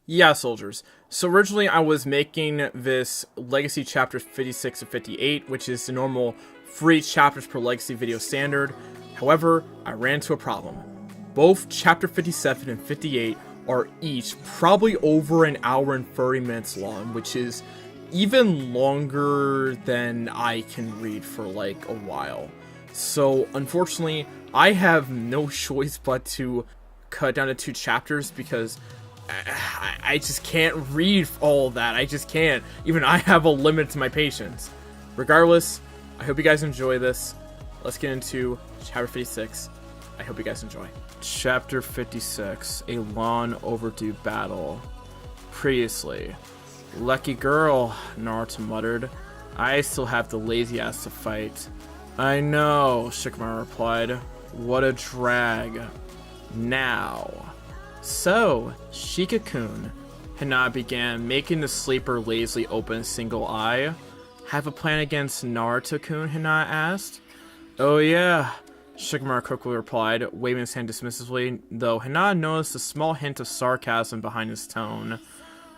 Yeah, soldiers. So originally I was making this Legacy Chapter 56 to 58, which is the normal 3 chapters per Legacy video standard. However, I ran into a problem. Both Chapter 57 and 58 are each probably over an hour and 30 minutes long, which is even longer than I can read for like a while. So unfortunately, I have no choice but to cut down to 2 chapters because I just can't read all that. I just can't. Even I have a limit to my patience. Regardless, I hope you guys enjoy this. Let's get into Chapter 56. I hope you guys enjoy. Chapter 56, a long overdue battle. Previously. Lucky girl, Naruto muttered. I still have the lazy ass to fight. I know, Shikamaru replied. What a drag. Now. So, Shika-kun, Hinata began, making the sleeper lazily open a single eye. Have a plan against Naruto-kun, Hinata asked. Oh yeah, Shikamaru quickly replied, waving his hand dismissively, though Hinata noticed a small hint of sarcasm behind his tone.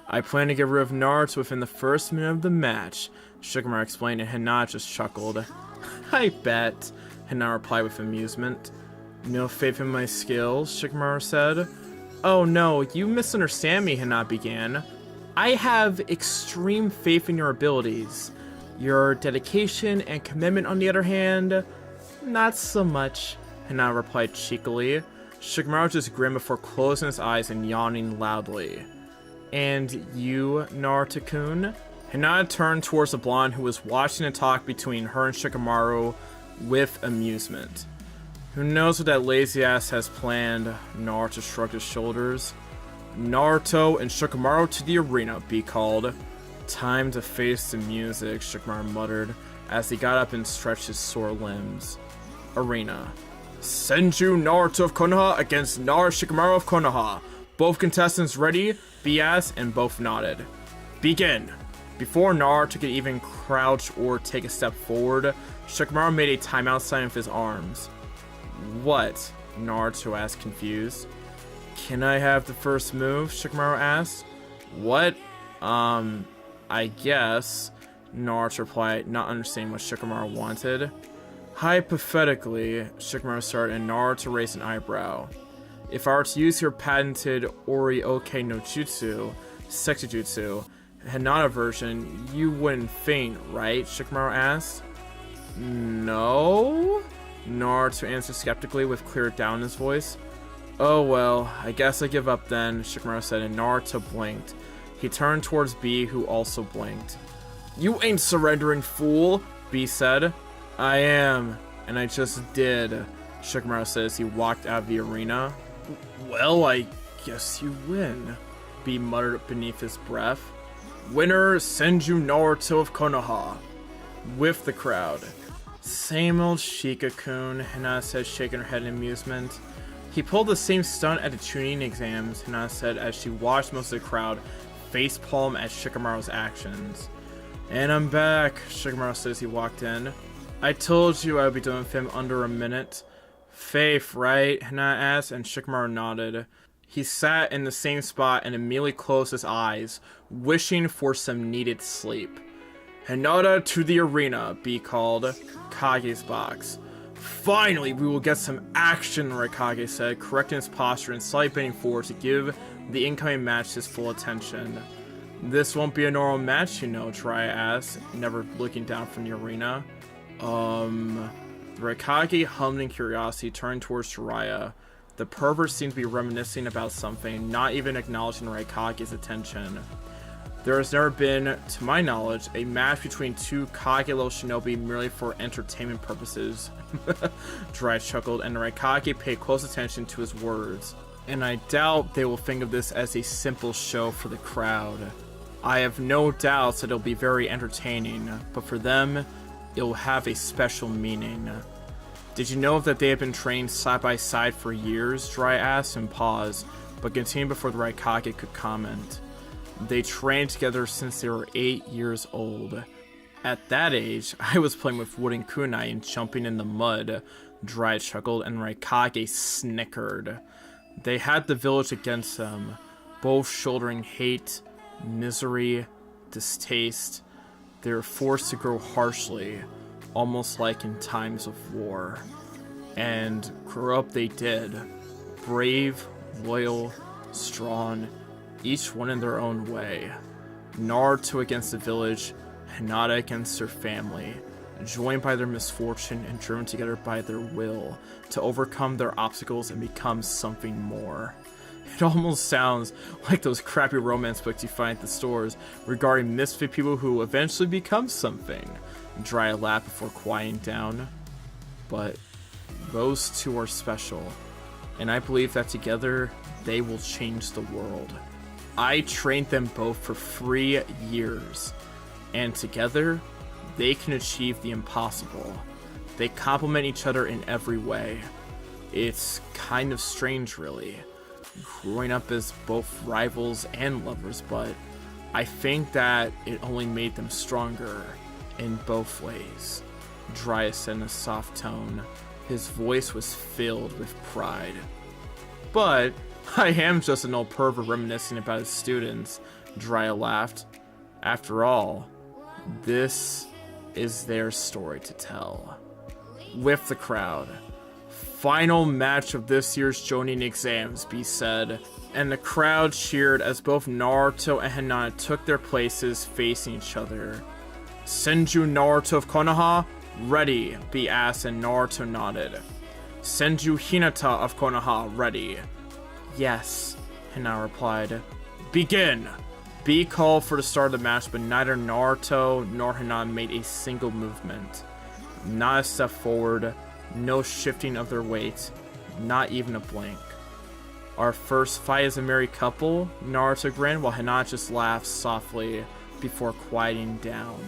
I plan to get rid of Naruto within the first minute of the match, Shikamaru explained, and Hinata just chuckled. I bet, Hinata replied with amusement. No faith in my skills, Shikamaru said. Oh no, you misunderstand me, Hinata began. I have extreme faith in your abilities. Your dedication and commitment, on the other hand, not so much, Hinata replied cheekily. Shikamaru just grinned before closing his eyes and yawning loudly. And you, Naruto-kun? Hinata turned towards the blonde who was watching the talk between her and Shikamaru with amusement. Who knows what that lazy ass has planned? Naruto shrugged his shoulders. Naruto and Shikamaru to the arena, B called. Time to face the music, Shikamaru muttered, as he got up and stretched his sore limbs. Arena. Senju Naruto of Konoha against Shikamaru of Konoha. Both contestants ready? B asked, and both nodded. Begin! Before Naruto could even crouch or take a step forward, Shikamaru made a timeout sign with his arms. What? Naruto asked, confused. Can I have the first move? Shikamaru asked. What? I guess, Naruto replied, not understanding what Shikamaru wanted. Hypothetically, Shikamaru started, and Naruto raised an eyebrow. If I were to use your patented Ori-Oke no Jutsu, Sekijutsu, Hinata version, you wouldn't faint, right? Shikamaru asked. No? Naruto answered skeptically with clear doubt in his voice. Oh well, I guess I give up then, Shikamaru said, and Naruto blinked. He turned towards B, who also blinked. You ain't surrendering, fool, B said. I am, and I just did, Shikamaru said as he walked out of the arena. Well, I guess you win, B muttered beneath his breath. Winner, Senju Naruto of Konoha. With the crowd. Same old Shika-kun, Hinata said, shaking her head in amusement. He pulled the same stunt at the Chunin exams, Hinata said as she watched most of the crowd facepalm at Shikamaru's actions. And I'm back, Shikamaru said as he walked in. I told you I would be done with him under a minute. Faith, right? Hinata asked, and Shikamaru nodded. He sat in the same spot and immediately closed his eyes, wishing for some needed sleep. Hinata to the arena, B called. Kage's box. Finally, we will get some action, Raikage said, correcting his posture and slightly bending forward to give the incoming match his full attention. This won't be a normal match, you know, Jiraiya asked, never looking down from the arena. The Raikage hummed in curiosity, turned towards Jiraiya. The pervert seemed to be reminiscing about something, not even acknowledging Raikage's attention. There has never been, to my knowledge, a match between two Kage-level shinobi merely for entertainment purposes. Jiraiya chuckled, and Raikage paid close attention to his words. And I doubt they will think of this as a simple show for the crowd. I have no doubts that it'll be very entertaining, but for them, it will have a special meaning. Did you know that they have been trained side by side for years? Jiraiya asked and paused, but continued before the Raikage could comment. They trained together since they were 8 years old. At that age, I was playing with wooden kunai and jumping in the mud, Jiraiya chuckled, and Raikage snickered. They had the village against them. both shouldering hate, misery, distaste. They were forced to grow harshly, almost like in times of war. And grow up they did. Brave, loyal, strong, each one in their own way. Naruto against the village, Hinata against her family, joined by their misfortune and driven together by their will to overcome their obstacles and become something more. It almost sounds like those crappy romance books you find at the stores regarding misfit people who eventually become something. Dry laugh before quieting down. But those two are special, and I believe that together they will change the world. I trained them both for 3 years, and together they can achieve the impossible. They complement each other in every way. It's kind of strange, really, growing up as both rivals and lovers, but I think that it only made them stronger in both ways. Dryas said in a soft tone. His voice was filled with pride. But I am just an old pervert reminiscing about his students, Dryas laughed. After all, this is their story to tell. With the crowd. Final match of this year's Jonin exams, B said, and the crowd cheered as both Naruto and Hinata took their places facing each other. Senju Naruto of Konoha, ready, B asked, and Naruto nodded. Senju Hinata of Konoha, ready. Yes, Hinata replied. Begin! B called for the start of the match, but neither Naruto nor Hinata made a single movement. Not a step forward, no shifting of their weight, not even a blink. Our first fight as a married couple, Naruto grinned while Hinata just laughed softly before quieting down.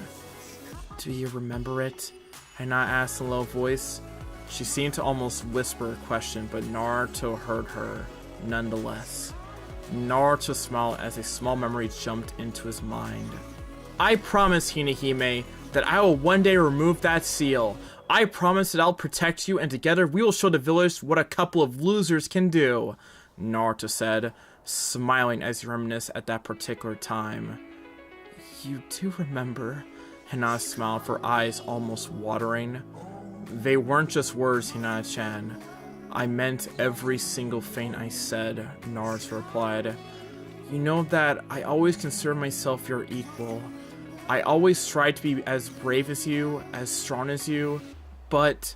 Do you remember it? Hinata asked in a low voice. She seemed to almost whisper a question, but Naruto heard her, nonetheless. Naruto smiled as a small memory jumped into his mind. I promise, Hinahime, that I will one day remove that seal. I promise that I'll protect you, and together we will show the village what a couple of losers can do, Naruto said, smiling as he reminisced at that particular time. You do remember? Hinata smiled, her eyes almost watering. They weren't just words, Hinata-chan. I meant every single thing I said, Naruto replied. You know that I always consider myself your equal. I always tried to be as brave as you, as strong as you, but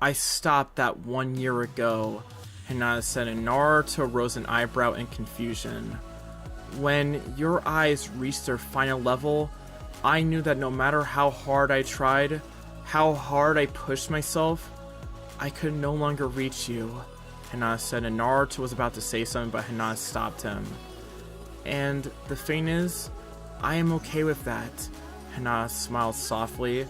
I stopped that 1 year ago, Hinata said, and Naruto rose an eyebrow in confusion. When your eyes reached their final level, I knew that no matter how hard I tried, how hard I pushed myself, I could no longer reach you, Hinata said, and Naruto was about to say something, but Hinata stopped him. And the thing is, I am okay with that, Hinata smiled softly.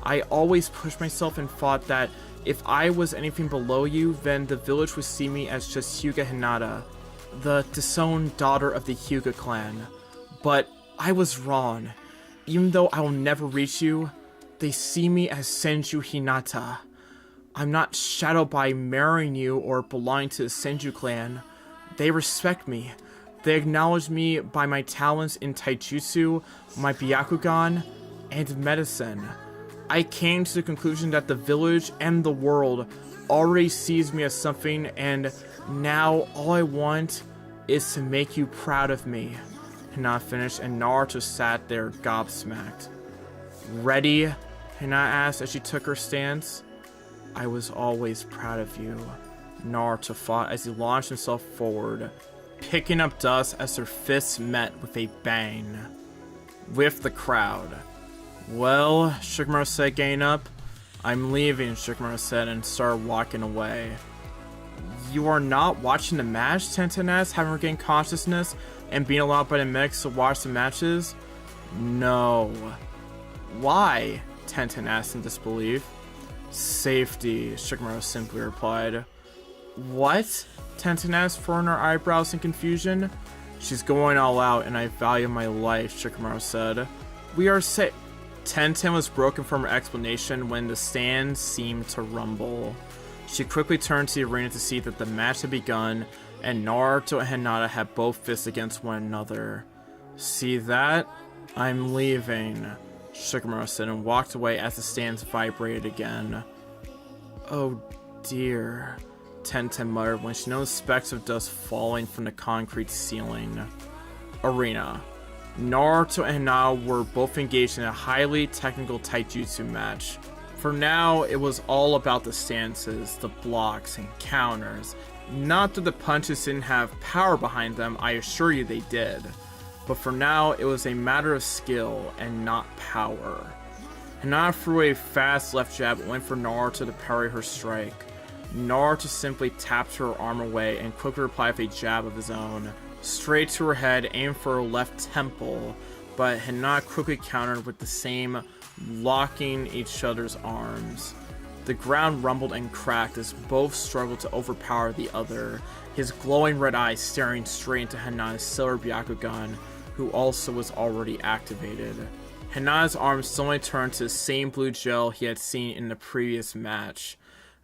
I always pushed myself and thought that if I was anything below you, then the village would see me as just Hyuga Hinata, the disowned daughter of the Hyuga clan. But I was wrong. Even though I will never reach you, they see me as Senju Hinata. I'm not shadowed by marrying you or belonging to the Senju clan. They respect me. They acknowledge me by my talents in taijutsu, my byakugan, and medicine. I came to the conclusion that the village and the world already sees me as something, and now all I want is to make you proud of me. Hinata finished, and Naruto sat there gobsmacked. Ready? Hinata asked as she took her stance. I was always proud of you, Naruto thought as he launched himself forward, picking up dust as their fists met with a bang. With the crowd. Well, Shikamaru said, getting up. I'm leaving, Shikamaru said, and started walking away. You are not watching the match? Tenten asked, having regained consciousness and being allowed by the medics to watch the matches. No. Why? Tenten asked in disbelief. Safety, Shikamaru simply replied. What? Tenten asked, furrowing her eyebrows in confusion. She's going all out, and I value my life, Shikamaru said. We are safe. Tenten was broken from her explanation when the stand seemed to rumble. She quickly turned to the arena to see that the match had begun, and Naruto and Hinata had both fists against one another. "See that? I'm leaving," Shikamaru said and walked away as the stands vibrated again. "Oh dear," Tenten muttered when she noticed specks of dust falling from the concrete ceiling. Arena. Naruto and Hinata were both engaged in a highly technical taijutsu match. For now, it was all about the stances, the blocks, and counters. Not that the punches didn't have power behind them, I assure you they did. But for now, it was a matter of skill and not power. Hinata threw a fast left jab and went for Naruto to parry her strike. Naruto simply tapped her arm away and quickly replied with a jab of his own. Straight to her head, aimed for her left temple, but Hinata quickly countered with the same, locking each other's arms. The ground rumbled and cracked as both struggled to overpower the other, his glowing red eyes staring straight into Hinata's silver Byakugan, who also was already activated. Hinata's arms suddenly turned to the same blue gel he had seen in the previous match.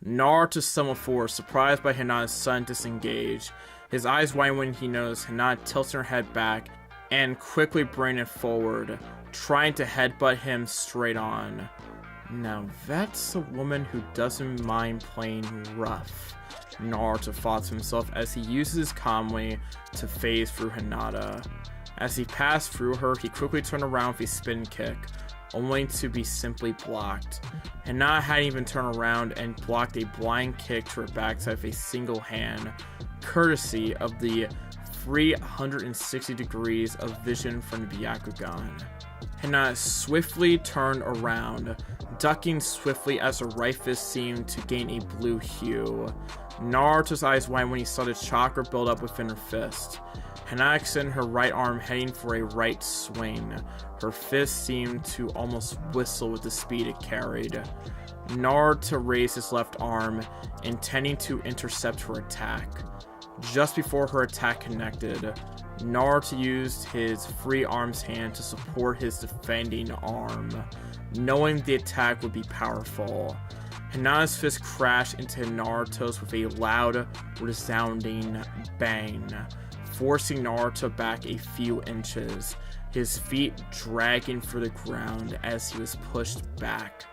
Naruto stumbled forward, surprised by Hinata's sudden disengage. His eyes widened when he noticed Hinata tilting her head back and quickly bringing it forward, trying to headbutt him straight on. Now that's a woman who doesn't mind playing rough, Naruto thought to himself as he uses his Kamui to phase through Hinata. As he passed through her, he quickly turned around with a spin kick, only to be simply blocked. Hinata hadn't even turned around and blocked a blind kick to her backside with a single hand, courtesy of the 360 degrees of vision from the Byakugan. Hinata swiftly turned around, ducking swiftly as her right fist seemed to gain a blue hue. Naruto's eyes widened when he saw the chakra build up within her fist. Hinata extended her right arm, heading for a right swing. Her fist seemed to almost whistle with the speed it carried. Naruto raised his left arm, intending to intercept her attack. Just before her attack connected, Naruto used his free arm's hand to support his defending arm, knowing the attack would be powerful. Hinata's fist crashed into Naruto's with a loud, resounding bang, forcing Naruto back a few inches, his feet dragging through the ground as he was pushed back.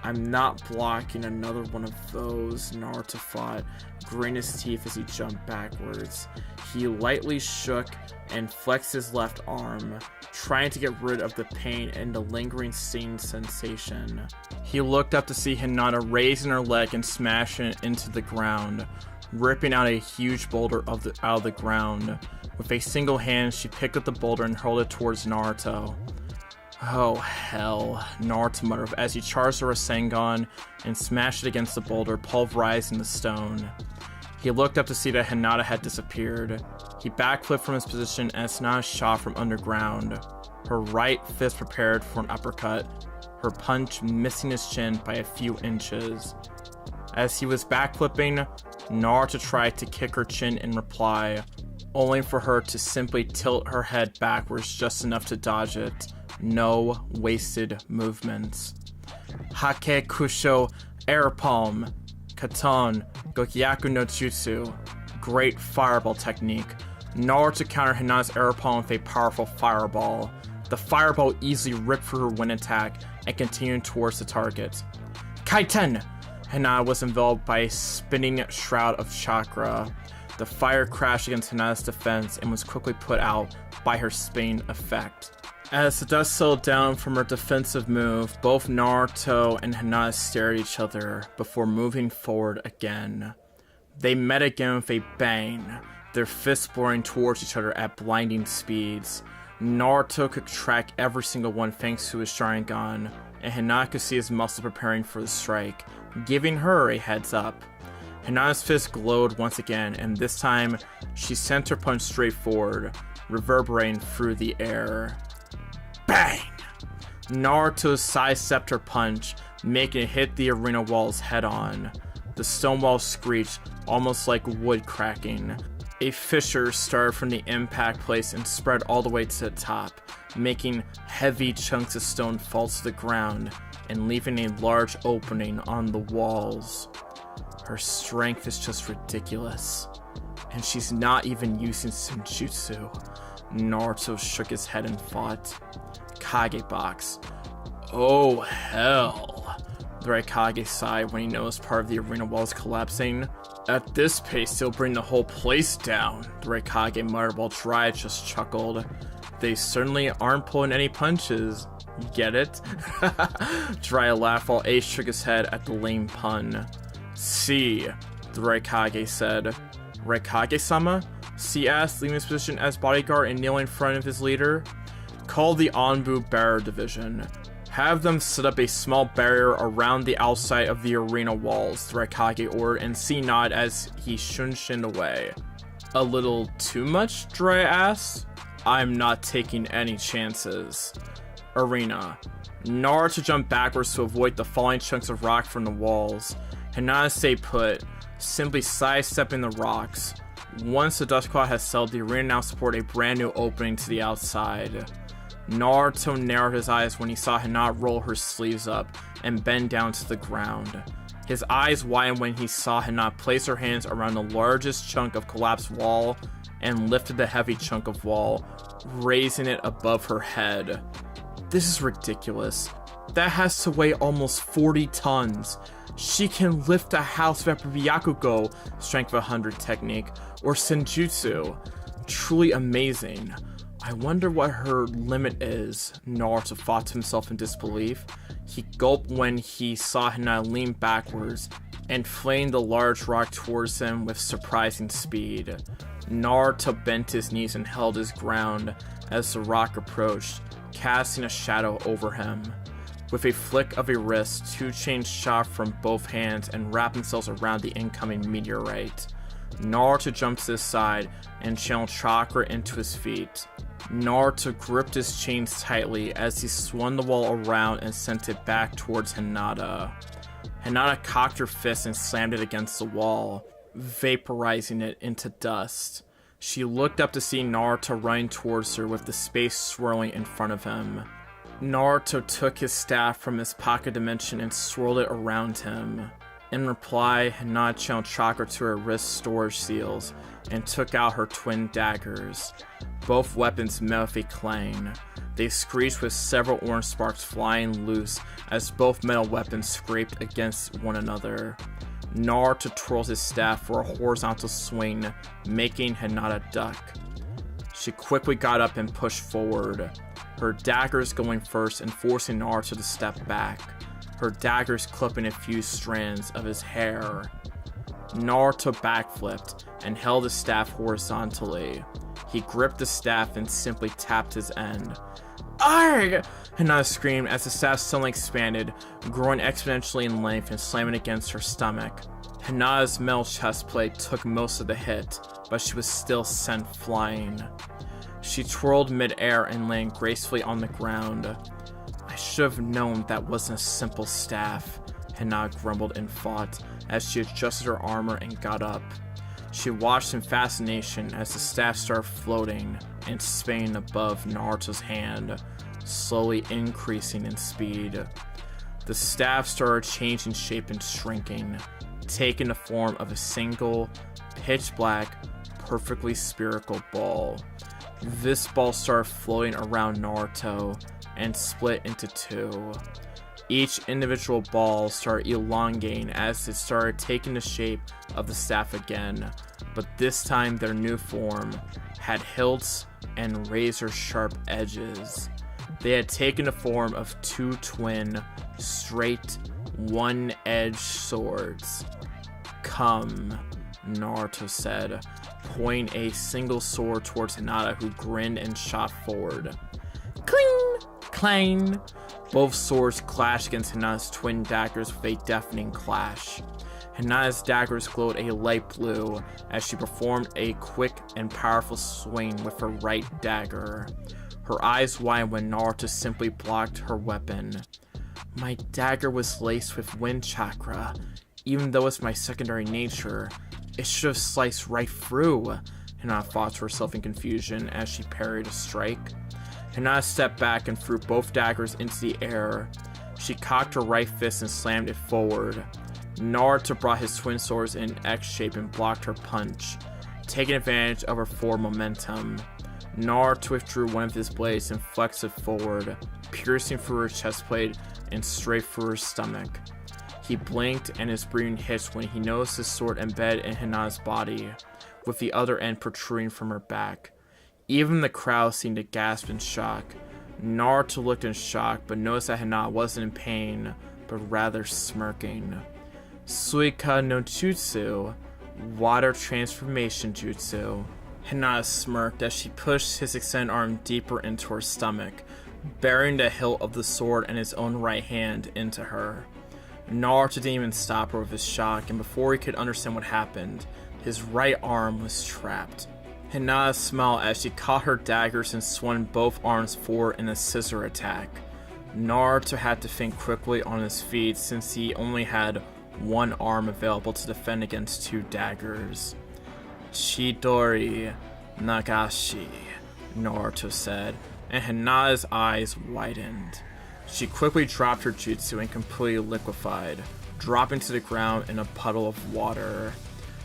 "I'm not blocking another one of those," Naruto thought, gritting his teeth as he jumped backwards. He lightly shook and flexed his left arm, trying to get rid of the pain and the lingering stinging sensation. He looked up to see Hinata raising her leg and smashing it into the ground, ripping out a huge boulder out of the ground. With a single hand, she picked up the boulder and hurled it towards Naruto. "Oh hell," Naruto muttered as he charged her Rasengan and smashed it against the boulder, pulverizing the stone. He looked up to see that Hinata had disappeared. He backflipped from his position as Hinata shot from underground, her right fist prepared for an uppercut, her punch missing his chin by a few inches. As he was backflipping, Naruto tried to kick her chin in reply, only for her to simply tilt her head backwards just enough to dodge it. No wasted movements. Hake Kusho Air Palm, Katon, Gokyaku no Jutsu. Great fireball technique. Naruto countered Hinata's air palm with a powerful fireball. The fireball easily ripped through her wind attack and continued towards the target. Kaiten! Hinata was enveloped by a spinning shroud of chakra. The fire crashed against Hinata's defense and was quickly put out by her spinning effect. As the dust settled down from her defensive move, both Naruto and Hinata stared at each other before moving forward again. They met again with a bang, their fists boring towards each other at blinding speeds. Naruto could track every single one thanks to his Sharingan, and Hinata could see his muscle preparing for the strike, giving her a heads up. Hinata's fist glowed once again, and this time, she sent her punch straight forward, reverberating through the air. Bang! Naruto sidestepped her punch, making it hit the arena walls head-on. The stone walls screeched, almost like wood cracking. A fissure started from the impact place and spread all the way to the top, making heavy chunks of stone fall to the ground and leaving a large opening on the walls. Her strength is just ridiculous. And she's not even using Senjutsu. Naruto shook his head and fought. Kage box. Oh hell. The Raikage sighed when he noticed part of the arena walls collapsing. At this pace, they'll bring the whole place down, the Raikage muttered while Jiraiya just chuckled. They certainly aren't pulling any punches. You get it? Jiraiya laughed while Ace shook his head at the lame pun. See, the Raikage said. Raikage-sama? C asked, leaving his position as bodyguard and kneeling in front of his leader. Call the Anbu Bearer Division. Have them set up a small barrier around the outside of the arena walls, the Raikage ordered, and C nodded as he shunshined away. A little too much? Jiraiya asked. I'm not taking any chances. Arena. Naruto jumped backwards to avoid the falling chunks of rock from the walls. Hinata stayed put, simply sidestepping the rocks. Once the dust cloud has settled, the arena now supported a brand new opening to the outside. Naruto narrowed his eyes when he saw Hinata roll her sleeves up and bend down to the ground. His eyes widened when he saw Hinata place her hands around the largest chunk of collapsed wall and lifted the heavy chunk of wall, raising it above her head. This is ridiculous. That has to weigh almost 40 tons. She can lift a house with Byakugo, strength of 100 technique, or Senjutsu. Truly amazing. I wonder what her limit is, Naruto thought to himself in disbelief. He gulped when he saw Hinata lean backwards and fling the large rock towards him with surprising speed. Naruto bent his knees and held his ground as the rock approached, casting a shadow over him. With a flick of a wrist, 2 chains shot from both hands and wrapped themselves around the incoming meteorite. Naruto jumped to his side and channeled chakra into his feet. Naruto gripped his chains tightly as he swung the wall around and sent it back towards Hinata. Hinata cocked her fist and slammed it against the wall, vaporizing it into dust. She looked up to see Naruto running towards her with the space swirling in front of him. Naruto took his staff from his pocket dimension and swirled it around him. In reply, Hinata channeled chakra to her wrist storage seals and took out her twin daggers. Both weapons met with a clang. They screeched with several orange sparks flying loose as both metal weapons scraped against one another. Naruto twirled his staff for a horizontal swing, making Hinata duck. She quickly got up and pushed forward, her daggers going first and forcing Naruto to step back, her daggers clipping a few strands of his hair. Naruto backflipped and held his staff horizontally. He gripped the staff and simply tapped his end. Arg! Hinata screamed as the staff suddenly expanded, growing exponentially in length and slamming against her stomach. Hinata's metal chest plate took most of the hit, but she was still sent flying. She twirled mid-air and landed gracefully on the ground. I should have known that wasn't a simple staff, Hinata grumbled and fought as she adjusted her armor and got up. She watched in fascination as the staff started floating and spinning above Naruto's hand, slowly increasing in speed. The staff started changing shape and shrinking, taking the form of a single, pitch-black, perfectly spherical ball. This ball started floating around Naruto and split into 2. Each individual ball started elongating as it started taking the shape of the staff again, but this time their new form had hilts and razor-sharp edges. They had taken the form of 2 twin, straight, one-edged swords. Come, Naruto said, pointing a single sword towards Hinata, who grinned and shot forward. Cling! Clang! Both swords clashed against Hinata's twin daggers with a deafening clash. Hinata's daggers glowed a light blue as she performed a quick and powerful swing with her right dagger. Her eyes widened when Naruto simply blocked her weapon. My dagger was laced with wind chakra. Even though it's my secondary nature, it should have sliced right through, Hinata thought to herself in confusion as she parried a strike. Hinata stepped back and threw both daggers into the air. She cocked her right fist and slammed it forward. Naruto brought his twin swords in X shape and blocked her punch. Taking advantage of her forward momentum, Naruto withdrew one of his blades and flexed it forward, piercing through her chest plate and straight through her stomach. He blinked and his breathing hitched when he noticed his sword embedded in Hinata's body, with the other end protruding from her back. Even the crowd seemed to gasp in shock. Naruto looked in shock, but noticed that Hinata wasn't in pain, but rather smirking. Suika no Jutsu, water transformation jutsu. Hinata smirked as she pushed his extended arm deeper into her stomach, burying the hilt of the sword and his own right hand into her. Naruto didn't even stop her with his shock, and before he could understand what happened, his right arm was trapped. Hinata smiled as she caught her daggers and swung both arms forward in a scissor attack. Naruto had to think quickly on his feet since he only had one arm available to defend against two daggers. Chidori Nagashi, Naruto said, and Hinata's eyes widened. She quickly dropped her jutsu and completely liquefied, dropping to the ground in a puddle of water.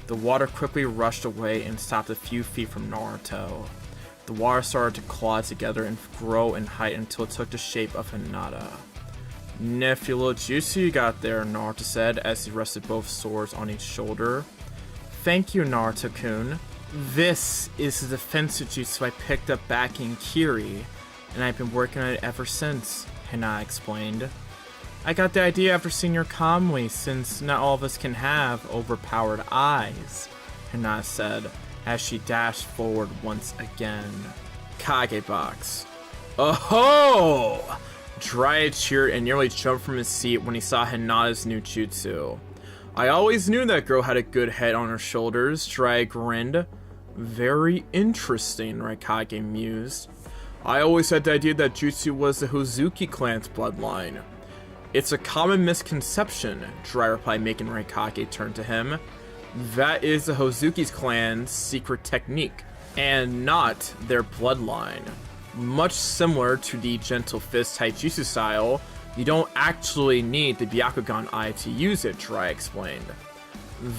The water quickly rushed away and stopped a few feet from Naruto. The water started to claw together and grow in height until it took the shape of Hinata. Nifty little jutsu you got there, Naruto said as he rested both swords on each shoulder. Thank you, Naruto-kun. This is the defense jutsu I picked up back in Kiri, and I've been working on it ever since, Hinata explained. I got the idea after seeing your Kamui, since not all of us can have overpowered eyes, Hinata said as she dashed forward once again. Kage box. Oh-ho! Jiraiya cheered and nearly jumped from his seat when he saw Hinata's new jutsu. I always knew that girl had a good head on her shoulders, Jiraiya grinned. Very interesting, Raikage mused. I always had the idea that jutsu was the Hozuki clan's bloodline. It's a common misconception, Jiraiya replied, making Raikage turn to him. That is the Hozuki's clan's secret technique, and not their bloodline. Much similar to the Gentle Fist Taijutsu style, you don't actually need the Byakugan Eye to use it, Jiraiya explained.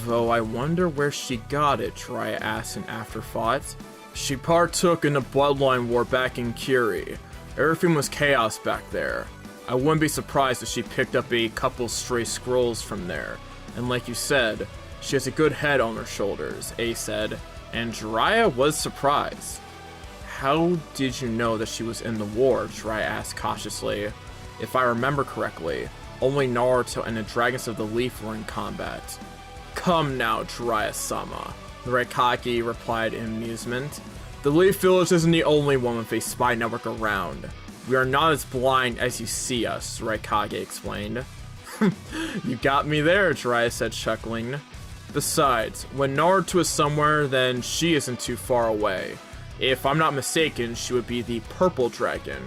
Though I wonder where she got it, Jiraiya asked in afterthought. She partook in the bloodline war back in Kiri. Everything was chaos back there. I wouldn't be surprised if she picked up a couple stray scrolls from there. And like you said, she has a good head on her shoulders, A said, and Jiraiya was surprised. How did you know that she was in the war? Jiraiya asked cautiously. If I remember correctly, only Naruto and the Dragons of the Leaf were in combat. Come now, Jiraiya-sama, the Raikage replied in amusement. The Leaf Village isn't the only one with a spy network around. We are not as blind as you see us, the Raikage explained. You got me there, Jiraiya said, chuckling. Besides, when Naruto is somewhere, then she isn't too far away. If I'm not mistaken, she would be the Purple Dragon,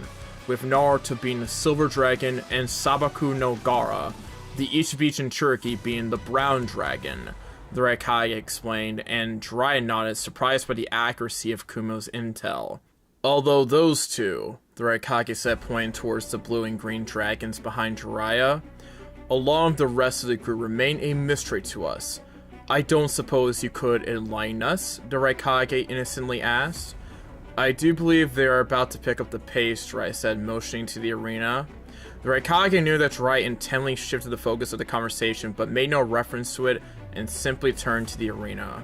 with Naruto being the Silver Dragon and Sabaku no Gara, the Ichibi Jinchuriki, being the Brown Dragon, the Raikage explained, and Jiraiya nodded, surprised by the accuracy of Kumo's intel. Although those two, the Raikage said, pointing towards the blue and green dragons behind Jiraiya, along with the rest of the group, remain a mystery to us. I don't suppose you could enlighten us? The Raikage innocently asked. I do believe they are about to pick up the pace, Jiraiya said, motioning to the arena. The Raikage knew that Jiraiya intently shifted the focus of the conversation, but made no reference to it and simply turned to the arena.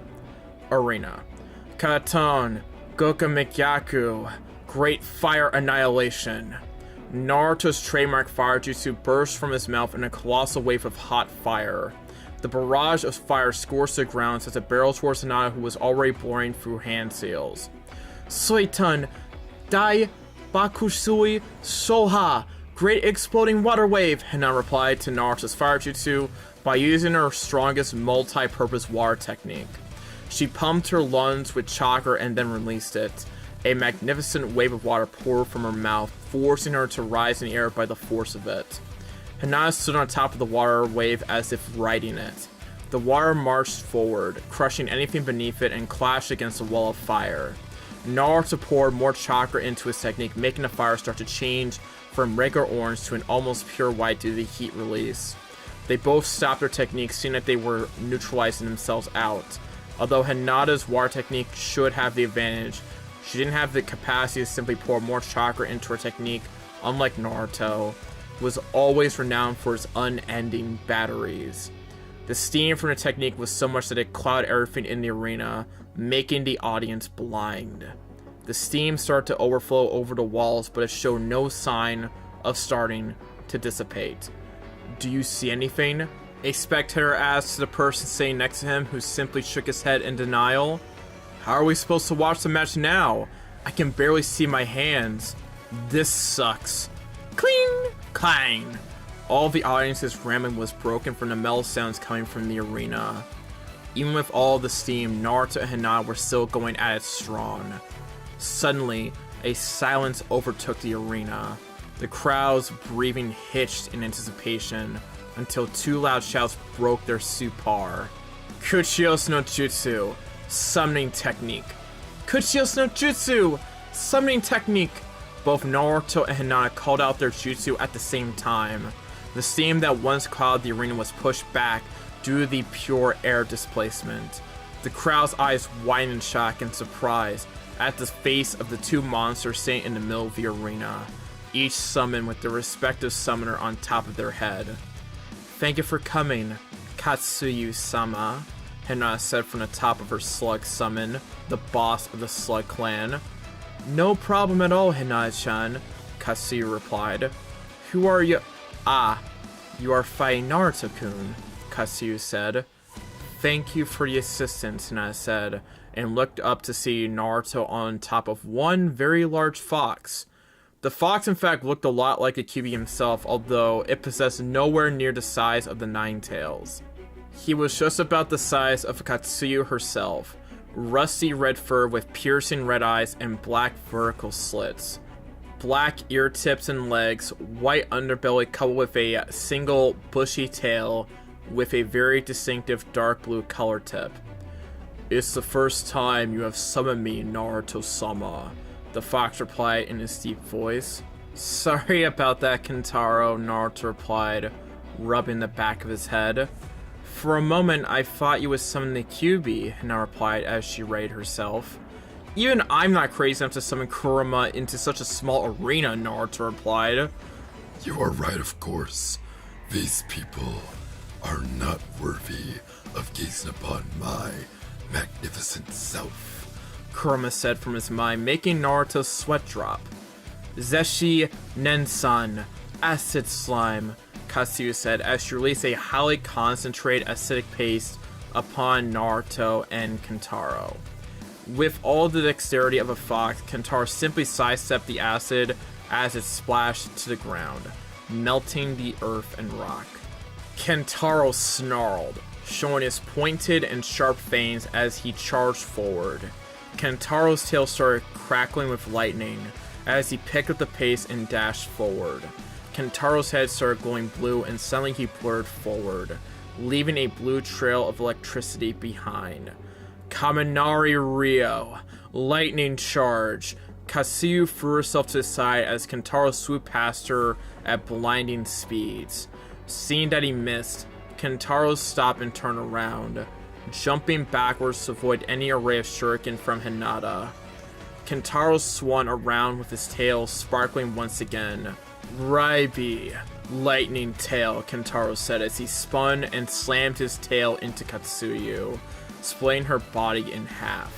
Katon, Goka Mikyaku, Great Fire Annihilation. Naruto's trademark fire jutsu burst from his mouth in a colossal wave of hot fire. The barrage of fire scorched the ground as it barreled towards Hinata, who was already boring through hand sails. Soitan, Dai, Bakusui, Soha, Great Exploding Water Wave, Hinata replied to Naruto's fire jutsu by using her strongest multi-purpose water technique. She pumped her lungs with chakra and then released it. A magnificent wave of water poured from her mouth, forcing her to rise in the air by the force of it. Hinata stood on top of the water wave as if riding it. The water marched forward, crushing anything beneath it and clashed against a wall of fire. Naruto poured more chakra into his technique, making the fire start to change from regular orange to an almost pure white due to the heat release. They both stopped their technique, seeing that they were neutralizing themselves out. Although Hinata's water technique should have the advantage, she didn't have the capacity to simply pour more chakra into her technique, unlike Naruto, who was always renowned for his unending batteries. The steam from the technique was so much that it clouded everything in the arena, making the audience blind. The steam started to overflow over the walls, but it showed no sign of starting to dissipate. "Do you see anything?" a spectator asked the person sitting next to him, who simply shook his head in denial. "How are we supposed to watch the match now? I can barely see my hands. This sucks." Cling! Clang! All of the audience's ramming was broken from the metal sounds coming from the arena. Even with all the steam, Naruto and Hinata were still going at it strong. Suddenly, a silence overtook the arena. The crowd's breathing hitched in anticipation until two loud shouts broke their soupar. "Kuchios no Jutsu! Summoning Technique! Kuchios no Jutsu! Summoning Technique!" Both Naruto and Hinata called out their jutsu at the same time. The steam that once clouded the arena was pushed back due to the pure air displacement. The crowd's eyes widened in shock and surprise at the face of the two monsters sitting in the middle of the arena, each summoned with their respective summoner on top of their head. "Thank you for coming, Katsuyu-sama," Hinata said from the top of her slug summon, the boss of the slug clan. "No problem at all, Hinata-chan," Katsuyu replied. "Who are you?" "Ah, you are fighting Naruto-kun," Katsuyu said. "Thank you for the assistance," Hinata said, and looked up to see Naruto on top of one very large fox. The fox in fact looked a lot like a Kyuubi himself, although it possessed nowhere near the size of the Nine Tails. He was just about the size of Katsuyu herself, rusty red fur with piercing red eyes and black vertical slits. Black ear tips and legs, white underbelly coupled with a single bushy tail with a very distinctive dark blue color tip. "It's the first time you have summoned me, Naruto-sama," the fox replied in his deep voice. "Sorry about that, Kentaro," Naruto replied, rubbing the back of his head. "For a moment, I thought you would summon the Kyuubi," Hinata replied as she readied herself. "Even I'm not crazy enough to summon Kurama into such a small arena," Naruto replied. "You are right, of course. These people are not worthy of gazing upon my magnificent self," Kurama said from his mind, making Naruto's sweat drop. "Zeshi Nensan, acid slime," Katsuyu said as she released a highly concentrated acidic paste upon Naruto and Kentaro. With all the dexterity of a fox, Kentaro simply sidestepped the acid as it splashed to the ground, melting the earth and rock. Kentaro snarled, showing his pointed and sharp fangs as he charged forward. Kentaro's tail started crackling with lightning as he picked up the pace and dashed forward. Kentaro's head started glowing blue and suddenly he blurred forward, leaving a blue trail of electricity behind. Kaminari Rio, lightning charge. Katsuyu threw herself to the side as Kentaro swooped past her at blinding speeds. Seeing that he missed, Kentaro stopped and turned around, jumping backwards to avoid any array of shuriken from Hinata. Kentaro swung around with his tail sparkling once again. "Raibi, lightning tail," Kentaro said as he spun and slammed his tail into Katsuyu, splitting her body in half.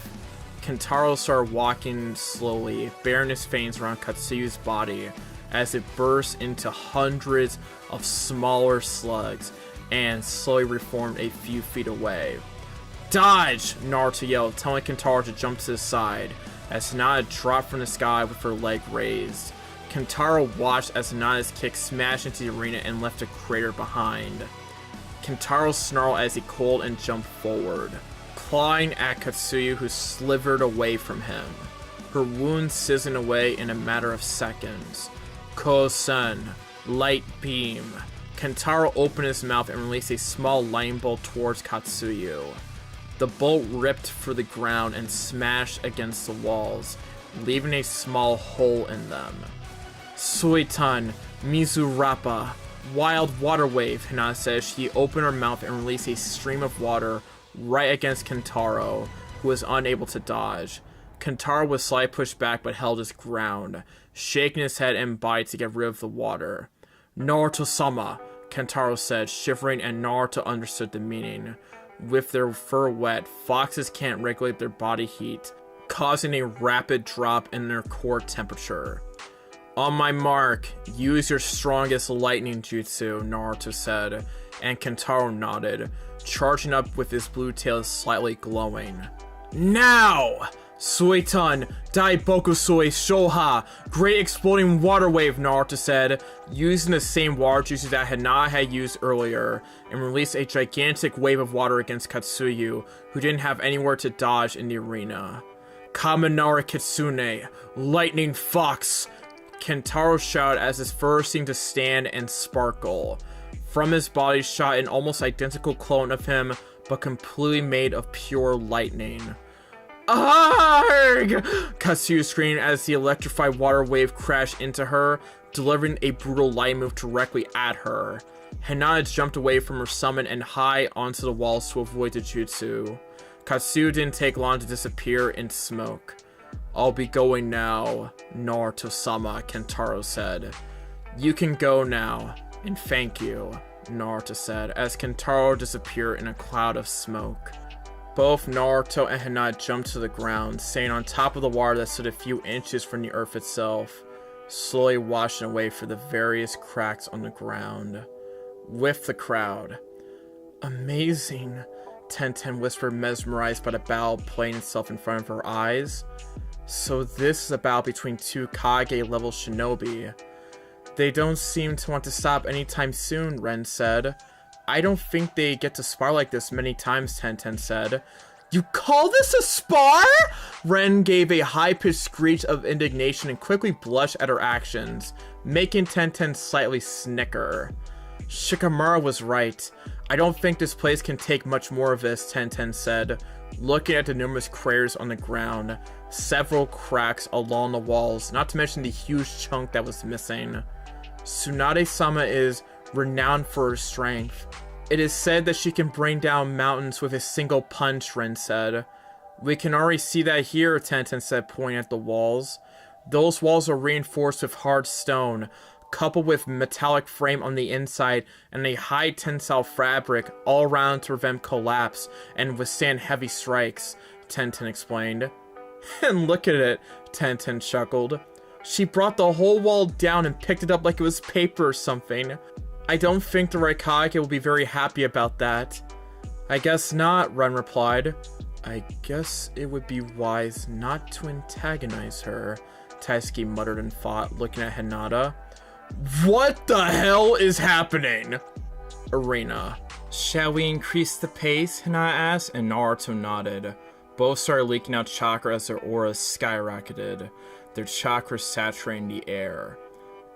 Kentaro started walking slowly, bearing his fangs around Katsuyu's body as it burst into hundreds of smaller slugs and slowly reformed a few feet away. "Dodge!" Naruto yelled, telling Kentaro to jump to the side as Hinata dropped from the sky with her leg raised. Kentaro watched as Hinata's kick smashed into the arena and left a crater behind. Kentaro snarled as he coiled and jumped forward, clawing at Katsuyu, who slithered away from him, her wound sizzling away in a matter of seconds. Kosen, light beam. Kentaro opened his mouth and released a small lightning bolt towards Katsuyu. The bolt ripped through the ground and smashed against the walls, leaving a small hole in them. Suitan, Mizurapa, wild water wave, Hinata said as she opened her mouth and released a stream of water right against Kentaro, who was unable to dodge. Kentaro was slightly pushed back but held his ground, shaking his head and body to get rid of the water. "Naruto-sama," Kentaro said, shivering, and Naruto understood the meaning. With their fur wet, foxes can't regulate their body heat, causing a rapid drop in their core temperature. "On my mark, use your strongest lightning jutsu," Naruto said, and Kentaro nodded, charging up with his blue tail slightly glowing. "Now! Suiton, Daibokusui Shoha, Great Exploding Water Wave," Naruto said, using the same water jutsu that Hinata had used earlier, and released a gigantic wave of water against Katsuyu, who didn't have anywhere to dodge in the arena. "Kaminari Kitsune, Lightning Fox," Kentaro shouted as his fur seemed to stand and sparkle. From his body shot an almost identical clone of him, but completely made of pure lightning. "Arg!" Katsuyu screamed as the electrified water wave crashed into her, delivering a brutal light move directly at her. Hinata jumped away from her summon and high onto the walls to avoid the jutsu. Katsuyu didn't take long to disappear in smoke. "I'll be going now, Naruto-sama," Kentaro said. "You can go now, and thank you," Naruto said, as Kentaro disappeared in a cloud of smoke. Both Naruto and Hinata jumped to the ground, staying on top of the water that stood a few inches from the earth itself, slowly washing away through the various cracks on the ground. With the crowd. "Amazing," Tenten whispered, mesmerized by the battle playing itself in front of her eyes. "So this is a battle between two Kage-level shinobi. They don't seem to want to stop anytime soon," Ren said. "I don't think they get to spar like this many times," Tenten said. "You call this a spar?" Ren gave a high-pitched screech of indignation and quickly blushed at her actions, making Tenten slightly snicker. "Shikamaru was right. I don't think this place can take much more of this," Tenten said, looking at the numerous craters on the ground, several cracks along the walls, not to mention the huge chunk that was missing. "Tsunade-sama is renowned for her strength. It is said that she can bring down mountains with a single punch," Ren said. "We can already see that here," Tenten said, pointing at the walls. "Those walls are reinforced with hard stone, coupled with metallic frame on the inside and a high tensile fabric all around to prevent collapse and withstand heavy strikes," Tenten explained. "And look at it," Tenten chuckled. "She brought the whole wall down and picked it up like it was paper or something. I don't think the Raikage will be very happy about that." "I guess not," Ren replied. "I guess it would be wise not to antagonize her," Taisuke muttered in thought, looking at Hinata. "What the hell is happening?" Arena. "Shall we increase the pace?" Hinata asked, and Naruto nodded. Both started leaking out chakra as their auras skyrocketed, their chakra saturating the air.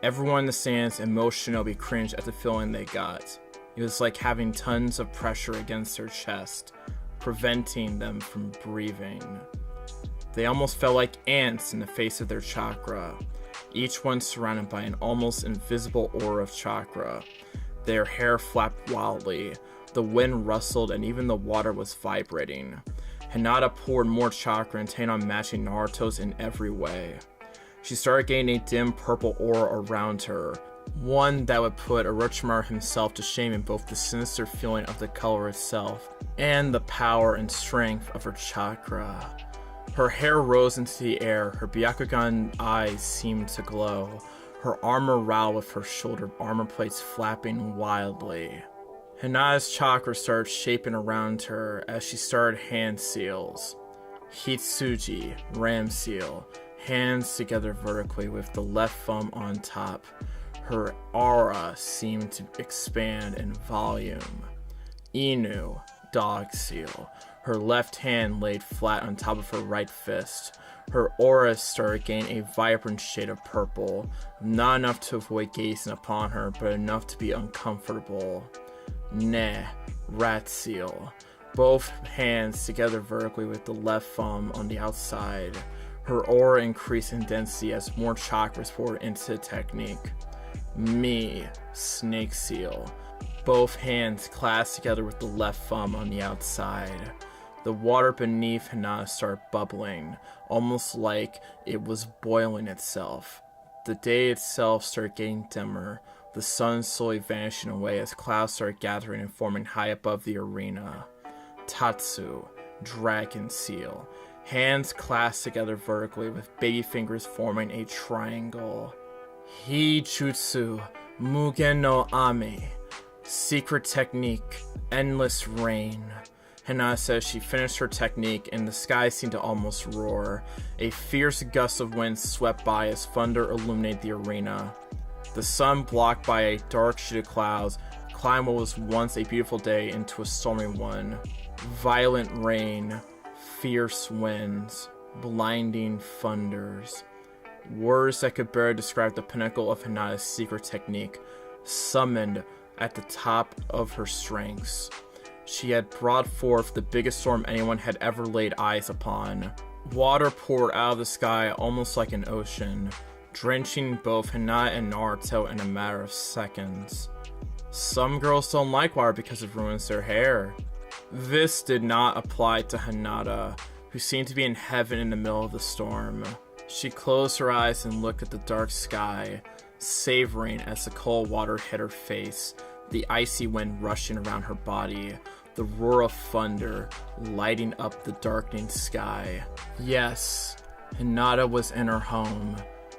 Everyone in the stands and most shinobi cringed at the feeling they got. It was like having tons of pressure against their chest, preventing them from breathing. They almost felt like ants in the face of their chakra, each one surrounded by an almost invisible aura of chakra. Their hair flapped wildly, the wind rustled, and even the water was vibrating. Hinata poured more chakra, intending on matching Naruto's in every way. She started gaining a dim purple aura around her, one that would put Orochimaru himself to shame in both the sinister feeling of the color itself and the power and strength of her chakra. Her hair rose into the air, her Byakugan eyes seemed to glow, her armor rattled with her shoulder armor plates flapping wildly. Hinata's chakra started shaping around her as she started hand seals. Hitsuji, ram seal, hands together vertically with the left thumb on top. Her aura seemed to expand in volume. Inu, dog seal. Her left hand laid flat on top of her right fist. Her aura started gaining a vibrant shade of purple, not enough to avoid gazing upon her, but enough to be uncomfortable. Ne, rat seal. Both hands together vertically with the left thumb on the outside. Her aura increased in density as more chakras poured into the technique. Me, snake seal. both hands clasped together with the left thumb on the outside. The water beneath Hinata started bubbling, almost like it was boiling itself. The day itself started getting dimmer, the sun slowly vanishing away as clouds started gathering and forming high above the arena. Tatsu, dragon seal, hands clasped together vertically with baby fingers forming a triangle. Hijutsu, Mugen no Ame, secret technique, endless rain. Hinata says she finished her technique and the sky seemed to almost roar. A fierce gust of wind swept by as thunder illuminated the arena. The sun, blocked by a dark sheet of clouds, climbed what was once a beautiful day into a stormy one. Violent rain, fierce winds, blinding thunders. Words that could barely describe the pinnacle of Hinata's secret technique, summoned at the top of her strengths. She had brought forth the biggest storm anyone had ever laid eyes upon. Water poured out of the sky almost like an ocean, drenching both Hinata and Naruto in a matter of seconds. Some girls don't like water because it ruins their hair. This did not apply to Hinata, who seemed to be in heaven in the middle of the storm. She closed her eyes and looked at the dark sky, savoring as the cold water hit her face, the icy wind rushing around her body, the roar of thunder lighting up the darkening sky. Yes, Hinata was in her home,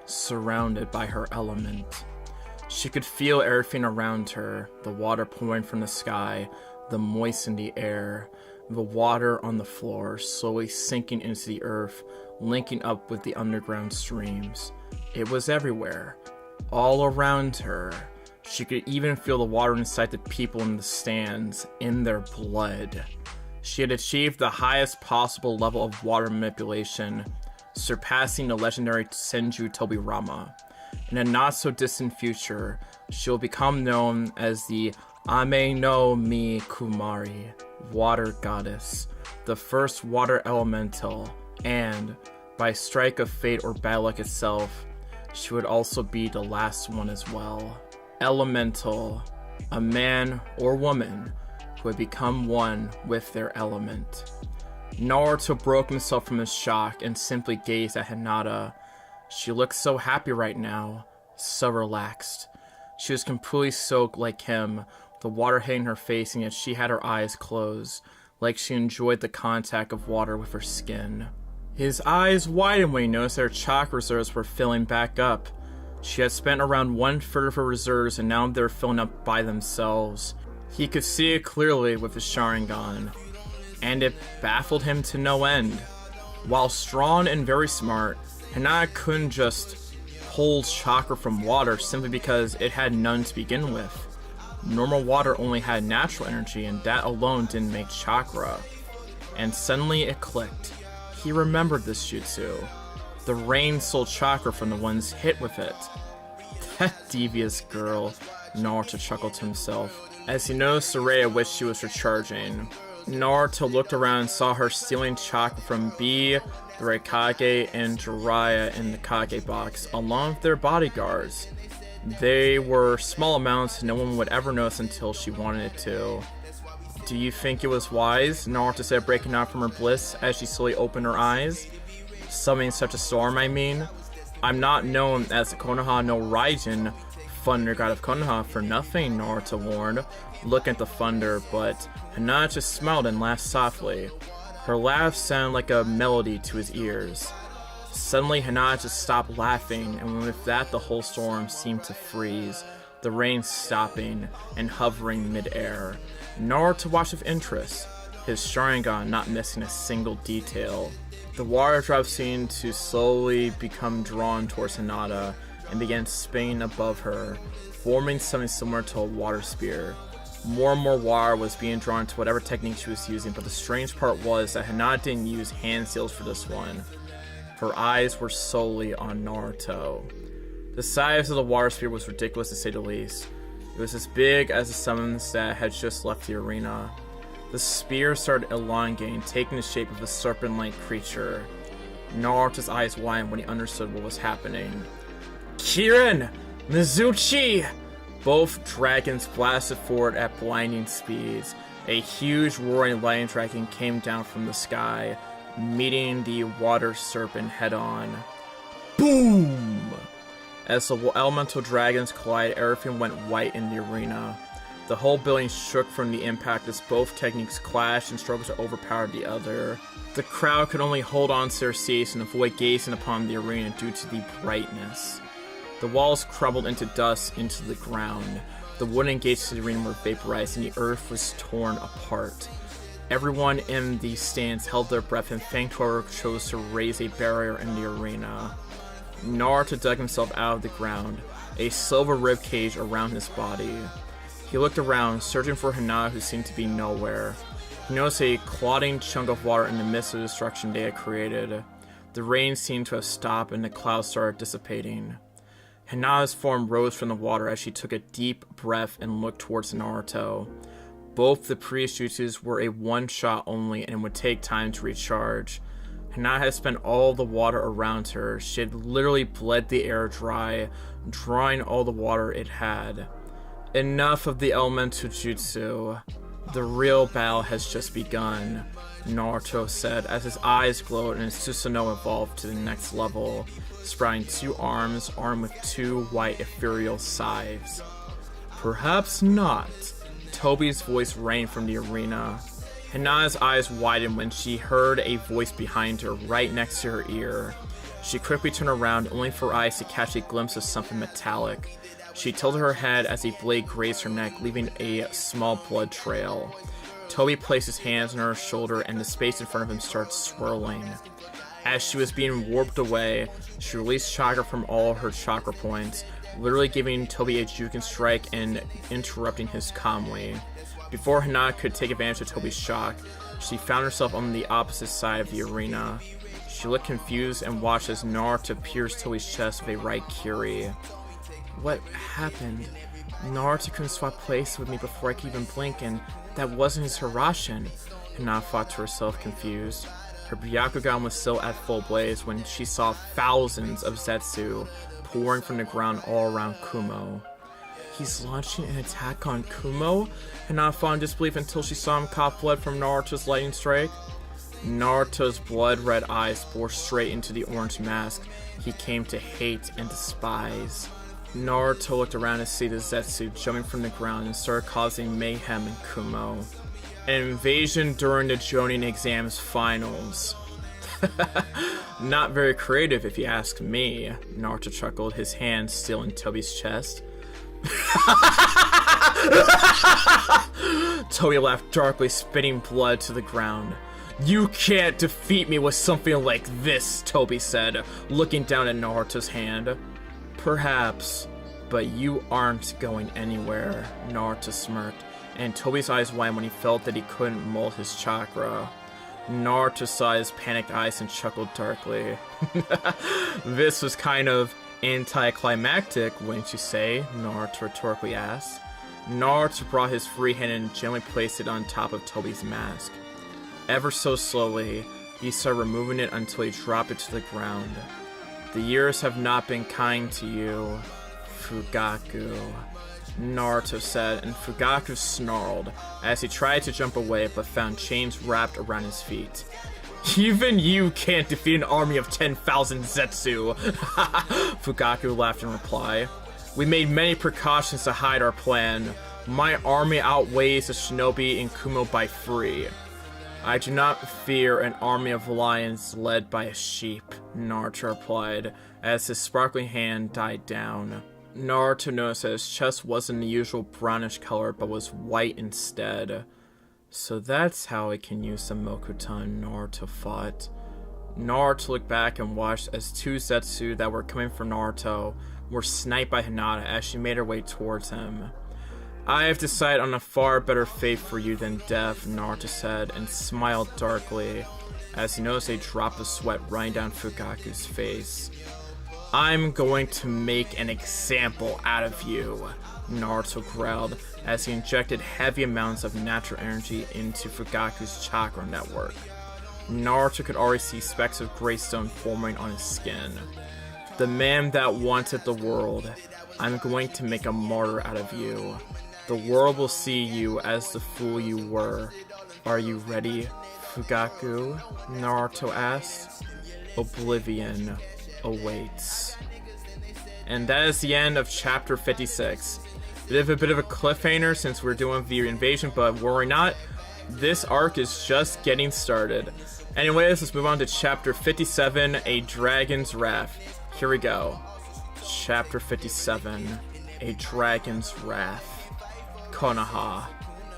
surrounded by her element. She could feel everything around her, the water pouring from the sky, the moist in the air, the water on the floor slowly sinking into the earth, linking up with the underground streams. It was everywhere, all around her. She could even feel the water inside the people in the stands, in their blood. She had achieved the highest possible level of water manipulation, surpassing the legendary Senju Tobirama. In a not-so-distant future, she will become known as the Ame no Mi Kumari, Water Goddess, the first water elemental, and, by strike of fate or bad luck itself, she would also be the last one as well. Elemental, a man or woman who had become one with their element. Naruto broke himself from his shock and simply gazed at Hinata. She looked so happy right now, so relaxed. She was completely soaked like him, the water hitting her face, and yet she had her eyes closed, like she enjoyed the contact of water with her skin. His eyes widened when he noticed that her chakra reserves were filling back up. She had spent around 1/3 of her reserves and now they were filling up by themselves. He could see it clearly with his Sharingan, and it baffled him to no end. While strong and very smart, Hinata couldn't just pull chakra from water simply because it had none to begin with. Normal water only had natural energy, and that alone didn't make chakra. And suddenly it clicked. He remembered this jutsu. The rain stole chakra from the ones hit with it. That devious girl, Naruto chuckled to himself, as he noticed the ray at which she was recharging. Naruto looked around and saw her stealing chakra from B, the Raikage, and Jiraiya in the Kage box, along with their bodyguards. They were small amounts no one would ever notice until she wanted it to. Do you think it was wise? Naruto said, breaking out from her bliss as she slowly opened her eyes. Summoning such a storm, I mean? I'm not known as the Konoha no Raijin, thunder god of Konoha, for nothing, Naruto warned, looking at the thunder, but Hinata just smiled and laughed softly. Her laugh sounded like a melody to his ears. Suddenly, Hinata just stopped laughing, and with that, the whole storm seemed to freeze, the rain stopping and hovering mid-air. Naruto watched with interest, his Sharingan not missing a single detail. The water drops seemed to slowly become drawn towards Hinata and began spinning above her, forming something similar to a water spear. More and more water was being drawn to whatever technique she was using, but the strange part was that Hinata didn't use hand seals for this one. Her eyes were solely on Naruto. The size of the water spear was ridiculous to say the least. It was as big as the summons that had just left the arena. The spear started elongating, taking the shape of a serpent-like creature. Naruto's eyes widened when he understood what was happening. Kirin! Mizuchi! Both dragons blasted forward at blinding speeds. A huge roaring lightning dragon came down from the sky, meeting the water serpent head-on. Boom! As the elemental dragons collided, everything went white in the arena. The whole building shook from the impact as both techniques clashed and struggled to overpower the other. The crowd could only hold on to their seats and avoid gazing upon the arena due to the brightness. The walls crumbled into dust into the ground. The wooden gates to the arena were vaporized and the earth was torn apart. Everyone in the stands held their breath and thanked whoever chose to raise a barrier in the arena. Naruto dug himself out of the ground, a silver ribcage around his body. He looked around, searching for Hinata, who seemed to be nowhere. He noticed a clotting chunk of water in the midst of the destruction they had created. The rain seemed to have stopped and the clouds started dissipating. Hinata's form rose from the water as she took a deep breath and looked towards Naruto. Both the previous jutsus were a one-shot only and would take time to recharge. Hinata had spent all the water around her. She had literally bled the air dry, drawing all the water it had. Enough of the elemental jutsu. The real battle has just begun, Naruto said as his eyes glowed and his Susanoo evolved to the next level, sprouting 2 arms armed with 2 white ethereal scythes. Perhaps not. Tobi's voice rang from the arena. Hinata's eyes widened when she heard a voice behind her, right next to her ear. She quickly turned around, only for her eyes to catch a glimpse of something metallic. She tilted her head as a blade grazed her neck, leaving a small blood trail. Tobi placed his hands on her shoulder and the space in front of him started swirling. As she was being warped away, she released chakra from all her chakra points, literally giving Tobi a Juken strike and interrupting his Kamui. Before Hinata could take advantage of Tobi's shock, she found herself on the opposite side of the arena. She looked confused and watched as Naruto pierced Tobi's chest with a Raikiri. What happened? Naruto couldn't swap place with me before I could even blink, and that wasn't his Hiraishin. Hinata thought to herself, confused. Her Byakugan was still at full blaze when she saw thousands of Zetsu pouring from the ground all around Kumo. He's launching an attack on Kumo? Hinata thought in disbelief until she saw him cough blood from Naruto's lightning strike. Naruto's blood-red eyes bore straight into the orange mask he came to hate and despise. Naruto looked around to see the Zetsu jumping from the ground and started causing mayhem in Kumo. An invasion during the Jonin exams finals. Not very creative if you ask me, Naruto chuckled, his hand still in Tobi's chest. Tobi laughed darkly, spitting blood to the ground. You can't defeat me with something like this, Tobi said, looking down at Naruto's hand. Perhaps, but you aren't going anywhere, Naruto smirked, and Tobi's eyes widened when he felt that he couldn't mold his chakra. Naruto saw his panicked eyes and chuckled darkly. This was kind of anticlimactic, wouldn't you say? Naruto rhetorically asked. Naruto brought his free hand and gently placed it on top of Tobi's mask. Ever so slowly, he started removing it until he dropped it to the ground. The years have not been kind to you, Fugaku, Naruto said, and Fugaku snarled as he tried to jump away but found chains wrapped around his feet. Even you can't defeat an army of 10,000 Zetsu! Fugaku laughed in reply. We made many precautions to hide our plan. My army outweighs the shinobi in Kumo by 3. I do not fear an army of lions led by a sheep, Naruto replied, as his sparkling hand died down. Naruto noticed that his chest wasn't the usual brownish color, but was white instead. So that's how I can use the Mokuton, Naruto thought. Naruto looked back and watched as 2 Zetsu that were coming for Naruto were sniped by Hinata as she made her way towards him. I have decided on a far better fate for you than death, Naruto said, and smiled darkly as he noticed a drop of sweat running down Fugaku's face. I'm going to make an example out of you, Naruto growled as he injected heavy amounts of natural energy into Fugaku's chakra network. Naruto could already see specks of gray stone forming on his skin. The man that wanted the world. I'm going to make a martyr out of you. The world will see you as the fool you were. Are you ready, Fugaku? Naruto asked. Oblivion awaits. And that is the end of chapter 56. A bit of a cliffhanger since we're doing the invasion, but worry not, this arc is just getting started. Anyways, let's move on to chapter 57, A Dragon's Wrath. Here we go. Chapter 57, A Dragon's Wrath. Konoha.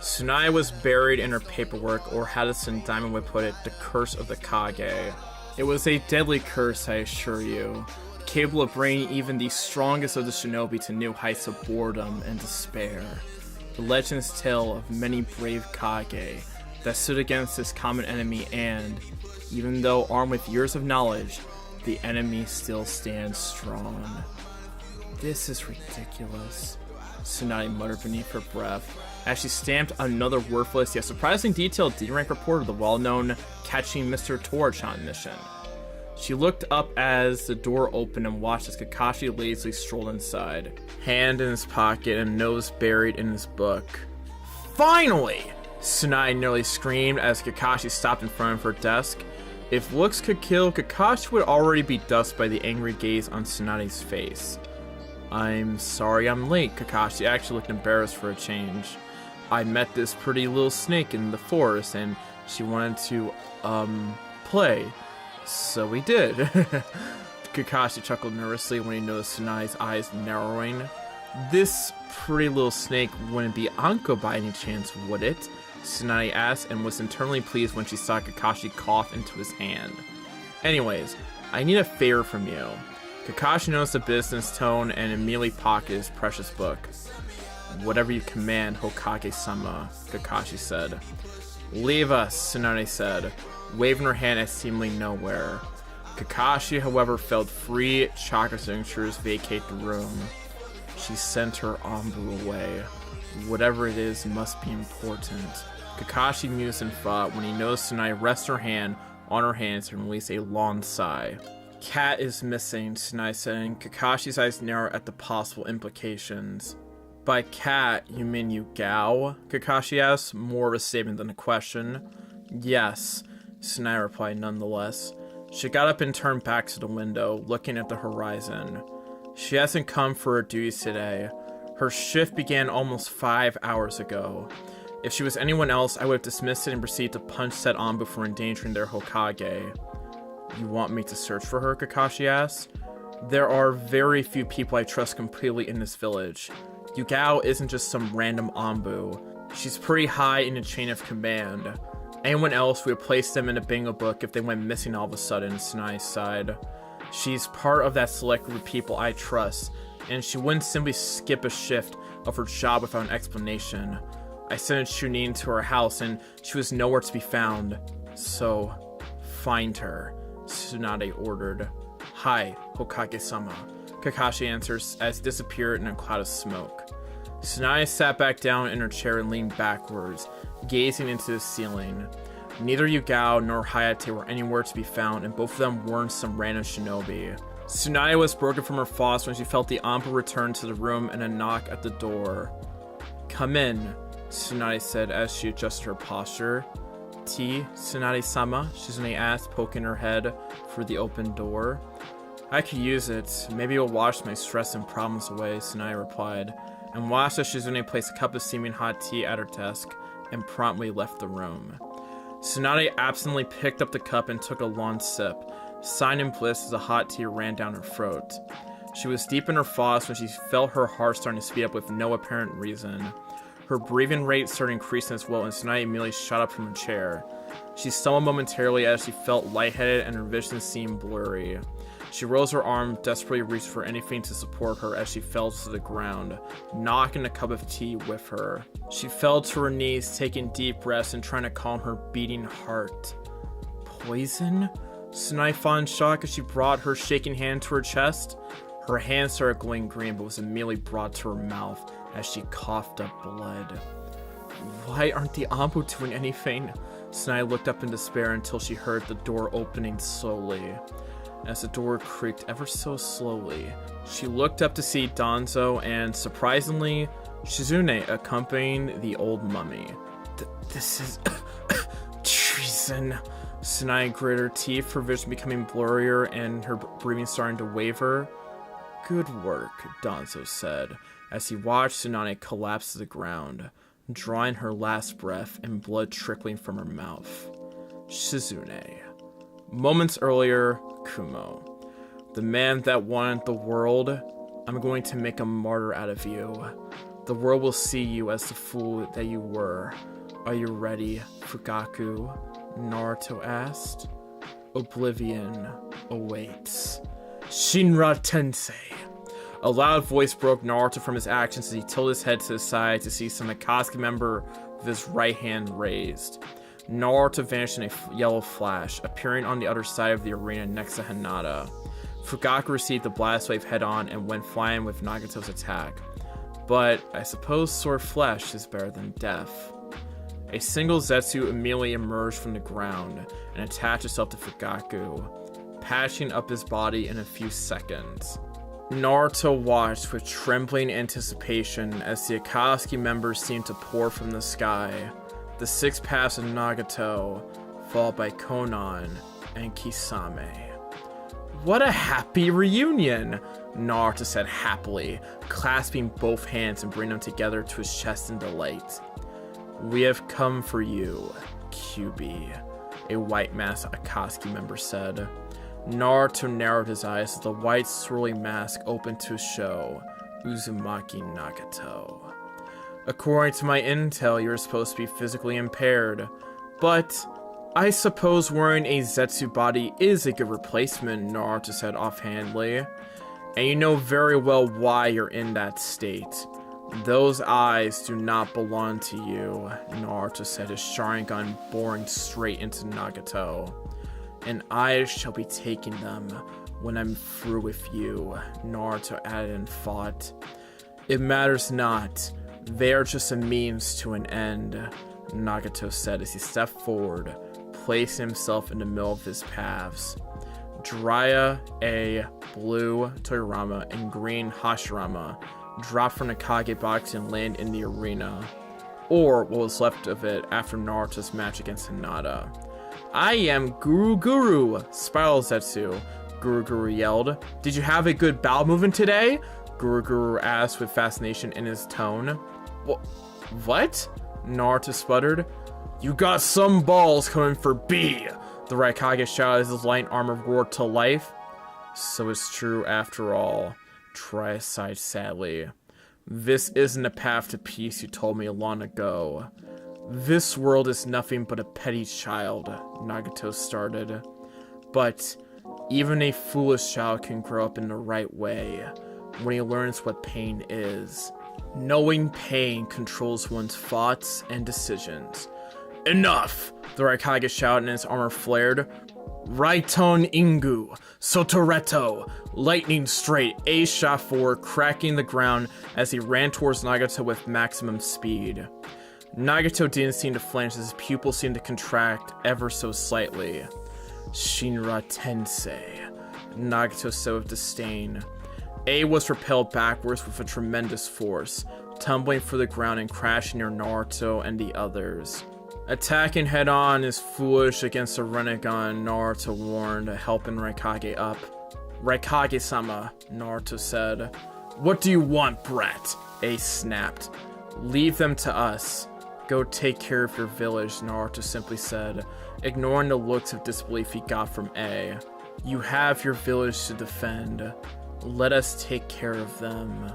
Tsunade was buried in her paperwork, or how Son Diamond would put it, the curse of the Kage. It was a deadly curse, I assure you, capable of bringing even the strongest of the shinobi to new heights of boredom and despair. The legends tell of many brave Kage that stood against this common enemy and, even though armed with years of knowledge, the enemy still stands strong. This is ridiculous, Tsunade muttered beneath her breath as she stamped another worthless yet surprisingly detailed D-rank report of the well-known Catching Mr. Torchan mission. She looked up as the door opened and watched as Kakashi lazily strolled inside, hand in his pocket and nose buried in his book. Finally! Tsunade nearly screamed as Kakashi stopped in front of her desk. If looks could kill, Kakashi would already be dust by the angry gaze on Tsunade's face. I'm sorry I'm late. Kakashi actually looked embarrassed for a change. I met this pretty little snake in the forest and she wanted to, play. So we did. Kakashi chuckled nervously when he noticed Tsunade's eyes narrowing. This pretty little snake wouldn't be Anko by any chance, would it? Tsunade asked and was internally pleased when she saw Kakashi cough into his hand. Anyways, I need a favor from you. Kakashi noticed the business tone and immediately pocketed his precious book. Whatever you command, Hokage-sama, Kakashi said. Leave us, Tsunade said, waving her hand at seemingly nowhere. Kakashi, however, felt free chakra signatures vacate the room. She sent her Anbu away. Whatever it is must be important. Kakashi mused in thought when he noticed Tsunade rest her hand on her hands and release a long sigh. Cat is missing, Tsunade said, and Kakashi's eyes narrowed at the possible implications. By cat, you mean Yugao? Kakashi asked, more of a statement than a question. Yes, Tsunade replied nonetheless. She got up and turned back to the window, looking at the horizon. She hasn't come for her duties today. Her shift began almost 5 hours ago. If she was anyone else, I would have dismissed it and proceeded to punch said Anbu for endangering their Hokage. You want me to search for her? Kakashi asked. There are very few people I trust completely in this village. Yugao isn't just some random Anbu. She's pretty high in the chain of command. Anyone else would place them in a bingo book if they went missing all of a sudden, Tsunade sighed. She's part of that select group of people I trust, and she wouldn't simply skip a shift of her job without an explanation. I sent Chunin to her house and she was nowhere to be found. So, find her, Tsunade ordered. Hi, Hokage-sama, Kakashi answers as he disappeared in a cloud of smoke. Tsunade sat back down in her chair and leaned backwards, gazing into the ceiling. Neither Yugao nor Hayate were anywhere to be found, and both of them weren't some random shinobi. Tsunade was broken from her thoughts when she felt the Anbu return to the room and a knock at the door. Come in, Tsunade said as she adjusted her posture. Tea, Tsunade-sama? Shizune asked, poking her head through the open door. I could use it. Maybe it'll wash my stress and problems away, Tsunade replied, and watched as Shizune placed a cup of steaming hot tea at her desk and promptly left the room. Tsunade absently picked up the cup and took a long sip, sighing in bliss as the hot tea ran down her throat. She was deep in her thoughts when she felt her heart starting to speed up with no apparent reason. Her breathing rate started increasing as well, and Tsunade immediately shot up from her chair. She stumbled momentarily as she felt lightheaded and her vision seemed blurry. She rose her arm, desperately reached for anything to support her as she fell to the ground, knocking a cup of tea with her. She fell to her knees, taking deep breaths and trying to calm her beating heart. Poison? Tsunade felt in shock as she brought her shaking hand to her chest. Her hand started glowing green but was immediately brought to her mouth as she coughed up blood. Why aren't the Anbu doing anything? Tsunade looked up in despair until she heard the door opening slowly. as the door creaked ever so slowly. She looked up to see Danzo and, surprisingly, Shizune accompanying the old mummy. This is treason. Tsunade gritted her teeth, her vision becoming blurrier and her breathing starting to waver. Good work, Danzo said, as he watched Tsunade collapse to the ground, drawing her last breath and blood trickling from her mouth. Shizune. Moments earlier, Kumo. The man that wanted the world, I'm going to make a martyr out of you. The world will see you as the fool that you were. Are you ready, Fugaku? Naruto asked. Oblivion awaits. Shinra Tensei. A loud voice broke Naruto from his actions as he tilted his head to the side to see some Akatsuki member with his right hand raised. Naruto vanished in a yellow flash, appearing on the other side of the arena next to Hinata. Fugaku received the blast wave head-on and went flying with Nagato's attack. But I suppose sword flesh is better than death. A single Zetsu immediately emerged from the ground and attached itself to Fugaku, patching up his body in a few seconds. Naruto watched with trembling anticipation as the Akatsuki members seemed to pour from the sky. The 6 paths of Nagato, followed by Konan and Kisame. What a happy reunion, Naruto said happily, clasping both hands and bringing them together to his chest in delight. We have come for you, QB, a white masked Akatsuki member said. Naruto narrowed his eyes as the white swirling mask opened to show Uzumaki Nagato. According to my intel, you're supposed to be physically impaired, but I suppose wearing a Zetsu body is a good replacement, Naruto said offhandedly. And you know very well why you're in that state. Those eyes do not belong to you, Naruto said, his Sharingan boring straight into Nagato. And I shall be taking them when I'm through with you, Naruto added in thought. It matters not. They are just a means to an end, Nagato said as he stepped forward, placing himself in the middle of his paths. Jiraiya, A, Blue, Toyarama, and Green Hashirama dropped from the Kage box and landed in the arena, or what was left of it after Naruto's match against Hinata. I am Guru, Spiral Zetsu, Guru yelled. Did you have a good bowel movement today? Guru asked with fascination in his tone. What? Naruto sputtered. You got some balls coming for B, the Raikage shouted as his light armor roared to life. So it's true after all, Jiraiya sighed sadly. This isn't a path to peace you told me long ago. This world is nothing but a petty child, Nagato started. But even a foolish child can grow up in the right way when he learns what pain is. Knowing pain controls one's thoughts and decisions. Enough! The Raikage shouted and his armor flared. Raiton Ingu, Sotoretto, lightning straight, A shot forward, cracking the ground as he ran towards Nagato with maximum speed. Nagato didn't seem to flinch as his pupils seemed to contract ever so slightly. Shinra Tensei, Nagato said with disdain. A was repelled backwards with a tremendous force, tumbling for the ground and crashing near Naruto and the others. Attacking head-on is foolish against a Renegon, Naruto warned, helping Raikage up. Raikage-sama, Naruto said. What do you want, brat? Ace snapped. Leave them to us. Go take care of your village, Naruto simply said, ignoring the looks of disbelief he got from A. You have your village to defend. Let us take care of them.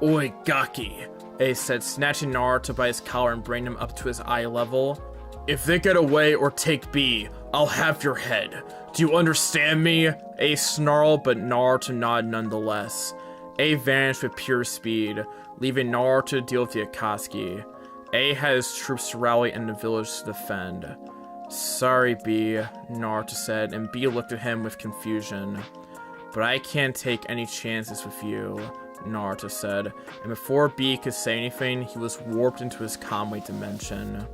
Oi, Gaki, Ace said, snatching Naruto by his collar and bringing him up to his eye level. If they get away or take B, I'll have your head. Do you understand me? Ace snarled, but Naruto nodded nonetheless. A vanished with pure speed, leaving Naruto to deal with the Akatsuki. A had his troops to rally in the village to defend. Sorry, B, Naruto said, and B looked at him with confusion. But I can't take any chances with you, Naruto said, and before B could say anything, he was warped into his Kamui dimension.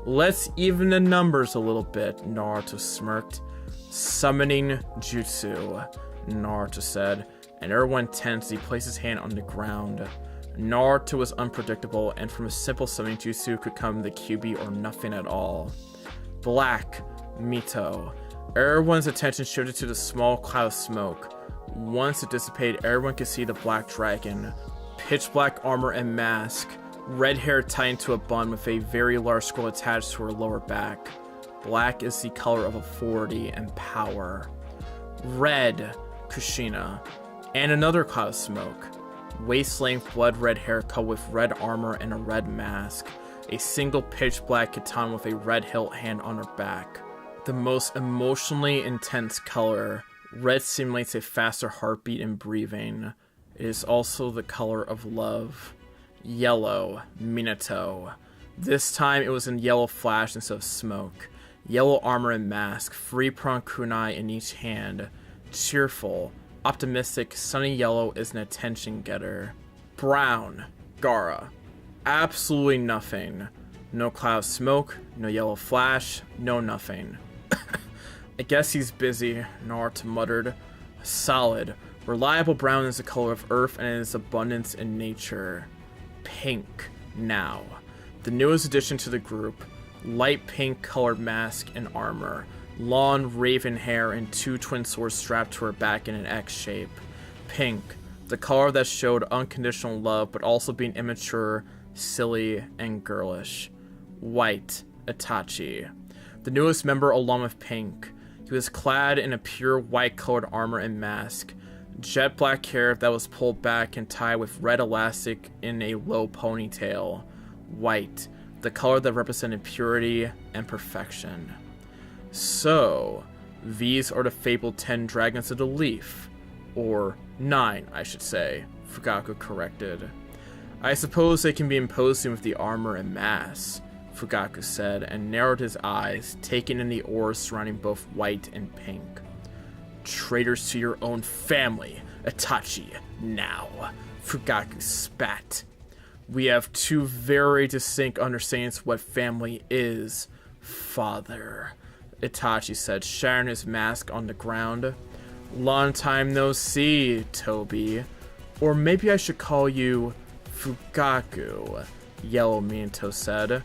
Let's even the numbers a little bit, Naruto smirked. Summoning Jutsu, Naruto said, and everyone tensed as he placed his hand on the ground. Naruto was unpredictable, and from a simple summoning jutsu could come the QB or nothing at all. Black, Mito. Everyone's attention shifted to the small cloud of smoke. Once it dissipated, everyone could see the black dragon. Pitch black armor and mask. Red hair tied into a bun with a very large scroll attached to her lower back. Black is the color of authority and power. Red, Kushina. And another cloud of smoke. Waist-length blood red hair cut with red armor and a red mask. A single pitch black katana with a red hilt hand on her back. The most emotionally intense color. Red simulates a faster heartbeat and breathing. It is also the color of love. Yellow, Minato. This time it was in yellow flash instead of smoke. Yellow armor and mask, free prong kunai in each hand. Cheerful, optimistic, sunny yellow is an attention getter. Brown, Gaara. Absolutely nothing. No cloud of smoke, no yellow flash, no nothing. I guess he's busy, Naruto muttered. Solid, reliable brown is the color of earth and its abundance in nature. Pink, now. The newest addition to the group. Light pink colored mask and armor. Long raven hair and two twin swords strapped to her back in an X shape. Pink, the color that showed unconditional love but also being immature, silly, and girlish. White, Itachi. The newest member along with Pink. He was clad in a pure white colored armor and mask. Jet black hair that was pulled back and tied with red elastic in a low ponytail. White, the color that represented purity and perfection. So, these are the fabled 10 dragons of the leaf. Or 9, I should say, Fugaku corrected. I suppose they can be imposing with the armor and mask, Fugaku said, and narrowed his eyes, taking in the auras surrounding both white and pink. Traitors to your own family, Itachi, now, Fugaku spat. We have two very distinct understandings of what family is, father, Itachi said, shattering his mask on the ground. Long time no see, Toby. Or maybe I should call you Fugaku, Yellow Minato said.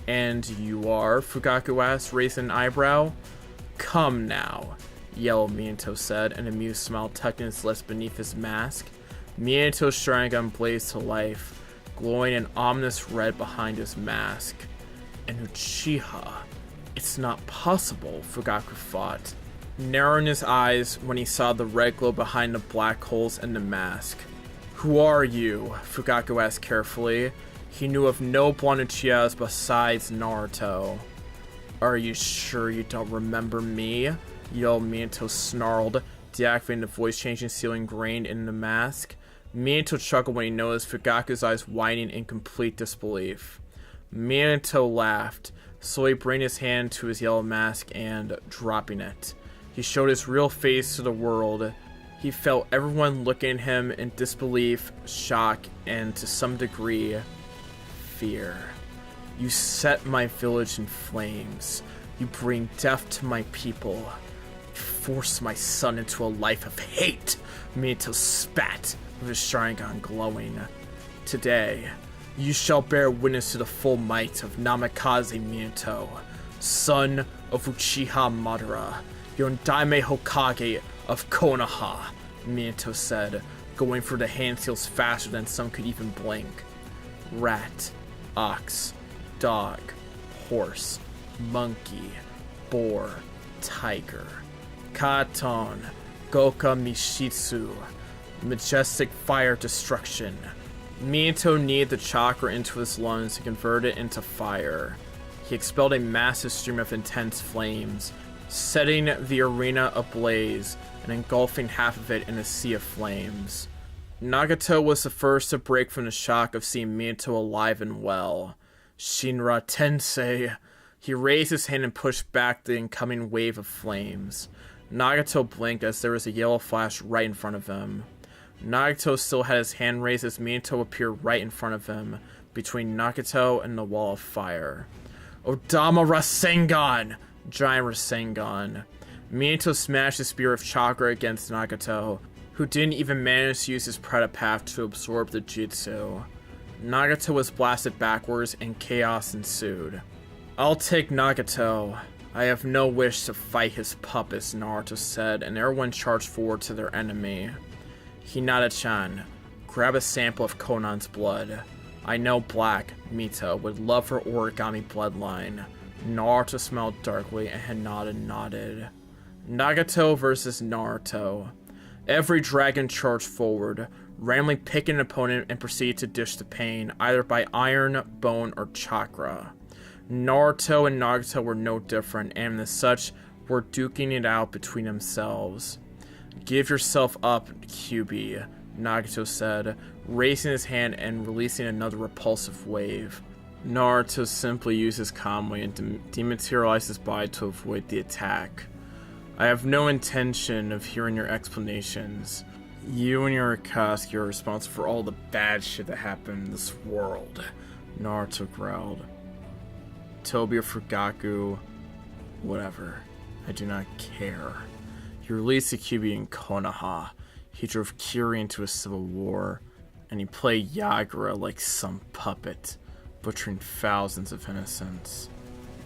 And you are? Fugaku asked, raising an eyebrow. Come now, Yellow Minato said, an amused smile tucking his lips beneath his mask. Minato's Sharingan blazed to life, glowing an ominous red behind his mask. An Uchiha. It's not possible, Fugaku thought, narrowing his eyes when he saw the red glow behind the black holes in the mask. Who are you? Fugaku asked carefully. He knew of no blonde Uchihas besides Naruto. Are you sure you don't remember me? Yellow Minato snarled, deactivating the voice-changing seal ingrained in the mask. Minato chuckled when he noticed Fugaku's eyes widening in complete disbelief. Minato laughed, slowly bringing his hand to his yellow mask and dropping it. He showed his real face to the world. He felt everyone looking at him in disbelief, shock, and to some degree, fear. You set my village in flames. You bring death to my people. You force my son into a life of hate. Minato spat, with his Sharingan glowing. Today, you shall bear witness to the full might of Namikaze Minato, son of Uchiha Madara, Yondaime Hokage of Konoha, Minato said, going for the hand seals faster than some could even blink. Rat, ox, dog, horse, monkey, boar, tiger. Katon, Goka Mishitsu, majestic fire destruction. Minato kneaded the chakra into his lungs to convert it into fire. He expelled a massive stream of intense flames, setting the arena ablaze and engulfing half of it in a sea of flames. Nagato was the first to break from the shock of seeing Minato alive and well. Shinra Tensei. He raised his hand and pushed back the incoming wave of flames. Nagato blinked as there was a yellow flash right in front of him. Nagato still had his hand raised as Minato appeared right in front of him, between Nagato and the wall of fire. Odama Rasengan! Giant Rasengan. Minato smashed his spear of chakra against Nagato, who didn't even manage to use his Predapath to absorb the jutsu. Nagato was blasted backwards and chaos ensued. "I'll take Nagato. I have no wish to fight his puppets," Naruto said, and everyone charged forward to their enemy. "Hinata-chan, grab a sample of Konan's blood. I know Black, Mito, would love her origami bloodline." Naruto smiled darkly and Hinata nodded. Nagato versus Naruto. Every dragon charged forward, randomly picking an opponent and proceeded to dish the pain, either by iron, bone, or chakra. Naruto and Nagato were no different, and as such, were duking it out between themselves. "Give yourself up, QB," Nagato said, raising his hand and releasing another repulsive wave. Naruto simply used his Kamui and dematerialized his body to avoid the attack. "I have no intention of hearing your explanations. You and your Akatsuki are responsible for all the bad shit that happened in this world," Naruto growled. "Tobi or Fugaku, whatever. I do not care." He released the Kyuubi in Konoha. He drove Kiri into a civil war, and he played Yagura like some puppet, butchering thousands of innocents.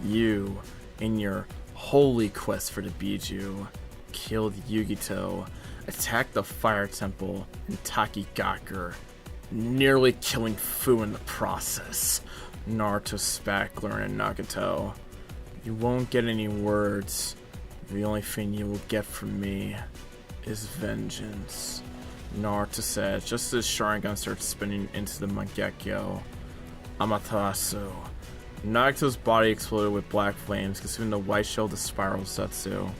You, in your holy quest for the Biju, killed Yugito, attacked the Fire Temple and Takigakur, nearly killing Fu in the process. Naruto spat, glaring at Nagato. "You won't get any words. The only thing you will get from me is vengeance," Naruto said, just as his Sharingan started spinning into the Mangekyo. Amaterasu. Nagato's body exploded with black flames, consuming the white shell of the Spiral Zetsu.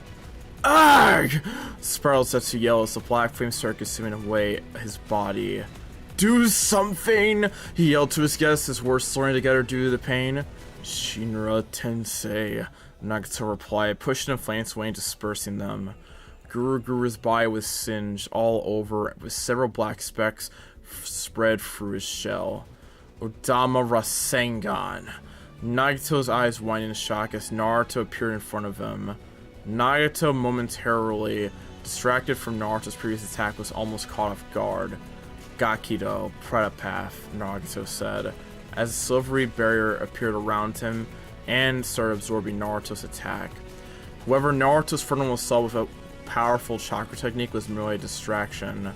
"Argh!" Spiral Zetsu yelled as the black flames started consuming away his body. "Do something!" he yelled to his guests, his words slurring together due to the pain. "Shinra Tensei," Nagato replied, pushing the flames away and dispersing them. Guru's body was singed all over, with several black specks spread through his shell. "Odama Rasengan." Nagato's eyes widened in shock as Naruto appeared in front of him. Nagato, momentarily distracted from Naruto's previous attack, was almost caught off guard. "Gakido, Predapath," Nagato said, as a silvery barrier appeared around him and started absorbing Naruto's attack. However, Naruto's frontal assault with a powerful chakra technique was merely a distraction.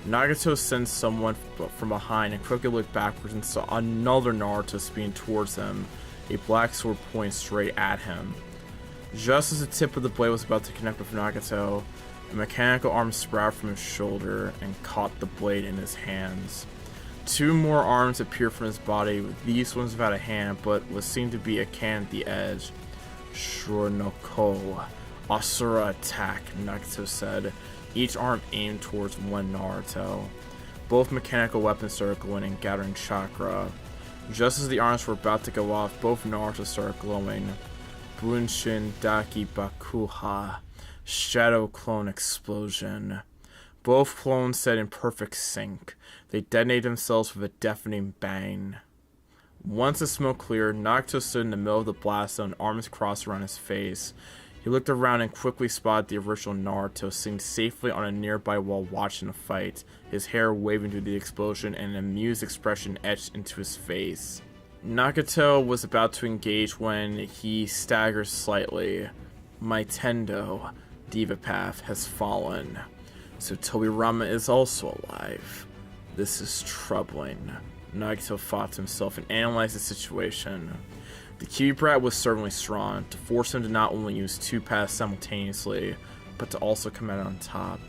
Nagato sensed someone from behind and quickly looked backwards and saw another Naruto speeding towards him, a black sword pointing straight at him. Just as the tip of the blade was about to connect with Nagato, a mechanical arm sprouted from his shoulder and caught the blade in his hands. Two more arms appeared from his body, these ones without a hand, but what seemed to be a can at the edge. "Shuro no Ko, Asura attack," Nagato said, each arm aimed towards one Naruto. Both mechanical weapons started glowing and gathering chakra. Just as the arms were about to go off, both Naruto started glowing. Bunshin Daki Bakuha, Shadow Clone Explosion. Both clones set in perfect sync. They detonated themselves with a deafening bang. Once the smoke cleared, Nagato stood in the middle of the blast zone, arms crossed around his face. He looked around and quickly spotted the original Naruto sitting safely on a nearby wall watching the fight, his hair waving through the explosion and an amused expression etched into his face. Nagato was about to engage when he staggered slightly. "My Tendo, Diva Path, has fallen. So Tobirama is also alive. This is troubling." Nagato thought to himself and analyzed the situation. The Kyuubi brat was certainly strong, to force him to not only use two paths simultaneously, but to also come out on top.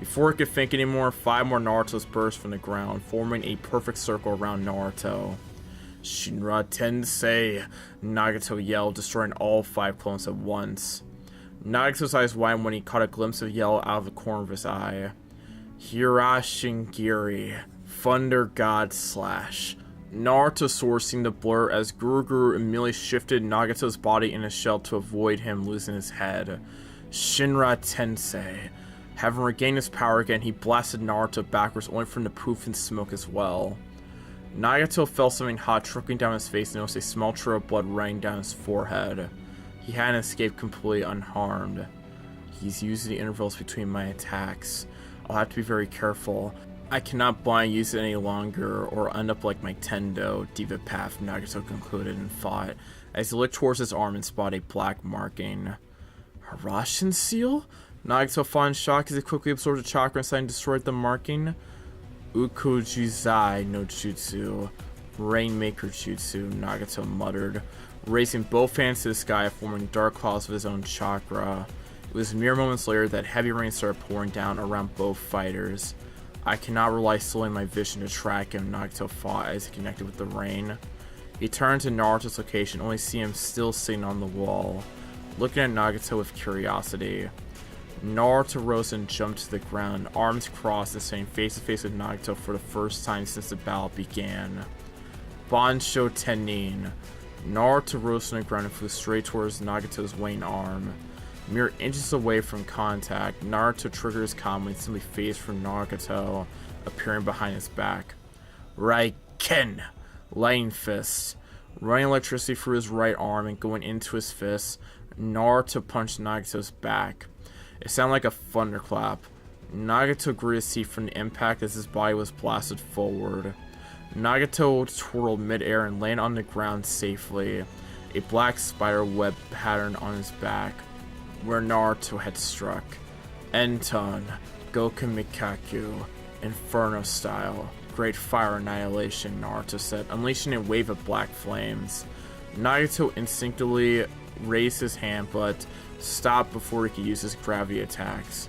Before he could think anymore, 5 more Narutos burst from the ground, forming a perfect circle around Naruto. "Shinra Tensei," Nagato yelled, destroying all 5 clones at once. Nagato's eyes widened when he caught a glimpse of yellow out of the corner of his eye. "Hirashingiri, Thunder God Slash." Naruto's sword seemed to blur as Guru immediately shifted Nagato's body in his shell to avoid him losing his head. Shinra Tensei. Having regained his power again, he blasted Naruto backwards, only for him to poof in smoke as well. Nagato felt something hot trickling down his face and noticed a small trail of blood running down his forehead. He hadn't escaped completely unharmed. He's using the intervals between my attacks. I'll have to be very careful. I cannot blind use it any longer or end up like my Tendo, Diva Path, Nagato concluded and fought as he looked towards his arm and spotted a black marking. Harashin seal? Nagato fought in shock as he quickly absorbed the chakra inside and destroyed the marking. Ukujizai no Jutsu. Rainmaker Jutsu, Nagato muttered, raising both hands to the sky, forming dark clouds of his own chakra. It was mere moments later that heavy rain started pouring down around both fighters. I cannot rely solely on my vision to track him, Nagato fought as he connected with the rain. He turned to Naruto's location, only see him still sitting on the wall, looking at Nagato with curiosity. Naruto rose and jumped to the ground, arms crossed and standing face to face with Nagato for the first time since the battle began. Bansho Tenin. Naruto rose from the ground and flew straight towards Nagato's wane arm. Mere inches away from contact, Naruto triggered his combo and simply phased from Nagato, appearing behind his back. Raiken! Lightning Fist. Running electricity through his right arm and going into his fist, Naruto punched Nagato's back. It sounded like a thunderclap. Nagato grew his teeth from the impact as his body was blasted forward. Nagato twirled midair and landed on the ground safely, a black spider web pattern on his back, where Naruto had struck. Enton, Goku Mikaku, Inferno style. Great fire annihilation, Naruto said, unleashing a wave of black flames. Nagato instinctively raised his hand, but stopped before he could use his gravity attacks.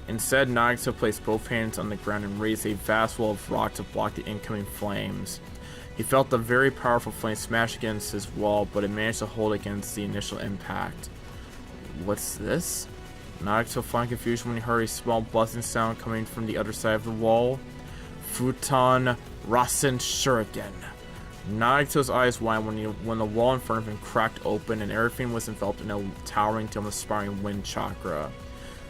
Instead, Nagato placed both hands on the ground and raised a vast wall of rock to block the incoming flames. He felt the very powerful flame smash against his wall, but it managed to hold against the initial impact. What's this? Nagato felt in confusion when he heard a small buzzing sound coming from the other side of the wall. Futon Rasen Shuriken. Nagato's eyes widened when the wall in front of him cracked open and everything was enveloped in a towering dome of sparring wind chakra.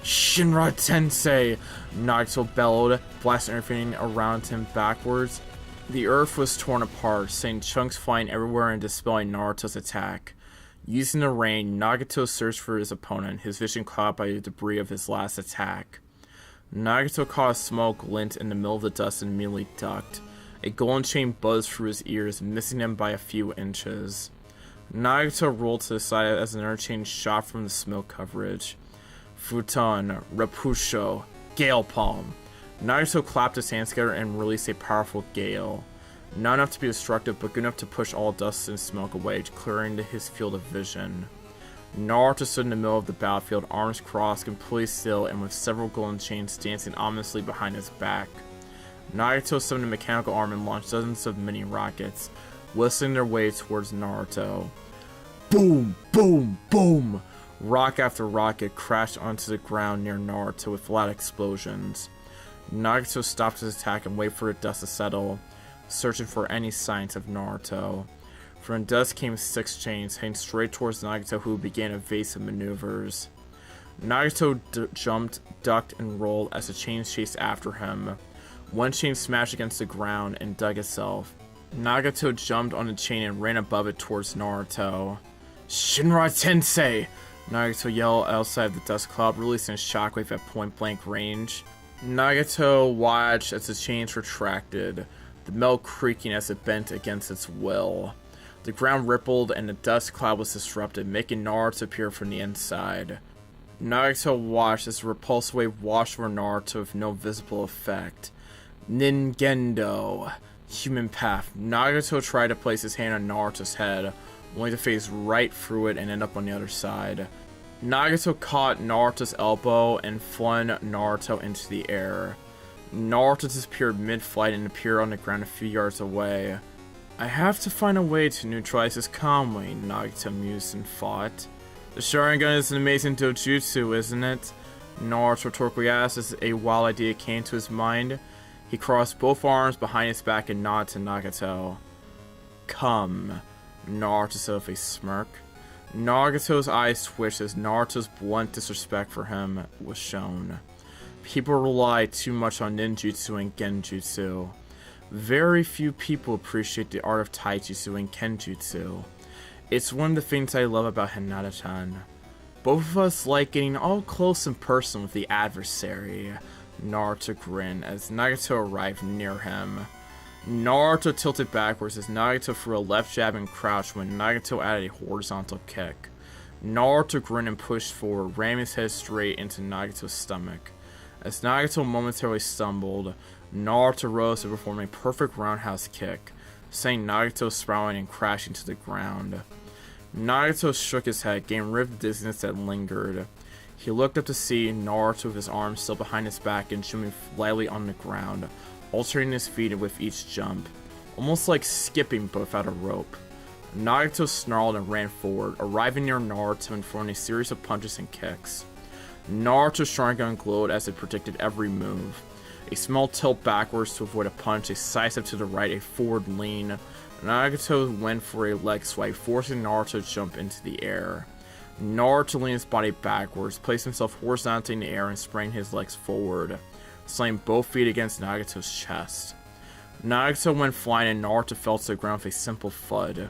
Shinra Tensei! Nagato bellowed, blasting everything around him backwards. The earth was torn apart, sending chunks flying everywhere and dispelling Naruto's attack. Using the rain, Nagato searched for his opponent, his vision clouded by the debris of his last attack. Nagato caught a small glint in the middle of the dust and immediately ducked. A golden chain buzzed through his ears, missing him by a few inches. Nagato rolled to the side as another chain shot from the smoke coverage. Futon, Rapusho, Gale Palm. Nagato clapped his hands together and released a powerful gale. Not enough to be destructive, but good enough to push all dust and smoke away, clearing his field of vision. Naruto stood in the middle of the battlefield, arms crossed, completely still, and with several golden chains dancing ominously behind his back. Nagato summoned a mechanical arm and launched dozens of mini rockets, whistling their way towards Naruto. Boom! Boom! Boom! Rock after rocket crashed onto the ground near Naruto with loud explosions. Nagato stopped his attack and waited for the dust to settle, searching for any signs of Naruto. From the dust came 6 chains, heading straight towards Nagato, who began evasive maneuvers. Nagato jumped, ducked, and rolled as the chains chased after him. One chain smashed against the ground and dug itself. Nagato jumped on the chain and ran above it towards Naruto. Shinra Tensei! Nagato yelled outside the dust cloud, releasing a shockwave at point-blank range. Nagato watched as the chains retracted, the metal creaking as it bent against its will. The ground rippled and the dust cloud was disrupted, making Naruto appear from the inside. Nagato watched as the repulsive wave washed over Naruto with no visible effect. Ningendo. Human path. Nagato tried to place his hand on Naruto's head, only to phase right through it and end up on the other side. Nagato caught Naruto's elbow and flung Naruto into the air. Naruto disappeared mid-flight and appeared on the ground a few yards away. I have to find a way to neutralize this calmly, Nagato mused and thought. The Sharingan is an amazing dojutsu, isn't it? Naruto rhetorically asked as a wild idea came to his mind. He crossed both arms behind his back and nodded to Nagato. Come, Naruto said with a smirk. Nagato's eyes twitched as Naruto's blunt disrespect for him was shown. People rely too much on ninjutsu and genjutsu. Very few people appreciate the art of taijutsu and kenjutsu. It's one of the things I love about Hinata-chan. Both of us like getting all close and personal with the adversary. Naruto grinned as Nagato arrived near him. Naruto tilted backwards as Nagato threw a left jab and crouched when Nagato added a horizontal kick. Naruto grinned and pushed forward, ramming his head straight into Nagato's stomach. As Nagato momentarily stumbled, Naruto rose to perform a perfect roundhouse kick, sending Nagato spiraling and crashing to the ground. Nagato shook his head, getting rid of the dizziness that lingered. He looked up to see Naruto with his arms still behind his back and jumping lightly on the ground, alternating his feet with each jump, almost like skipping but without a rope. Nagato snarled and ran forward, arriving near Naruto and throwing a series of punches and kicks. Naruto's Sharingan glowed as it predicted every move. A small tilt backwards to avoid a punch, a sidestep to the right, a forward lean. Nagato went for a leg swipe, forcing Naruto to jump into the air. Naruto leaned his body backwards, placed himself horizontally in the air and sprang his legs forward, slamming both feet against Nagato's chest. Nagato went flying and Naruto fell to the ground with a simple thud.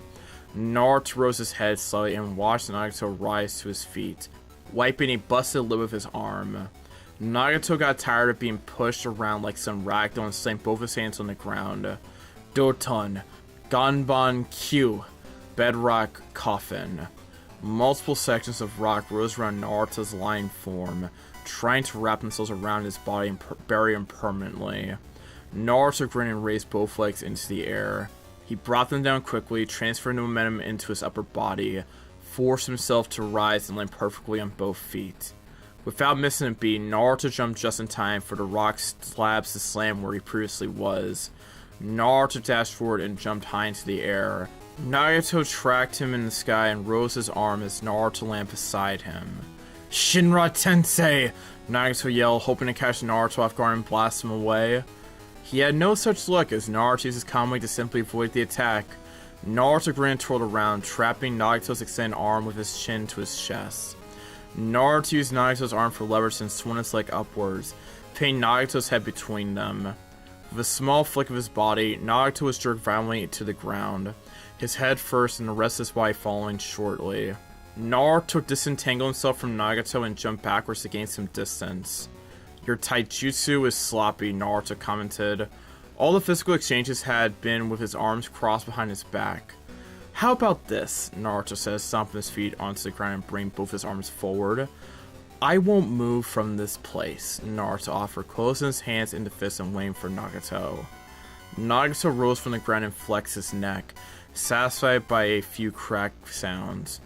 Naruto rose his head slightly and watched Nagato rise to his feet, wiping a busted lip with his arm. Nagato got tired of being pushed around like some ragdoll and slammed both his hands on the ground. Doton, Ganban Q, Bedrock Coffin. Multiple sections of rock rose around Naruto's lying form, trying to wrap themselves around his body and bury him permanently. Naruto grinned and raised both legs into the air. He brought them down quickly, transferring the momentum into his upper body, forced himself to rise and land perfectly on both feet. Without missing a beat, Naruto jumped just in time for the rock slabs to slam where he previously was. Naruto dashed forward and jumped high into the air. Nagato tracked him in the sky and rose his arm as Naruto landed beside him. Shinra Tensei! Nagato yelled, hoping to catch Naruto off guard and blast him away. He had no such luck as Naruto used his comedy to simply avoid the attack. Naruto grinned and twirled around, trapping Nagato's extended arm with his chin to his chest. Naruto used Nagato's arm for leverage and swung his leg upwards, pinning Nagato's head between them. With a small flick of his body, Nagato was jerked violently to the ground, his head first and the rest of his body following shortly. Naruto disentangled himself from Nagato and jumped backwards to gain some distance. Your taijutsu is sloppy, Naruto commented. All the physical exchanges had been with his arms crossed behind his back. How about this, Naruto says, stomping his feet onto the ground and bringing both his arms forward. I won't move from this place, Naruto offered, closing his hands into fists and waiting for Nagato. Nagato rose from the ground and flexed his neck, satisfied by a few cracked sounds.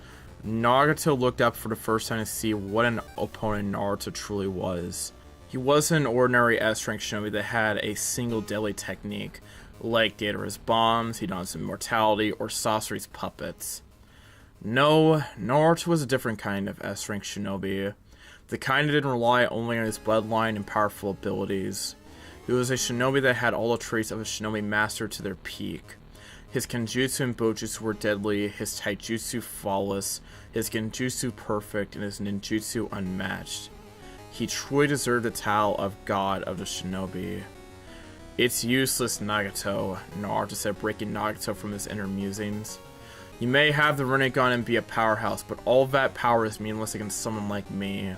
Nagato looked up for the first time to see what an opponent Naruto truly was. He wasn't an ordinary S-rank shinobi that had a single deadly technique, like Deidara's bombs, Hidan's immortality, or Sasori's puppets. No, Naruto was a different kind of S-rank shinobi. The kind that didn't rely only on his bloodline and powerful abilities. He was a shinobi that had all the traits of a shinobi master to their peak. His kenjutsu and bojutsu were deadly, his taijutsu flawless, his genjutsu perfect, and his ninjutsu unmatched. He truly deserved the title of God of the Shinobi. It's useless, Nagato, Naruto said, breaking Nagato from his inner musings. You may have the Rinnegan and be a powerhouse, but all of that power is meaningless against someone like me.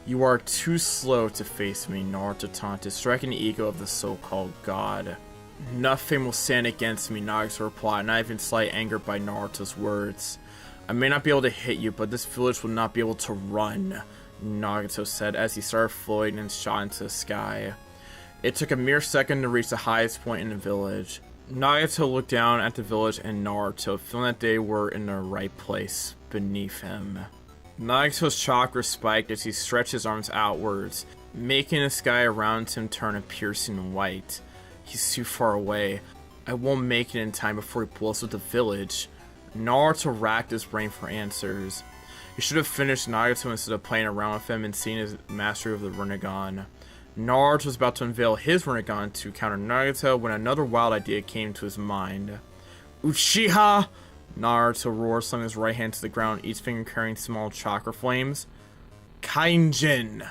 You are too slow to face me, Naruto taunted, striking the ego of the so-called God. Nothing will stand against me, Nagato replied, not even slight anger by Naruto's words. I may not be able to hit you, but this village will not be able to run, Nagato said as he started floating and shot into the sky. It took a mere second to reach the highest point in the village. Nagato looked down at the village and Naruto, feeling that they were in the right place, beneath him. Nagato's chakra spiked as he stretched his arms outwards, making the sky around him turn a piercing white. He's too far away. I won't make it in time before he blows up the village. Naruto racked his brain for answers. He should have finished Nagato instead of playing around with him and seeing his mastery of the Rinnegan. Naruto was about to unveil his Rinnegan to counter Nagato when another wild idea came to his mind. Uchiha! Naruto roared, slung his right hand to the ground, each finger carrying small chakra flames. Kainjin!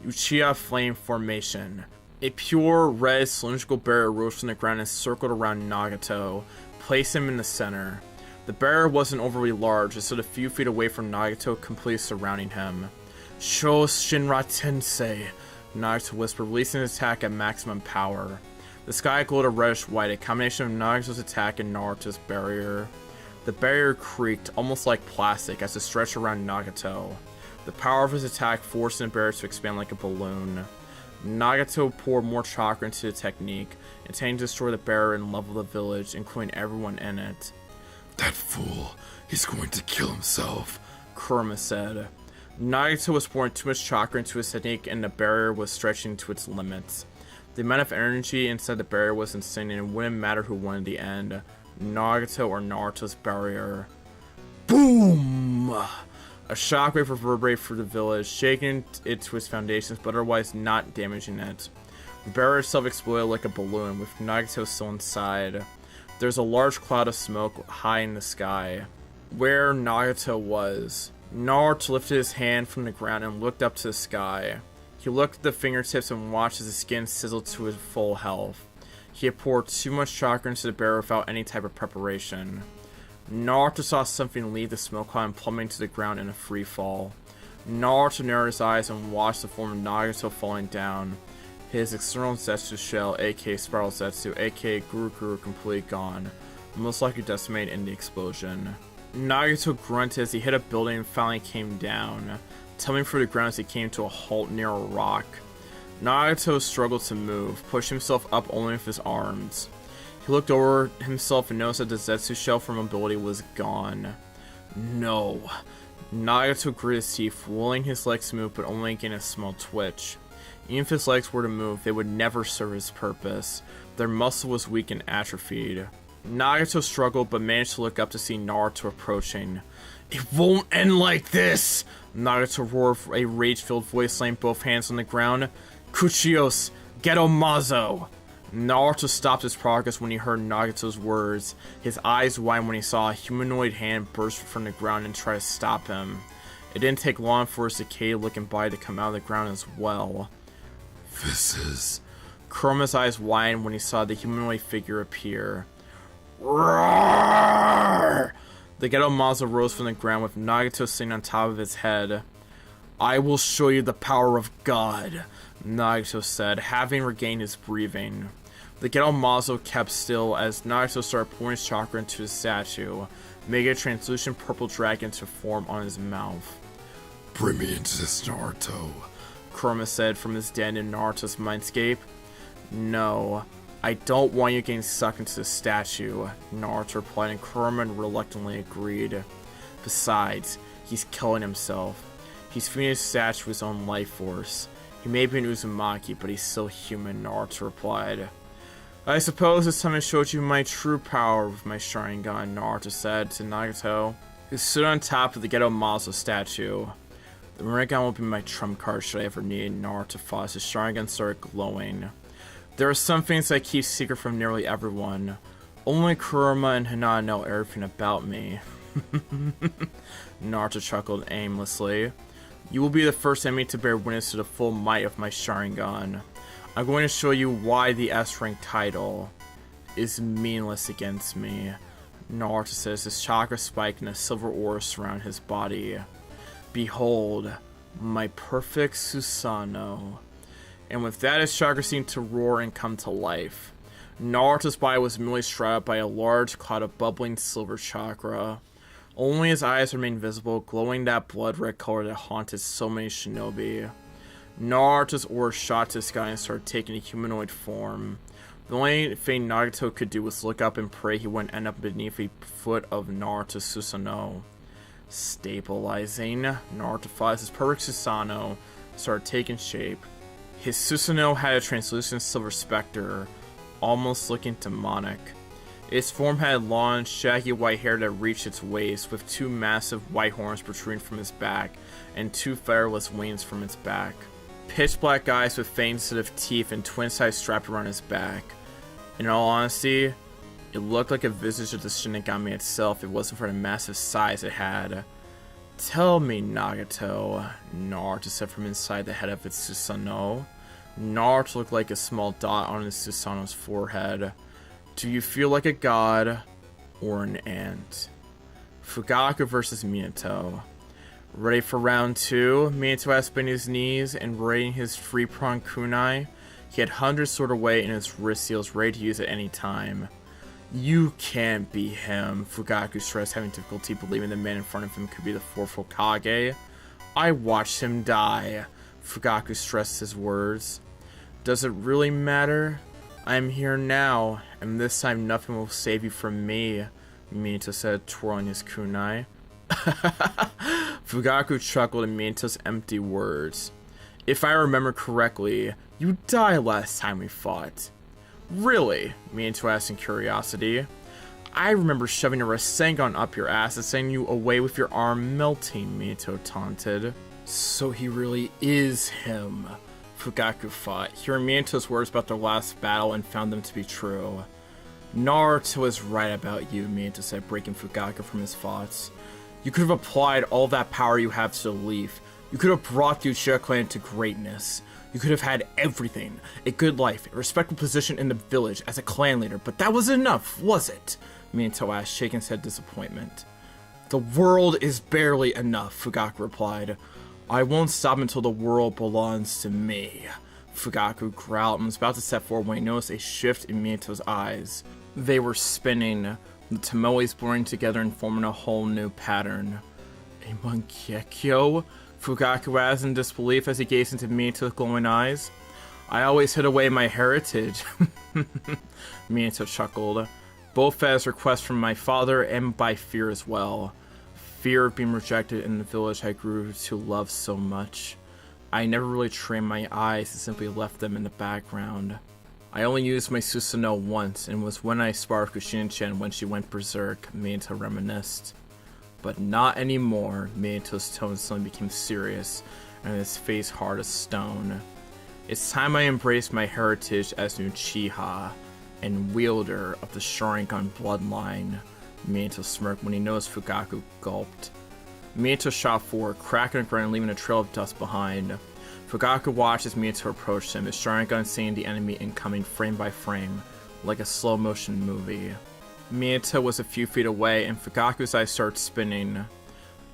Uchiha Flame Formation. A pure red cylindrical barrier rose from the ground and circled around Nagato, placing him in the center. The The barrier wasn't overly large, it stood a few feet away from Nagato, completely surrounding him. Sho Shinra Tensei, Nagato whispered, releasing his attack at maximum power. The sky glowed a reddish-white, a combination of Nagato's attack and Naruto's barrier. The barrier creaked, almost like plastic, as it stretched around Nagato. The power of his attack forced the barrier to expand like a balloon. Nagato poured more chakra into the technique, intending to destroy the barrier and level the village, including everyone in it. That fool, he's going to kill himself, Kurama said. Nagato was pouring too much chakra into his technique and the barrier was stretching to its limits. The amount of energy inside the barrier was insane and it wouldn't matter who won in the end, Nagato or Naruto's barrier. Boom! A shockwave reverberated through the village, shaking it to its foundations but otherwise not damaging it. The barrier itself exploded like a balloon, with Nagato still inside. There's a large cloud of smoke high in the sky. Where Nagato was, Naruto lifted his hand from the ground and looked up to the sky. He looked at the fingertips and watched as his skin sizzled to his full health. He had poured too much chakra into the barrier without any type of preparation. Naruto saw something leave the smoke cloud and plummet to the ground in a free fall. Naruto narrowed his eyes and watched the form of Nagato falling down. His external Zetsu shell, aka Spiral Zetsu, aka Gurukuru, completely gone, most likely decimated in the explosion. Nagato grunted as he hit a building and finally came down, tumbling through the ground as he came to a halt near a rock. Nagato struggled to move, pushing himself up only with his arms. He looked over himself and noticed that the Zetsu shell for mobility was gone. No. Nagato gritted his teeth, willing his legs to move but only getting a small twitch. Even if his legs were to move, they would never serve his purpose. Their muscle was weak and atrophied. Nagato struggled but managed to look up to see Naruto approaching. It won't end like this! Nagato roared, a rage-filled voice, slamming both hands on the ground. Kuchios, Geto Mazo! Naruto stopped his progress when he heard Nagato's words. His eyes widened when he saw a humanoid hand burst from the ground and try to stop him. It didn't take long for his decayed-looking body to come out of the ground as well. This is... Kurama's eyes widened when he saw the humanoid figure appear. Roar! The Geto Mazo rose from the ground with Nagato sitting on top of his head. I will show you the power of God, Nagato said, having regained his breathing. The Geto Mazo kept still as Nagato started pouring his chakra into his statue, making a translucent purple dragon to form on his mouth. Bring me into this, Naruto, Kurama said from his den in Naruto's mindscape. No, I don't want you getting sucked into the statue, Naruto replied, and Kurama reluctantly agreed. Besides, he's killing himself. He's feeding his statue his own life force. He may be an Uzumaki, but he's still human, Naruto replied. I suppose it's time I showed you my true power with my Sharingan, Naruto said to Nagato, who stood on top of the Geto Mazo statue. The Rinnegan will be my trump card should I ever need, Naruto thought as his Sharingan started glowing. There are some things I keep secret from nearly everyone. Only Kurama and Hinata know everything about me. Naruto chuckled aimlessly. You will be the first enemy to bear witness to the full might of my Sharingan. I'm going to show you why the S-rank title is meaningless against me, Naruto says, his chakra spike and a silver aura surround his body. Behold, my perfect Susanoo. And with that, his chakra seemed to roar and come to life. Naruto's body was immediately shrouded by a large cloud of bubbling silver chakra. Only his eyes remained visible, glowing that blood-red color that haunted so many shinobi. Naruto's aura shot to the sky and started taking a humanoid form. The only thing Nagato could do was look up and pray he wouldn't end up beneath the foot of Naruto's Susanoo. Stabilizing, Naruto thought as his perfect Susanoo started taking shape. His Susanoo had a translucent silver specter, almost looking demonic. Its form had long, shaggy white hair that reached its waist, with two massive white horns protruding from its back, and two featherless wings from its back. Pitch black eyes with faint sensitive teeth and twin sides strapped around his back. In all honesty, it looked like a visage of the Shinigami itself if it wasn't for the massive size it had. Tell me, Nagato, Naruto said from inside the head of its Susanoo. Naruto looked like a small dot on his Susanoo's forehead. Do you feel like a god or an ant? Fugaku versus Minato. Ready for round 2? Minato has been his knees and raiding his free prong kunai. He had hundreds stored away in his wrist seals, ready to use at any time. You can't be him, Fugaku stressed, having difficulty believing the man in front of him could be the fourth Hokage. I watched him die, Fugaku stressed his words. Does it really matter? I am here now, and this time nothing will save you from me, Minato said, twirling his kunai. Fugaku chuckled at Minato's empty words. If I remember correctly, you died last time we fought. Really? Minato asked in curiosity. I remember shoving a Rasengan up your ass and sending you away with your arm melting, Minato taunted. So he really is him, Fugaku thought, hearing Minato's words about their last battle and found them to be true. Naruto is right about you, Minato said, breaking Fugaku from his thoughts. You could have applied all that power you have to the Leaf. You could have brought the Uchiha clan to greatness. You could have had everything. A good life, a respectable position in the village as a clan leader, but that wasn't enough, was it? Minato asked, shaking his head in disappointment. The world is barely enough, Fugaku replied. I won't stop until the world belongs to me. Fugaku growled and was about to step forward when he noticed a shift in Minato's eyes. They were spinning, the tomoes blurring together and forming a whole new pattern. A Mangekyo? Fugaku asked in disbelief as he gazed into Minato's glowing eyes. I always hid away my heritage. Minato chuckled. Both as request from my father and by fear as well. Fear of being rejected in the village I grew to love so much. I never really trained my eyes and simply left them in the background. I only used my Susanoo once, and was when I sparred Kushin-chan when she went berserk, Minato reminisced. But not anymore. Minato's tone suddenly became serious, and his face hard as stone. It's time I embraced my heritage as an Uchiha, and wielder of the Sharingan bloodline. Minato smirked when he noticed Fugaku gulped. Minato shot forward, cracking the ground, leaving a trail of dust behind. Fugaku watched as Minato approached him, his Sharingan seeing the enemy incoming frame by frame, like a slow-motion movie. Minato was a few feet away, and Fugaku's eyes started spinning.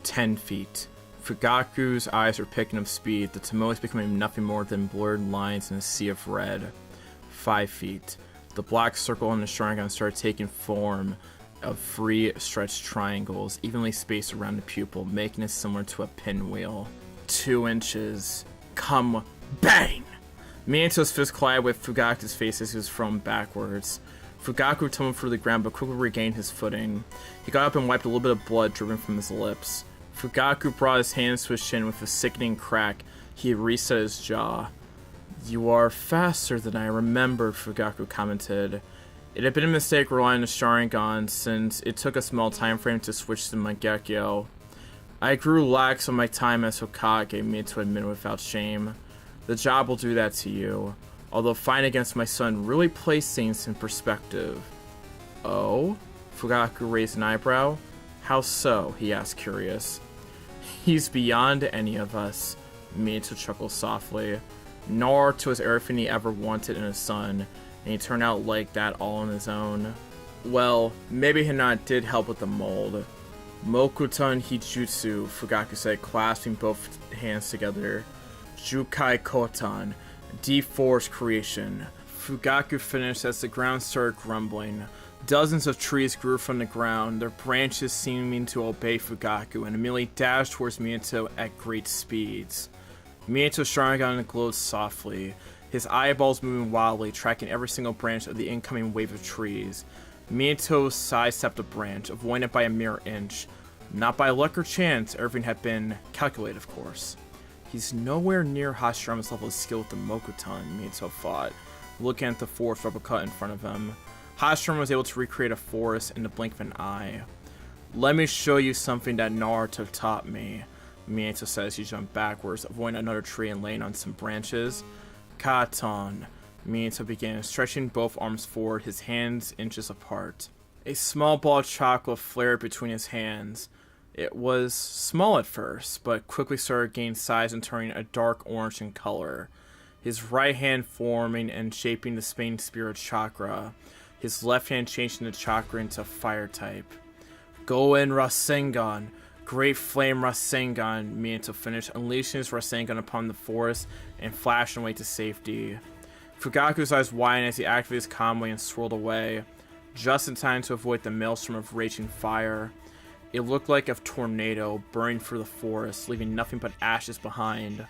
10 feet. Fugaku's eyes were picking up speed, the tomoes becoming nothing more than blurred lines in a sea of red. 5 feet. The black circle on the Sharingan started taking form of free stretched triangles, evenly spaced around the pupil, making it similar to a pinwheel. 2 inches. Come bang! Minato's fist collided with Fugaku's face as he was thrown backwards. Fugaku tumbled through the ground but quickly regained his footing. He got up and wiped a little bit of blood dripping from his lips. Fugaku brought his hands to his chin with a sickening crack. He reset his jaw. You are faster than I remembered, Fugaku commented. It had been a mistake relying on Sharingan since it took a small time frame to switch to Mangekyo. I grew lax on my time as Hokage, Minato admitted without shame. The job will do that to you. Although fighting against my son really placed things in perspective. Oh? Fugaku raised an eyebrow. How so? He asked, curious. He's beyond any of us, Minato chuckled softly. Naruto was everything he ever wanted in a son, and he turned out like that all on his own. Well, maybe Hinata did help with the mold. Mokuton Hijutsu, Fugaku said, clasping both hands together. Jukai Kotan, D4's creation. Fugaku finished as the ground started grumbling. Dozens of trees grew from the ground, their branches seeming to obey Fugaku, and immediately dashed towards Minato at great speeds. Minato's Sharingan glowed softly, his eyeballs moving wildly, tracking every single branch of the incoming wave of trees. Minato sidestepped a branch, avoiding it by a mere inch. Not by luck or chance, everything had been calculated, of course. He's nowhere near Hashirama's level of skill with the Mokuton, Minato thought, looking at the forest replica in front of him. Hashirama was able to recreate a forest in the blink of an eye. Let me show you something that Naruto taught me, Minato said as he jumped backwards, avoiding another tree and laying on some branches. Katon, Minato began, stretching both arms forward, his hands inches apart. A small ball of chocolate flared between his hands. It was small at first, but quickly started gaining size and turning a dark orange in color. His right hand forming and shaping the Spain Spirit chakra, his left hand changing the chakra into fire type. Go in Rasengan. Great Flame Rasengan, Minato finished, unleashing his Rasengan upon the forest and flashing away to safety. Fugaku's eyes widened as he activated his Kamui and swirled away, just in time to avoid the maelstrom of raging fire. It looked like a tornado burning through the forest, leaving nothing but ashes behind.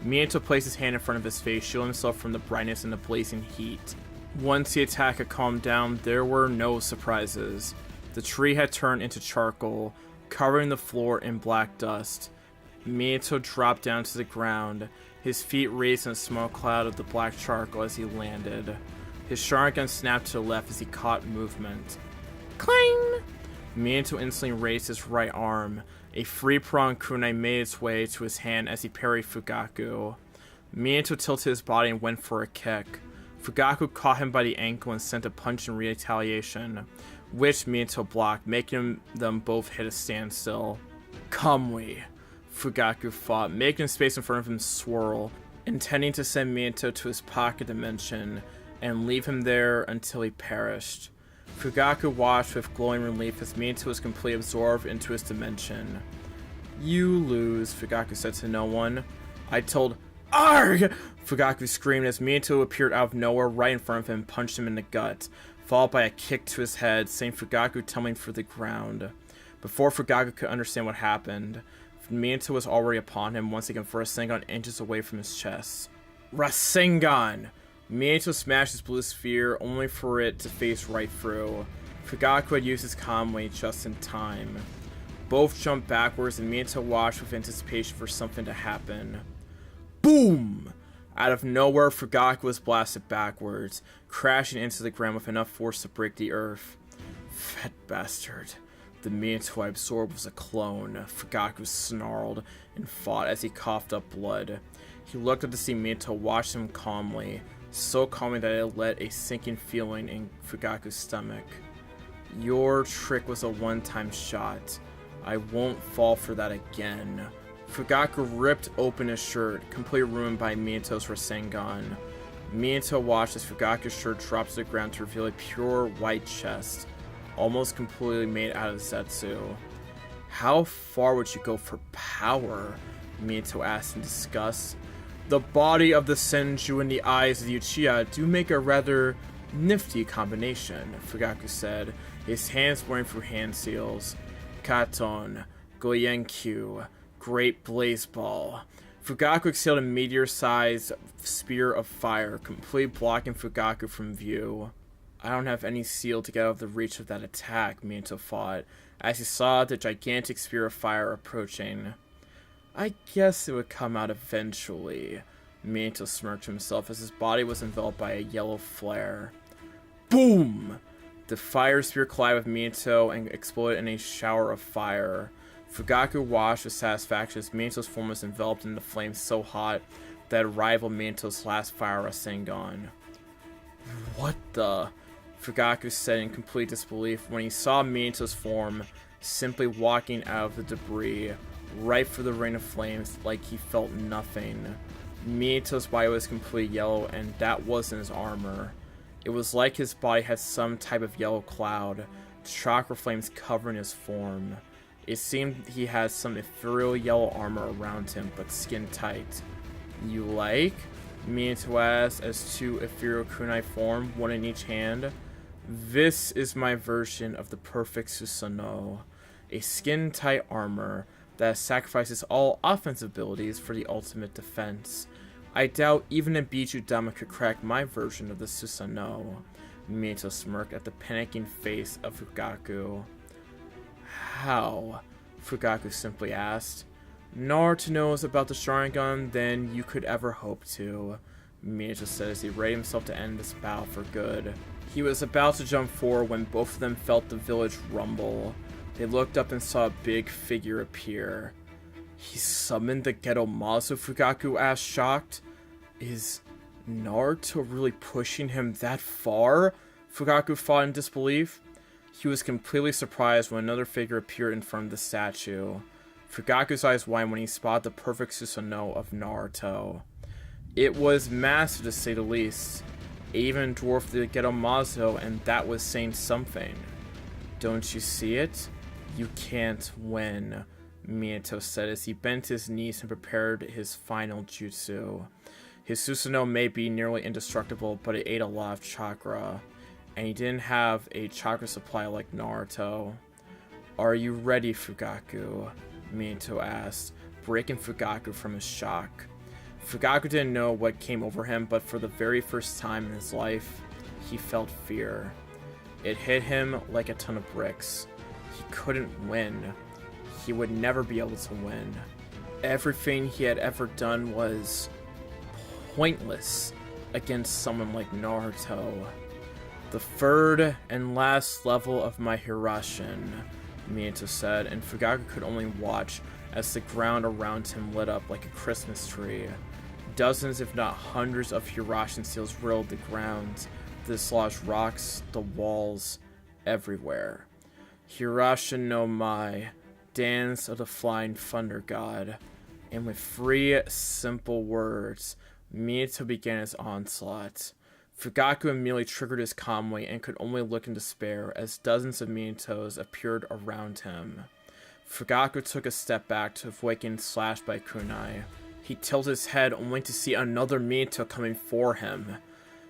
Minato placed his hand in front of his face, shielding himself from the brightness and the blazing heat. Once the attack had calmed down, there were no surprises. The tree had turned into charcoal, covering the floor in black dust. Minato dropped down to the ground, his feet raised in a small cloud of the black charcoal as he landed. His Sharingan snapped to the left as he caught movement. Clang! Minato instantly raised his right arm. A three-pronged kunai made its way to his hand as he parried Fugaku. Minato tilted his body and went for a kick. Fugaku caught him by the ankle and sent a punch in retaliation, which Minato blocked, making them both hit a standstill. Kamui, Fugaku fought, making space in front of him swirl, intending to send Minato to his pocket dimension and leave him there until he perished. Fugaku watched with glowing relief as Minato was completely absorbed into his dimension. You lose, Fugaku said to no one. I told Arg! Fugaku screamed as Minato appeared out of nowhere right in front of him and punched him in the gut, followed by a kick to his head, sending Fugaku tumbling through the ground. Before Fugaku could understand what happened, Minato was already upon him once again for Rasengan inches away from his chest. Rasengan! Minato smashed his blue sphere, only for it to face right through. Fugaku had used his Kamui just in time. Both jumped backwards and Minato watched with anticipation for something to happen. Boom! Out of nowhere, Fugaku was blasted backwards, crashing into the ground with enough force to break the earth. Fat bastard. The Minato I absorbed was a clone. Fugaku snarled and fought as he coughed up blood. He looked up to see Minato watch him calmly, so calmly that it let a sinking feeling in Fugaku's stomach. Your trick was a one-time shot. I won't fall for that again. Fugaku ripped open his shirt, completely ruined by Minato's Rasengan. Minato watched as Fugaku's shirt dropped to the ground to reveal a pure white chest, almost completely made out of Zetsu. How far would you go for power? Minato asked in disgust. The body of the Senju and the eyes of the Uchiha do make a rather nifty combination, Fugaku said, his hands blurring through hand seals. Katon, Goyenkyu, Great Blaze Ball. Fugaku exhaled a meteor-sized spear of fire, completely blocking Fugaku from view. I don't have any seal to get out of the reach of that attack, Minato thought, as he saw the gigantic spear of fire approaching. I guess it would come out eventually, Minato smirked to himself as his body was enveloped by a yellow flare. Boom! The fire spear collided with Minato and exploded in a shower of fire. Fugaku watched with satisfaction as Minato's form was enveloped in the flames so hot that it rivaled Minato's last fire Rasengan. What the? Fugaku said in complete disbelief when he saw Minato's form simply walking out of the debris, right for the rain of flames like he felt nothing. Minato's body was completely yellow, and that wasn't his armor. It was like his body had some type of yellow cloud, chakra flames covering his form. It seemed he had some ethereal yellow armor around him, but skin tight. You like? Minato asked as two ethereal kunai formed, one in each hand. This is my version of the perfect Susanoo, a skin-tight armor that sacrifices all offensive abilities for the ultimate defense. I doubt even a Bijudama could crack my version of the Susanoo. Minato smirked at the panicking face of Fugaku. How? Fugaku simply asked. Naruto knows about the Sharingan than you could ever hope to, Minato said as he readied himself to end this battle for good. He was about to jump forward when both of them felt the village rumble. They looked up and saw a big figure appear. He summoned the Geto Mazu, Fugaku asked, shocked. Is Naruto really pushing him that far? Fugaku thought in disbelief. He was completely surprised when another figure appeared in front of the statue. Fugaku's eyes widened when he spotted the perfect Susanoo of Naruto. It was massive to say the least. It even dwarfed the Geto Mazu, and that was saying something. Don't you see it? You can't win, Minato said as he bent his knees and prepared his final jutsu. His Susanoo may be nearly indestructible, but it ate a lot of chakra, and he didn't have a chakra supply like Naruto. Are you ready, Fugaku? Minato asked, breaking Fugaku from his shock. Fugaku didn't know what came over him, but for the very first time in his life, he felt fear. It hit him like a ton of bricks. He couldn't win. He would never be able to win. Everything he had ever done was pointless against someone like Naruto. The third and last level of my Hirashin, Minato said, and Fugaku could only watch as the ground around him lit up like a Christmas tree. Dozens, if not hundreds, of Hirashin seals riddled the ground, the dislodged rocks, the walls, everywhere. Hirashin no Mai, Dance of the Flying Thunder God, and with 3 simple words, Minato began his onslaught. Fugaku immediately triggered his Kamui and could only look in despair as dozens of Minatos appeared around him. Fugaku took a step back to avoid getting slashed by kunai. He tilted his head only to see another Minato coming for him.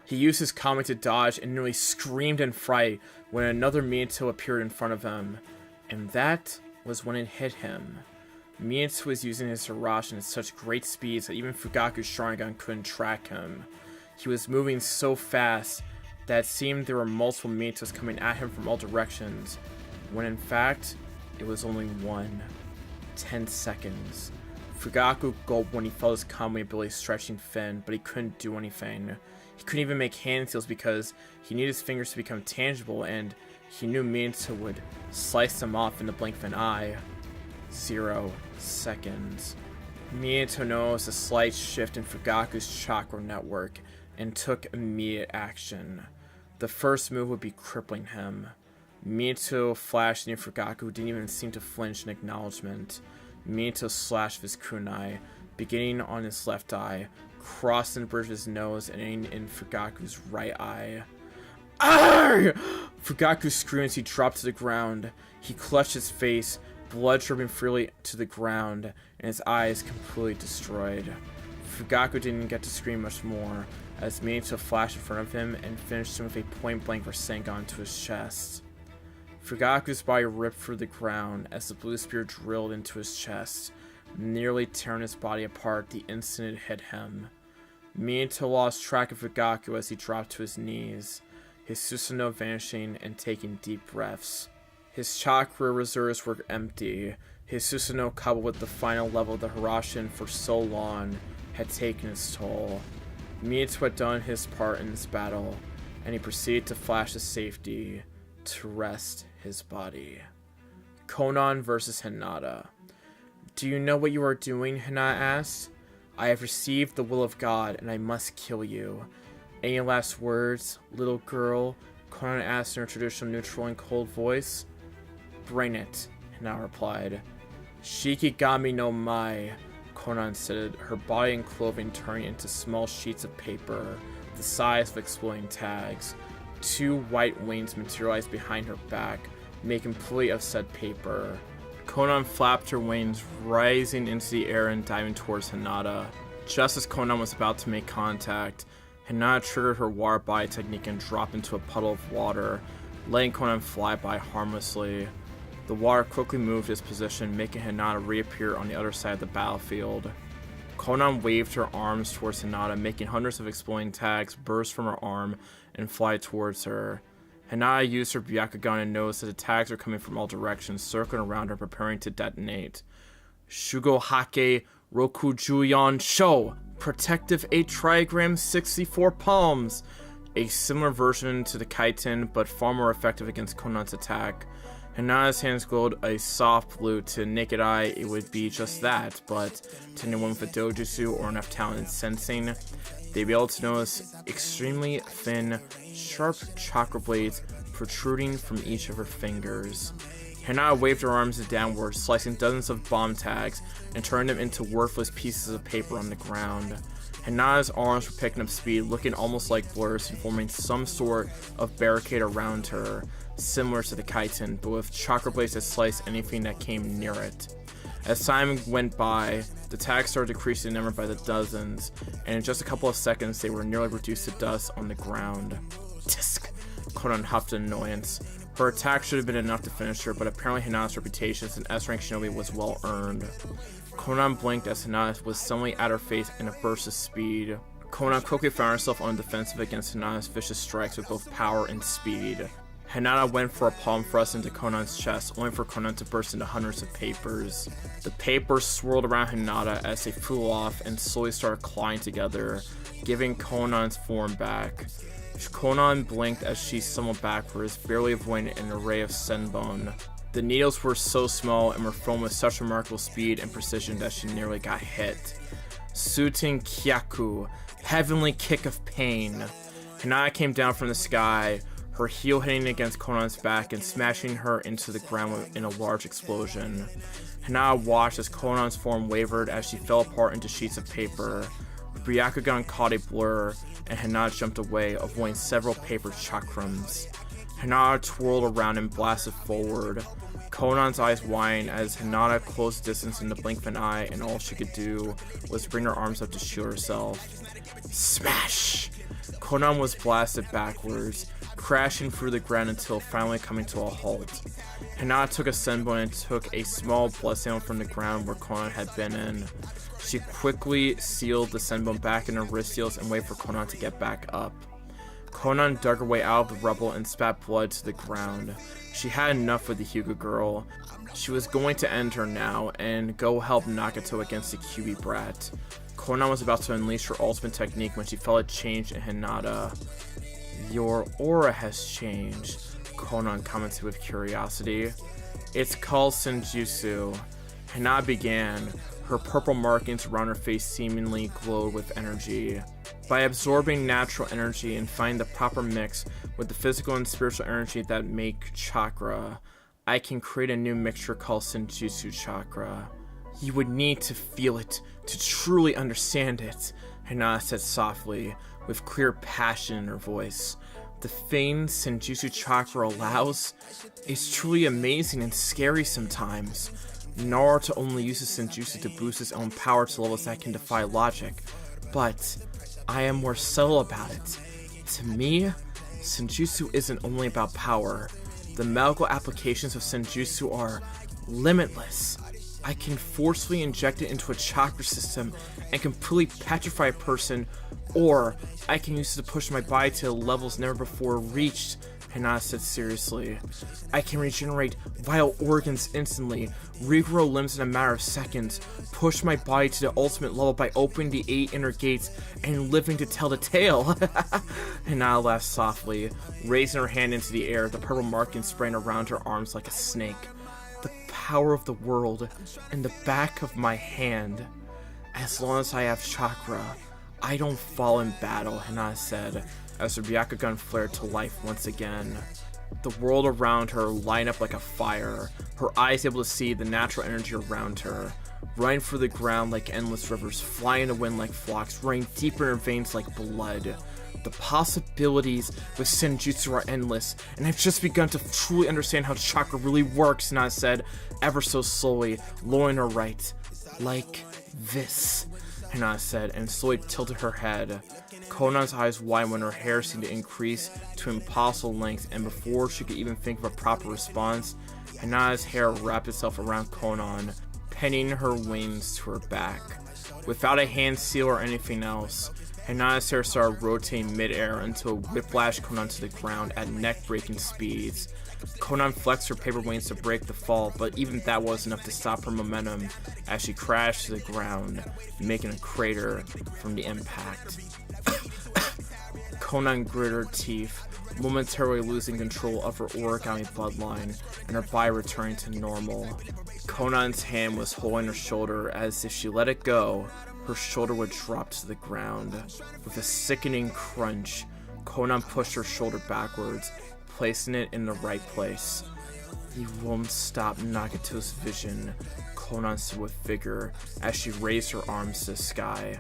He used his Kamui to dodge and nearly screamed in fright when another Minato appeared in front of him. And that was when it hit him. Minato was using his Hirashin at such great speeds that even Fugaku's Sharingan couldn't track him. He was moving so fast that it seemed there were multiple Minatos coming at him from all directions, when in fact, it was only one. 10 seconds. Fugaku gulped when he felt his Kamui ability stretching thin, but he couldn't do anything. He couldn't even make hand seals because he needed his fingers to become tangible, and he knew Minato would slice them off in the blink of an eye. 0 seconds. Minato noticed a slight shift in Fugaku's chakra network and took immediate action. The first move would be crippling him. Minato flashed near Fugaku, who didn't even seem to flinch in acknowledgement. Minato slashed with his kunai, beginning on his left eye, crossing the bridge of his nose and ending in Fugaku's right eye. Arrgh! Fugaku screamed as he dropped to the ground. He clutched his face, blood dripping freely to the ground, and his eyes completely destroyed. Fugaku didn't get to scream much more, as Minato flashed in front of him and finished him with a point-blank Rasengan to his chest. Fugaku's body ripped through the ground as the blue spear drilled into his chest, nearly tearing his body apart the instant it hit him. Minato lost track of Fugaku as he dropped to his knees, his Susanoo vanishing and taking deep breaths. His chakra reserves were empty. His Susanoo, coupled with the final level of the Hirashin for so long, had taken its toll. Minato had done his part in this battle, and he proceeded to flash to safety to rest his body. Konan versus Hinata. Do you know what you are doing? Hinata asked. I have received the will of God, and I must kill you. Any last words, little girl? Konan asked in her traditional neutral and cold voice. Bring it, Hinata replied. Shikigami no Mai, Konan said, her body and clothing turning into small sheets of paper, the size of exploding tags. 2 white wings materialized behind her back, making play of said paper. Konan flapped her wings, rising into the air and diving towards Hinata. Just as Konan was about to make contact, Hinata triggered her water body technique and dropped into a puddle of water, letting Konan fly by harmlessly. The water quickly moved its position, making Hinata reappear on the other side of the battlefield. Konan waved her arms towards Hinata, making hundreds of exploding tags burst from her arm and fly towards her. Hinata used her Byakugan and noticed that the tags were coming from all directions, circling around her, preparing to detonate. Shugo Hake Rokujuyon Sho! Protective 8 trigram 64 palms! A similar version to the Kaiten, but far more effective against Konan's attack. Hinata's hands glowed a soft blue. To the naked eye, it would be just that, but to anyone with a dojutsu or enough talent in sensing, they'd be able to notice extremely thin, sharp chakra blades protruding from each of her fingers. Hinata waved her arms downward, slicing dozens of bomb tags and turning them into worthless pieces of paper on the ground. Hinata's arms were picking up speed, looking almost like blurs and forming some sort of barricade around her. similar to the chitin, but with chakra blades that sliced anything that came near it. As time went by, the tags started decreasing in number by the dozens, and in just a couple of seconds they were nearly reduced to dust on the ground. Tisk! Conan huffed in annoyance. Her attack should have been enough to finish her, but apparently Hinata's reputation as an S-rank shinobi was well earned. Conan blinked as Hinata was suddenly at her face in a burst of speed. Conan quickly found herself on the defensive against Hinata's vicious strikes with both power and speed. Hinata went for a palm thrust into Conan's chest, only for Conan to burst into hundreds of papers. The papers swirled around Hinata as they flew off and slowly started clawing together, giving Conan's form back. Conan blinked as she stumbled backwards, barely avoiding an array of senbon. The needles were so small and were thrown with such remarkable speed and precision that she nearly got hit. Sutin Kyaku, heavenly kick of pain. Hinata came down from the sky, her heel hitting against Conan's back and smashing her into the ground in a large explosion. Hinata watched as Conan's form wavered as she fell apart into sheets of paper. Byakugan caught a blur, and Hinata jumped away, avoiding several paper chakrams. Hinata twirled around and blasted forward. Conan's eyes widened as Hinata closed distance in the blink of an eye, and all she could do was bring her arms up to shield herself. Smash! Conan was blasted backwards, crashing through the ground until finally coming to a halt. Hinata took a senbon and took a small blood sample from the ground where Conan had been in. She quickly sealed the senbon back in her wrist seals and waited for Conan to get back up. Conan dug her way out of the rubble and spat blood to the ground. She had enough with the Hyuga girl. She was going to end her now and go help Nagato against the QB brat. Conan was about to unleash her ultimate technique when she felt a change in Hinata. Your aura has changed, Conan commented with curiosity. It's called Senjutsu. Hinata began. Her purple markings around her face seemingly glowed with energy. By absorbing natural energy and finding the proper mix with the physical and spiritual energy that make chakra, I can create a new mixture called Senjutsu chakra. You would need to feel it to truly understand it, Hinata said softly, with clear passion in her voice. The thing Senjutsu chakra allows is truly amazing and scary sometimes. Naruto only uses Senjutsu to boost his own power to levels that can defy logic, but I am more subtle about it. To me, Senjutsu isn't only about power. The medical applications of Senjutsu are limitless. I can forcefully inject it into a chakra system and completely petrify a person, or I can use it to push my body to levels never before reached, Hinata said seriously. I can regenerate vital organs instantly, regrow limbs in a matter of seconds, push my body to the ultimate level by opening the 8 inner gates and living to tell the tale. Hinata laughed softly, raising her hand into the air, the purple markings spraying around her arms like a snake. The power of the world in the back of my hand. As long as I have chakra, I don't fall in battle, Hinata said, as her Byakugan flared to life once again. The world around her lighted up like a fire, her eyes able to see the natural energy around her, running through the ground like endless rivers, flying in the wind like flocks, running deeper in her veins like blood. The possibilities with Senjutsu are endless, and I've just begun to truly understand how chakra really works, Hinata said, ever so slowly, lowering her right. Like this, Hinata said, and slowly tilted her head. Conan's eyes widened when her hair seemed to increase to impossible length, and before she could even think of a proper response, Hinata's hair wrapped itself around Conan, pinning her wings to her back. Without a hand seal or anything else, Hinata's hair started rotating mid-air until it whiplashed Conan to the ground at neck-breaking speeds. Conan flexed her paper wings to break the fall, but even that wasn't enough to stop her momentum as she crashed to the ground, making a crater from the impact. Conan gritted her teeth, momentarily losing control of her origami bloodline, and her body returning to normal. Conan's hand was holding her shoulder as if she let it go, her shoulder would drop to the ground. With a sickening crunch, Conan pushed her shoulder backwards, placing it in the right place. You won't stop Nagato's vision, Conan said with vigor as she raised her arms to the sky.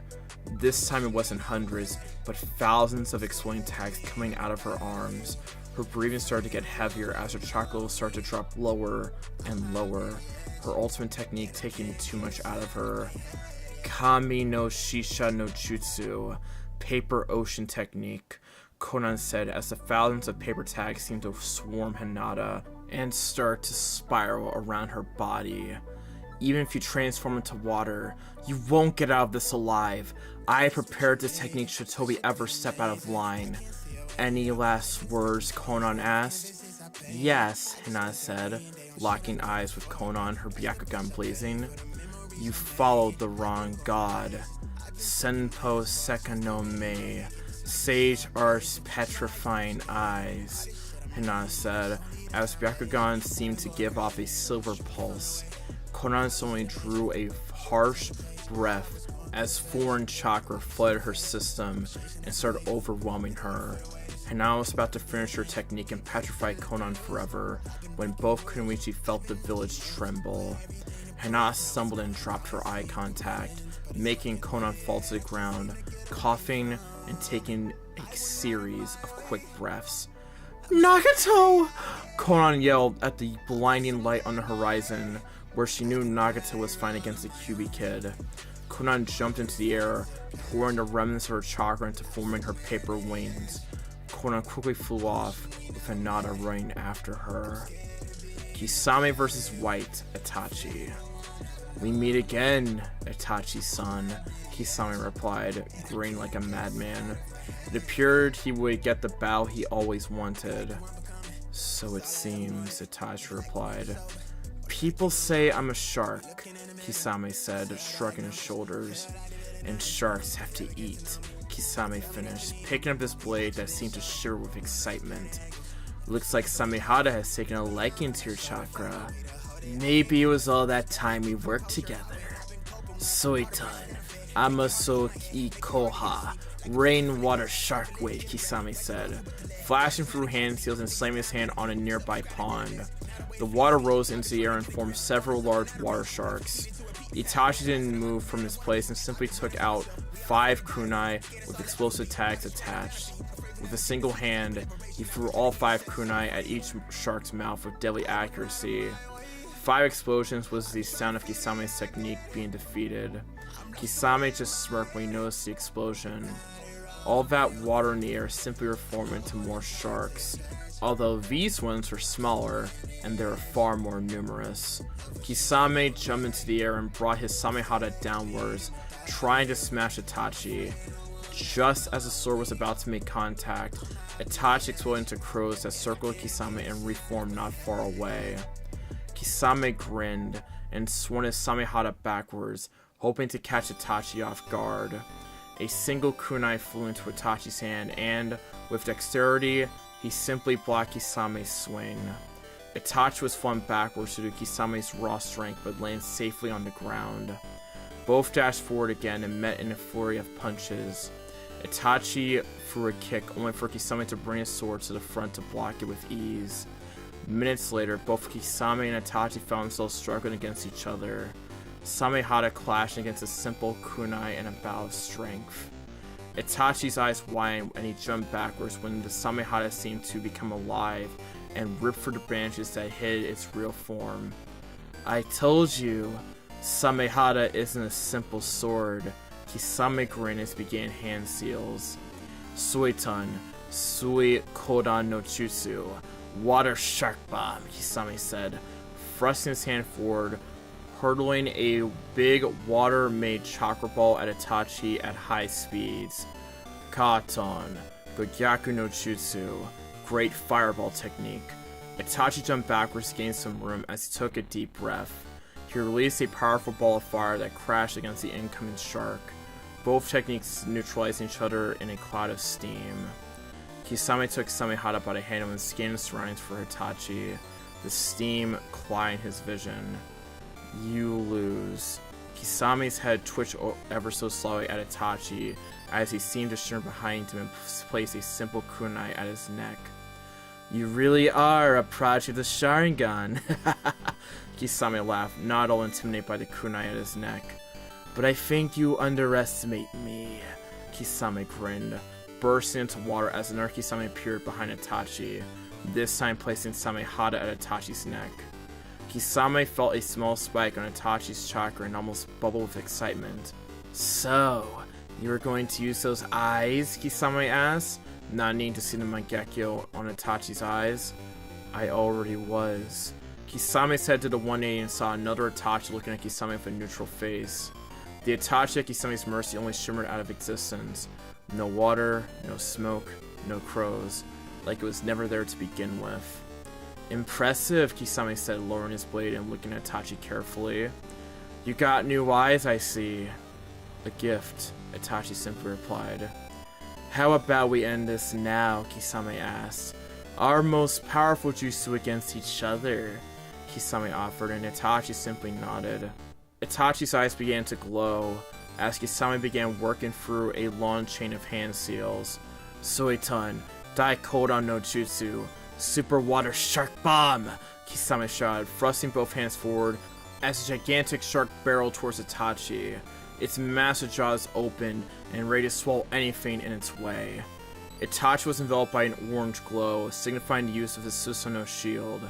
This time it wasn't hundreds, but thousands of exploding tags coming out of her arms. Her breathing started to get heavier as her chakra levels started to drop lower and lower, her ultimate technique taking too much out of her. Kami no Shisha no Jutsu, paper ocean technique, Conan said as the thousands of paper tags seemed to swarm Hinata and start to spiral around her body. Even if you transform into water, you won't get out of this alive. I prepared this technique should Tobi ever step out of line. Any last words? Conan asked. Yes, Hinata said, locking eyes with Conan, her Byakugan blazing. You followed the wrong god. Senpo Seka no Me, Sage Art's petrifying eyes, Hinata said, as Byakugan seemed to give off a silver pulse. Conan suddenly drew a harsh breath as foreign chakra flooded her system and started overwhelming her. Hinata was about to finish her technique and petrify Conan forever when both Kunoichi felt the village tremble. Hinata stumbled and dropped her eye contact, making Conan fall to the ground, coughing and taking a series of quick breaths. Nagato! Conan yelled at the blinding light on the horizon, where she knew Nagato was fighting against the QB kid. Conan jumped into the air, pouring the remnants of her chakra into forming her paper wings. Conan quickly flew off, with Hinata running after her. Kisame vs. White, Itachi. We meet again, Itachi-san, Kisame replied, grinning like a madman. It appeared he would get the bow he always wanted. So it seems, Itachi replied. People say I'm a shark, Kisame said, shrugging his shoulders. And sharks have to eat, Kisame finished, picking up his blade that seemed to shiver with excitement. Looks like Samehada has taken a liking to your chakra. Maybe it was all that time we worked together. Soitan, Amaso I Koha, rainwater shark wave, Kisame said, flashing through hand seals and slamming his hand on a nearby pond. The water rose into the air and formed several large water sharks. Itachi didn't move from his place and simply took out 5 kunai with explosive tags attached. With a single hand, he threw all 5 kunai at each shark's mouth with deadly accuracy. 5 explosions was the sound of Kisame's technique being defeated. Kisame just smirked when he noticed the explosion. All that water in the air simply reformed into more sharks, although these ones were smaller and they were far more numerous. Kisame jumped into the air and brought his Samehada downwards, trying to smash Itachi. Just as the sword was about to make contact, Itachi exploded into crows that circled Kisame and reformed not far away. Kisame grinned and swung his Samehada backwards, hoping to catch Itachi off guard. A single kunai flew into Itachi's hand and, with dexterity, he simply blocked Kisame's swing. Itachi was flung backwards due to Kisame's raw strength but landed safely on the ground. Both dashed forward again and met in a flurry of punches. Itachi threw a kick only for Kisame to bring his sword to the front to block it with ease. Minutes later, both Kisame and Itachi found themselves struggling against each other. Samehada clashed against a simple kunai and a bout of strength. Itachi's eyes widened and he jumped backwards when the Samehada seemed to become alive and ripped through the branches that hid its real form. I told you, Samehada isn't a simple sword. Kisame grinned as began hand seals. Suiton, Sui Kodan no Jutsu, water shark bomb, Kisame said, thrusting his hand forward, hurtling a big water-made chakra ball at Itachi at high speeds. Katon, Gogyaku no Jutsu, great fireball technique. Itachi jumped backwards to gain some room as he took a deep breath. He released a powerful ball of fire that crashed against the incoming shark, both techniques neutralizing each other in a cloud of steam. Kisame took Samehada by the hand and scanned the surroundings for Itachi, the steam clouding his vision. You lose. Kisame's head twitched ever so slowly at Itachi as he seemed to turn behind him and place a simple kunai at his neck. You really are a prodigy of the Sharingan. Kisame laughed, not all intimidated by the kunai at his neck. But I think you underestimate me. Kisame grinned, bursting into water as another Kisame appeared behind Itachi. this time placing Samehada at Itachi's neck. Kisame felt a small spike on Itachi's chakra and almost bubbled with excitement. So, you were going to use those eyes? Kisame asked, not needing to see the Mangekyo on Itachi's eyes. I already was. Kisame's head did a 180 and saw another Itachi looking at Kisame with a neutral face. The Itachi at Kisame's mercy only shimmered out of existence. No water, no smoke, no crows. Like it was never there to begin with. Impressive, Kisame said, lowering his blade and looking at Itachi carefully. You got new eyes, I see. A gift, Itachi simply replied. How about we end this now, Kisame asked. Our most powerful jutsu against each other, Kisame offered, and Itachi simply nodded. Itachi's eyes began to glow as Kisame began working through a long chain of hand seals. Soitan, Daikodan no Jutsu, Super Water Shark Bomb! Kisame shouted, thrusting both hands forward as a gigantic shark barreled towards Itachi. Its massive jaws opened and ready to swallow anything in its way. Itachi was enveloped by an orange glow, signifying the use of his Susanoo shield.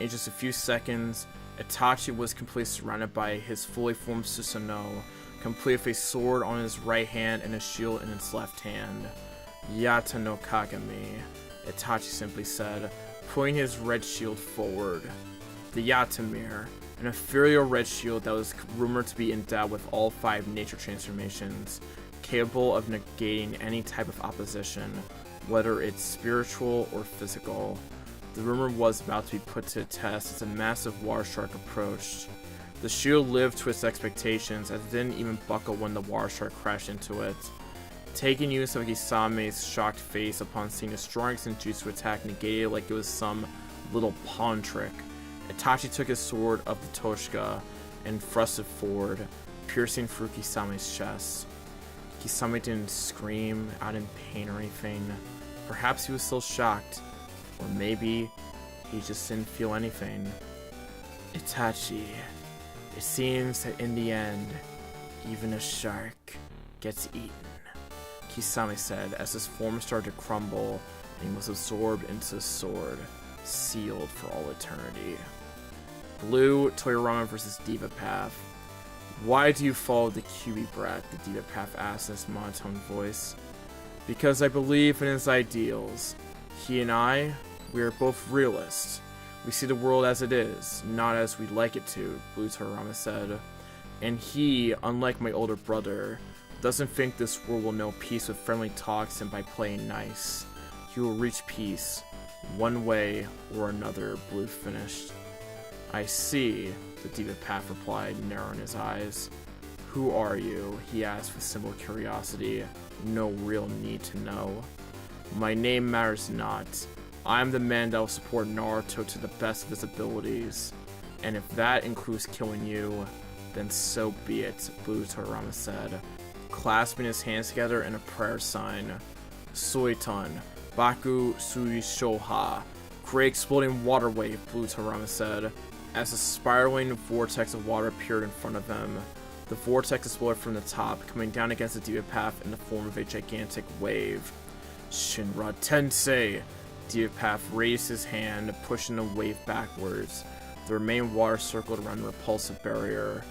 In just a few seconds, Itachi was completely surrounded by his fully formed Susanoo, complete with a sword on his right hand and a shield in its left hand. Yata no Kagami, Itachi simply said, pulling his red shield forward. The Yatamir, an ethereal red shield that was rumored to be endowed with all 5 nature transformations, capable of negating any type of opposition, whether it's spiritual or physical. The rumor was about to be put to the test as a massive water shark approached. The shield lived to its expectations as it didn't even buckle when the water shark crashed into it. Taking use of Kisame's shocked face upon seeing the strongest ninjutsu attack negated like it was some little pawn trick, Itachi took his sword of the Toshika and thrust it forward, piercing through Kisame's chest. Kisame didn't scream out in pain or anything. Perhaps he was still shocked, or maybe he just didn't feel anything. Itachi, it seems that in the end, even a shark gets eaten, Kisame said as his form started to crumble and he was absorbed into the sword, sealed for all eternity. Blue Toyarama vs. Diva Path. Why do you follow the QB brat? The Diva Path asked in his monotone voice. Because I believe in his ideals. He and I, we are both realists. We see the world as it is, not as we'd like it to, Blue Toyarama said. And he, unlike my older brother, doesn't think this world will know peace with friendly talks and by playing nice. He will reach peace, one way or another, Blue finished. I see, the Diva Path replied, narrowing his eyes. Who are you? He asked with simple curiosity, no real need to know. My name matters not. I am the man that will support Naruto to the best of his abilities. And if that includes killing you, then so be it, Blue Toyarama said, clasping his hands together in a prayer sign. Soitan, Baku Sui Shoha, create exploding water wave, Blue Toyarama said, as a spiraling vortex of water appeared in front of them. The vortex exploded from the top, coming down against the Diva Path in the form of a gigantic wave. Shinra Tensei! Diva Path raised his hand, pushing the wave backwards. The remaining water circled around the repulsive barrier.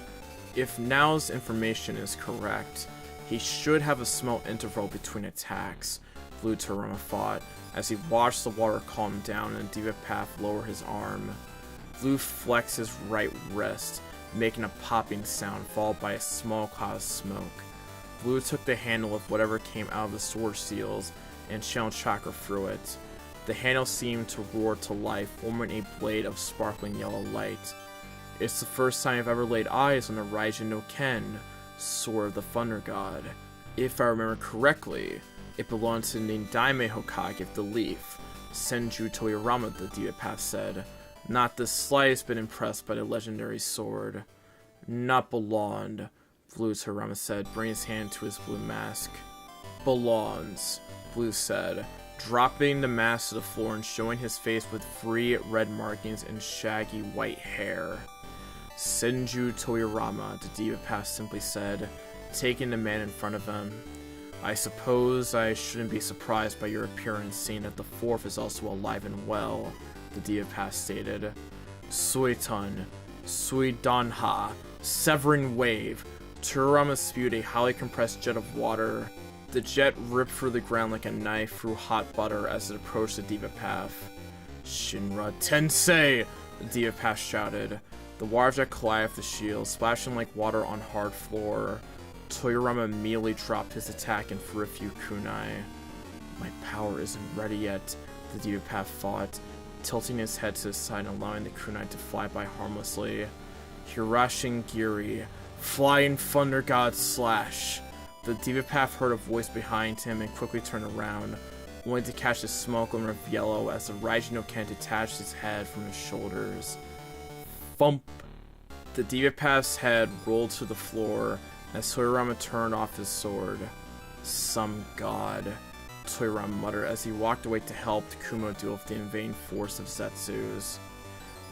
If Nao's information is correct, he should have a small interval between attacks, Blue Toyarama thought, as he watched the water calm down and the Diva Path lower his arm. Blue flexed his right wrist, making a popping sound followed by a small cloud of smoke. Blue took the handle of whatever came out of the sword seals and channeled chakra through it. The handle seemed to roar to life, forming a blade of sparkling yellow light. It's the first time I've ever laid eyes on the Raijin no Ken, Sword of the Thunder God. If I remember correctly, it belonged to Nindaime Hokage of the Leaf, Senju Toyarama, the Diva Path said, not the slightest bit impressed by the legendary sword. Not belonged, Blue Toyarama said, bringing his hand to his blue mask. Belongs, Blue said, dropping the mask to the floor and showing his face with 3 red markings and shaggy white hair. Senju Toyarama, the Diva Path simply said, taking the man in front of him. I suppose I shouldn't be surprised by your appearance, seeing that the fourth is also alive and well, the Divapath stated. Suiton, Suidanha, Severing Wave. Turama spewed a highly compressed jet of water. The jet ripped through the ground like a knife through hot butter as it approached the Divapath. Shinra Tensei! The Divapath shouted. The water jet collided with the shield, splashing like water on hard floor. Toyarama immediately dropped his attack and threw a few kunai. My power isn't ready yet, the Divapath thought, tilting his head to the side and allowing the kunai to fly by harmlessly. Hirashingiri, Flying Thunder God Slash! The Divapath heard a voice behind him and quickly turned around, only to catch the smoke glimmer of yellow as the Raijin no Ken detached his head from his shoulders. Thump! The Divapath's head rolled to the floor as Toyarama turned off his sword. Some god, Toyarama muttered as he walked away to help Kumo deal with the invading force of Zetsus.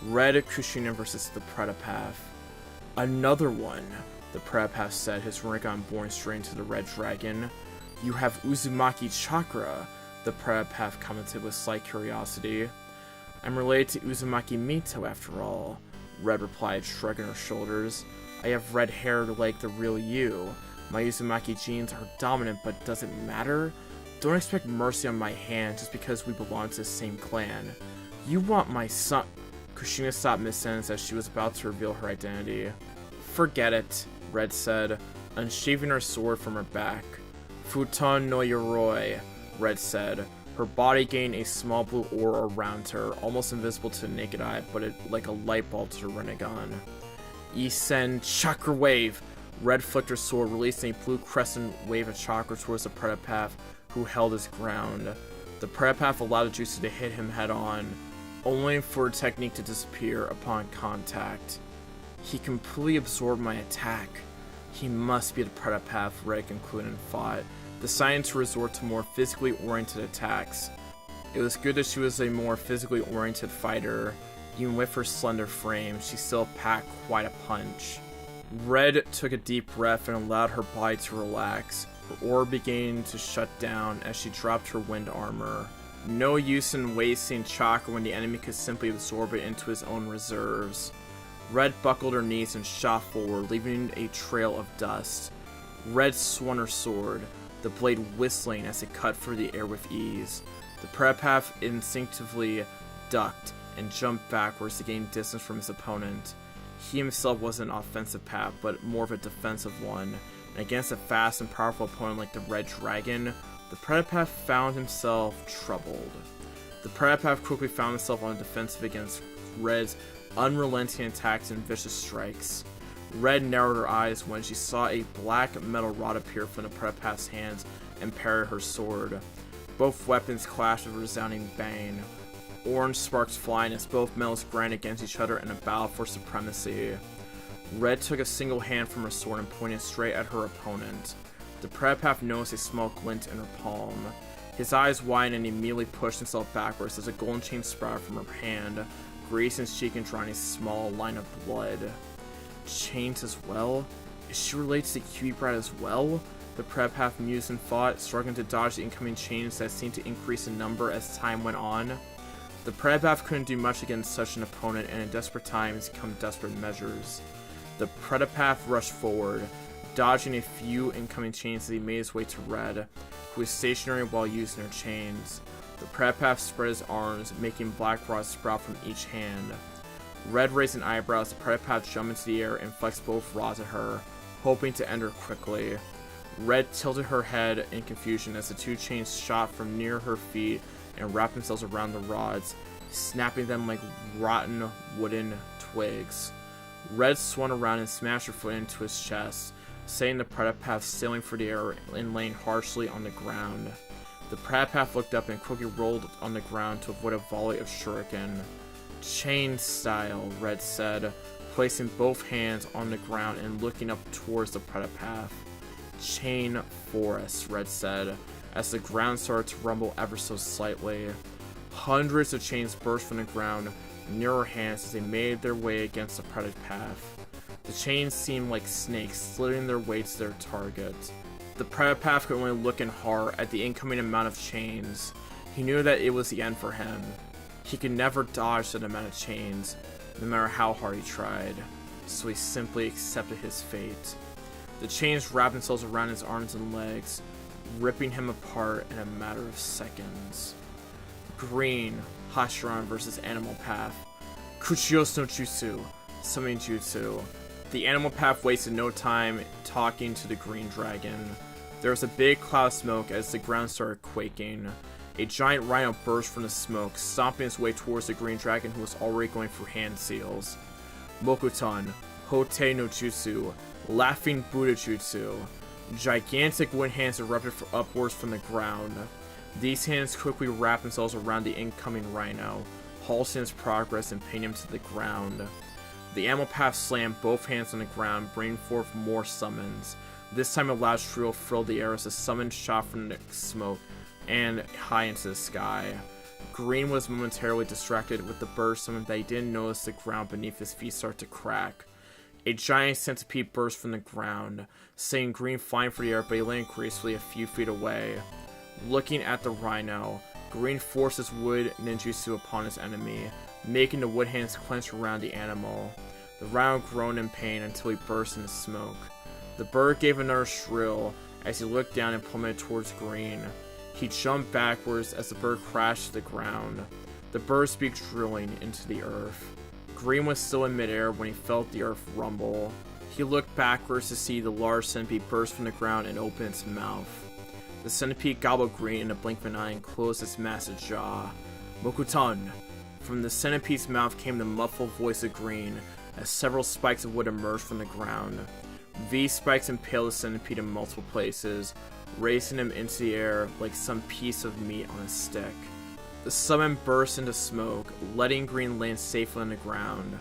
Red Kushina versus the Predapath. Another one, the Predapath said, his Rinnegan boring straight into the red dragon. You have Uzumaki Chakra, the Predapath commented with slight curiosity. I'm related to Uzumaki Mito after all, Red replied, shrugging her shoulders. I have red hair like the real you. My Uzumaki genes are dominant, but does it matter? Don't expect mercy on my hand just because we belong to the same clan. You want my son... Kushina stopped mid-sentence as she was about to reveal her identity. Forget it, Red said, unsheathing her sword from her back. Futon no Yoroi, Red said. Her body gained a small blue aura around her, almost invisible to the naked eye, but like a light bulb to her Rinnegan. Isen Chakra Wave! Red flicked her sword, releasing a blue crescent wave of chakra towards the Predapath, who held his ground. The Predapath allowed the juices to hit him head-on, only for the technique to disappear upon contact. He completely absorbed my attack. He must be the Predapath, Red concluded and thought, deciding to resort to more physically oriented attacks. It was good that she was a more physically oriented fighter. Even with her slender frame, she still packed quite a punch. Red took a deep breath and allowed her body to relax. Her aura began to shut down as she dropped her wind armor. No use in wasting chakra when the enemy could simply absorb it into his own reserves. Red buckled her knees and shot forward, leaving a trail of dust. Red swung her sword, the blade whistling as it cut through the air with ease. The Predapath instinctively ducked and jumped backwards to gain distance from his opponent. He himself wasn't an offensive path, but more of a defensive one, and against a fast and powerful opponent like the Red Dragon, the Predapath found himself troubled. The Predapath quickly found himself on the defensive against Red's unrelenting attacks and vicious strikes. Red narrowed her eyes when she saw a black metal rod appear from the Predapath's hands and parry her sword. Both weapons clashed with a resounding bang. Orange sparks flying as both metals grind against each other in a battle for supremacy. Red took a single hand from her sword and pointed straight at her opponent. The Predapath noticed a small glint in her palm. His eyes widened and immediately pushed himself backwards as a golden chain sprouted from her hand, grazing his cheek and drawing a small line of blood. Chains as well? Is she related to Cutie Bride as well? The Predapath mused and thought, struggling to dodge the incoming chains that seemed to increase in number as time went on. The Predapath couldn't do much against such an opponent, and in desperate times come desperate measures. The Predapath rushed forward, dodging a few incoming chains as he made his way to Red, who was stationary while using her chains. The Predapath spread his arms, making black rods sprout from each hand. Red raised an eyebrow as the Predapath jumped into the air and flexed both rods at her, hoping to end her quickly. Red tilted her head in confusion as the two chains shot from near her feet and wrapped themselves around the rods, snapping them like rotten wooden twigs. Red swung around and smashed her foot into his chest, sending the Predapath sailing through the air and laying harshly on the ground. The Predapath looked up and quickly rolled on the ground to avoid a volley of shuriken. Chain style, Red said, placing both hands on the ground and looking up towards the Predapath. Chain forest, Red said, as the ground started to rumble ever so slightly. Hundreds of chains burst from the ground near her hands as they made their way against the Predapath. The chains seemed like snakes, slitting their way to their target. The Predapath could only look in horror at the incoming amount of chains. He knew that it was the end for him. He could never dodge that amount of chains, no matter how hard he tried, so he simply accepted his fate. The chains wrapped themselves around his arms and legs, ripping him apart in a matter of seconds. Green, Hashiran versus Animal Path. Kuchios no Jutsu, Summoning Jutsu. The Animal Path wasted no time talking to the Green Dragon. There was a big cloud of smoke as the ground started quaking. A giant rhino burst from the smoke, stomping his way towards the Green Dragon, who was already going for hand seals. Mokuton, Hote no Jutsu, Laughing Buddha Jutsu. Gigantic wind hands erupted upwards from the ground. These hands quickly wrapped themselves around the incoming rhino, halting his progress and pinning him to the ground. The Animal Path slammed both hands on the ground, bringing forth more summons. This time a loud shriek filled the air as a summon shot from the smoke and high into the sky. Green was momentarily distracted with the burst summon that he didn't notice the ground beneath his feet start to crack. A giant centipede burst from the ground, sending Green flying for the air, but he landed gracefully a few feet away. Looking at the rhino, Green forced his wood ninjutsu upon his enemy, making the wood hands clench around the animal. The rhino groaned in pain until he burst into smoke. The bird gave another shrill as he looked down and plummeted towards Green. He jumped backwards as the bird crashed to the ground, the bird's beak drilling into the earth. Green was still in midair when he felt the earth rumble. He looked backwards to see the large centipede burst from the ground and open its mouth. The centipede gobbled Green in a blink of an eye and closed its massive jaw. Mokuton! From the centipede's mouth came the muffled voice of Green as several spikes of wood emerged from the ground. These spikes impaled the centipede in multiple places, raising him into the air like some piece of meat on a stick. The summon burst into smoke, letting Green land safely on the ground.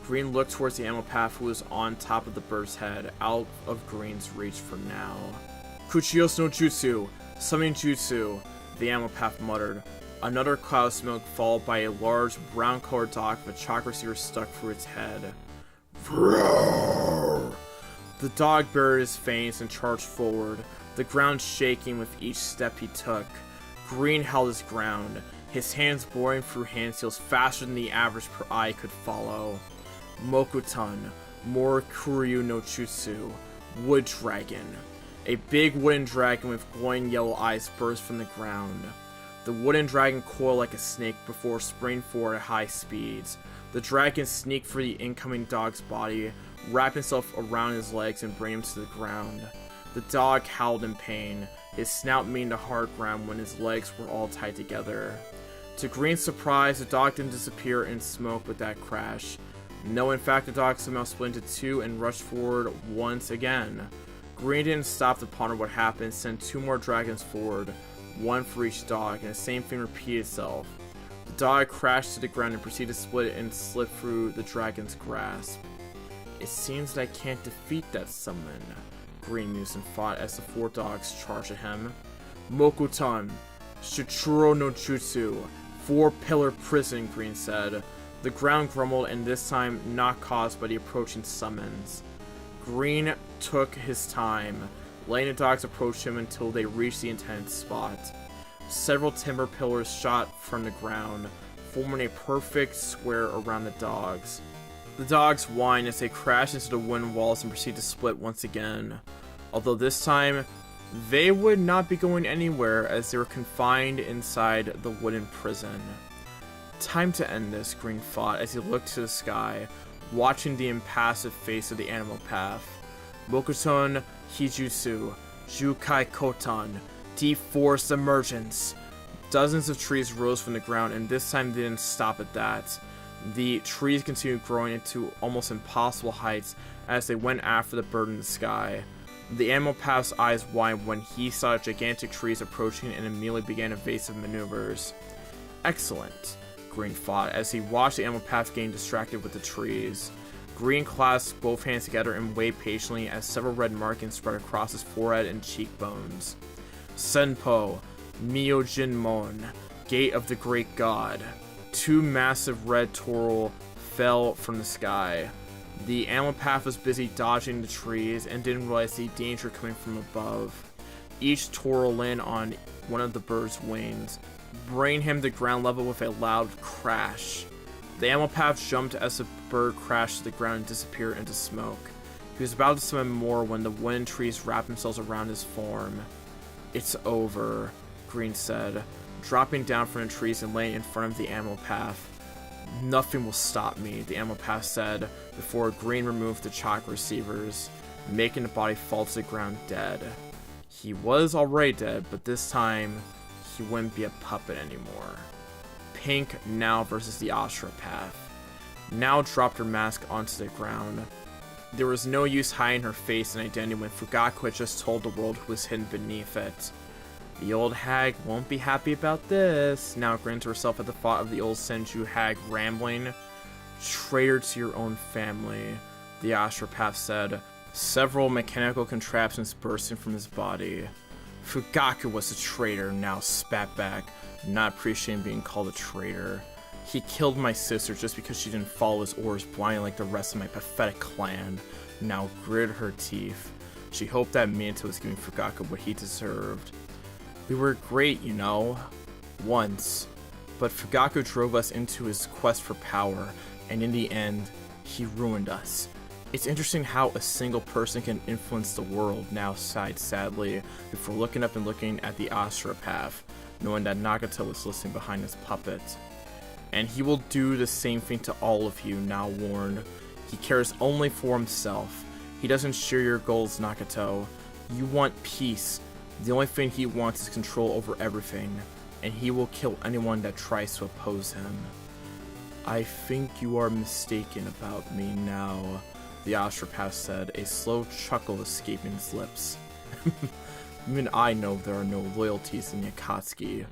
Green looked towards the Animal Path, who was on top of the bird's head, out of Green's reach for now. Kuchios no Jutsu, Summoning Jutsu, the Animal Path muttered. Another cloud of smoke followed by a large brown-colored dog with a chakra seer stuck through its head. Roar! The dog buried his fangs and charged forward, the ground shaking with each step he took. Green held his ground, his hands boring through hand seals faster than the average per eye could follow. Mokuton, more Kuryu no Jutsu, Wood Dragon. A big wooden dragon with glowing yellow eyes burst from the ground. The wooden dragon coiled like a snake before sprinting forward at high speeds. The dragon sneaked through the incoming dog's body, wrapped himself around his legs and bring him to the ground. The dog howled in pain, his snout meeting the hard ground when his legs were all tied together. To Green's surprise, the dog didn't disappear in smoke with that crash. No, in fact, the dog somehow split into two and rushed forward once again. Green didn't stop to ponder what happened, sent two more dragons forward, one for each dog, and the same thing repeated itself. The dog crashed to the ground and proceeded to split and slip through the dragon's grasp. It seems that I can't defeat that summon, Green mused and fought as the four dogs charged at him. Mokuton, Shichuro no Jutsu, four-pillar prison, Green said. The ground grumbled, and this time not caused by the approaching summons. Green took his time, letting the dogs approach him until they reached the intended spot. Several timber pillars shot from the ground, forming a perfect square around the dogs. The dogs whined as they crashed into the wooden walls and proceeded to split once again. Although this time, they would not be going anywhere as they were confined inside the wooden prison. Time to end this, Green thought as he looked to the sky, watching the impassive face of the Animal Path. Mokuton Hijutsu, Jukai Kotan, Deep Forest Emergence. Dozens of trees rose from the ground, and this time they didn't stop at that. The trees continued growing into almost impossible heights as they went after the bird in the sky. The Animal Path's eyes widened when he saw gigantic trees approaching and immediately began evasive maneuvers. Excellent, Green thought as he watched the Animal Path getting distracted with the trees. Green clasped both hands together and waited patiently as several red markings spread across his forehead and cheekbones. Senpo, Myojinmon, Gate of the Great God. Two massive red toral fell from the sky. The Animal Path was busy dodging the trees and didn't realize the danger coming from above. each twirl in on one of the bird's wings, bringing him to ground level with a loud crash. The Amelpath jumped as the bird crashed to the ground and disappeared into smoke. He was about to swim more when the wind trees wrapped themselves around his form. "It's over," Green said, dropping down from the trees and laying in front of the Amelpath. "Nothing will stop me," the Amelpath said, before Green removed the chakra receivers, making the body fall to the ground dead. He was already dead, but this time, he wouldn't be a puppet anymore. Pink now versus the Astropath. Now dropped her mask onto the ground. There was no use hiding her face and identity when Fugaku had just told the world who was hidden beneath it. The old hag won't be happy about this, now grinned to herself at the thought of the old Senju hag rambling. "Traitor to your own family," the Astropath said, several mechanical contraptions bursting from his body. Fugaku was a traitor, now spat back, not appreciating being called a traitor. "He killed my sister just because she didn't follow his orders blindly like the rest of my pathetic clan," now gritted her teeth. She hoped that Minato was giving Fugaku what he deserved. "We were great, you know, once, but Fugaku drove us into his quest for power, and in the end, he ruined us. It's interesting how a single person can influence the world," now sighed sadly, before looking up and looking at the Astropath, knowing that Nagato was listening behind his puppet. "And he will do the same thing to all of you," now warned. "He cares only for himself. He doesn't share your goals, Nagato. You want peace. The only thing he wants is control over everything, and he will kill anyone that tries to oppose him." "I think you are mistaken about me now," the Astropath said, a slow chuckle escaping his lips. "Even I know there are no loyalties in the Akatsuki.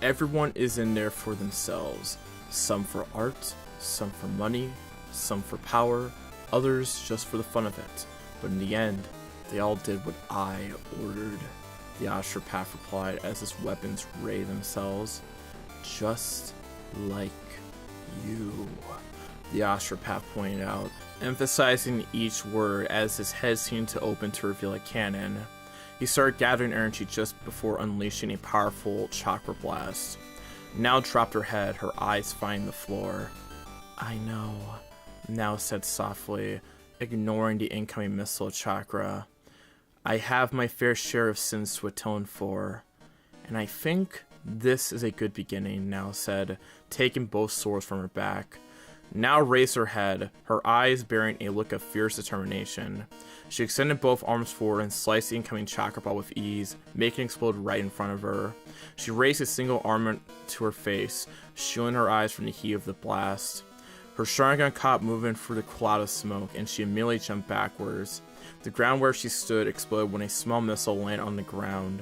Everyone is in there for themselves. Some for art, some for money, some for power, others just for the fun of it. But in the end, they all did what I ordered," the Astropath replied as his weapons rayed themselves. "Just like you," the Astropath pointed out, emphasizing each word as his head seemed to open to reveal a cannon. He started gathering energy just before unleashing a powerful chakra blast. Now dropped her head, her eyes finding the floor. "I know," now said softly, ignoring the incoming missile chakra. "I have my fair share of sins to atone for. And I think this is a good beginning," now said, taking both swords from her back. Now raised her head, her eyes bearing a look of fierce determination. She extended both arms forward and sliced the incoming chakra ball with ease, making it explode right in front of her. She raised a single arm to her face, shielding her eyes from the heat of the blast. Her Sharingan caught moving through the cloud of smoke, and she immediately jumped backwards. The ground where she stood exploded when a small missile landed on the ground.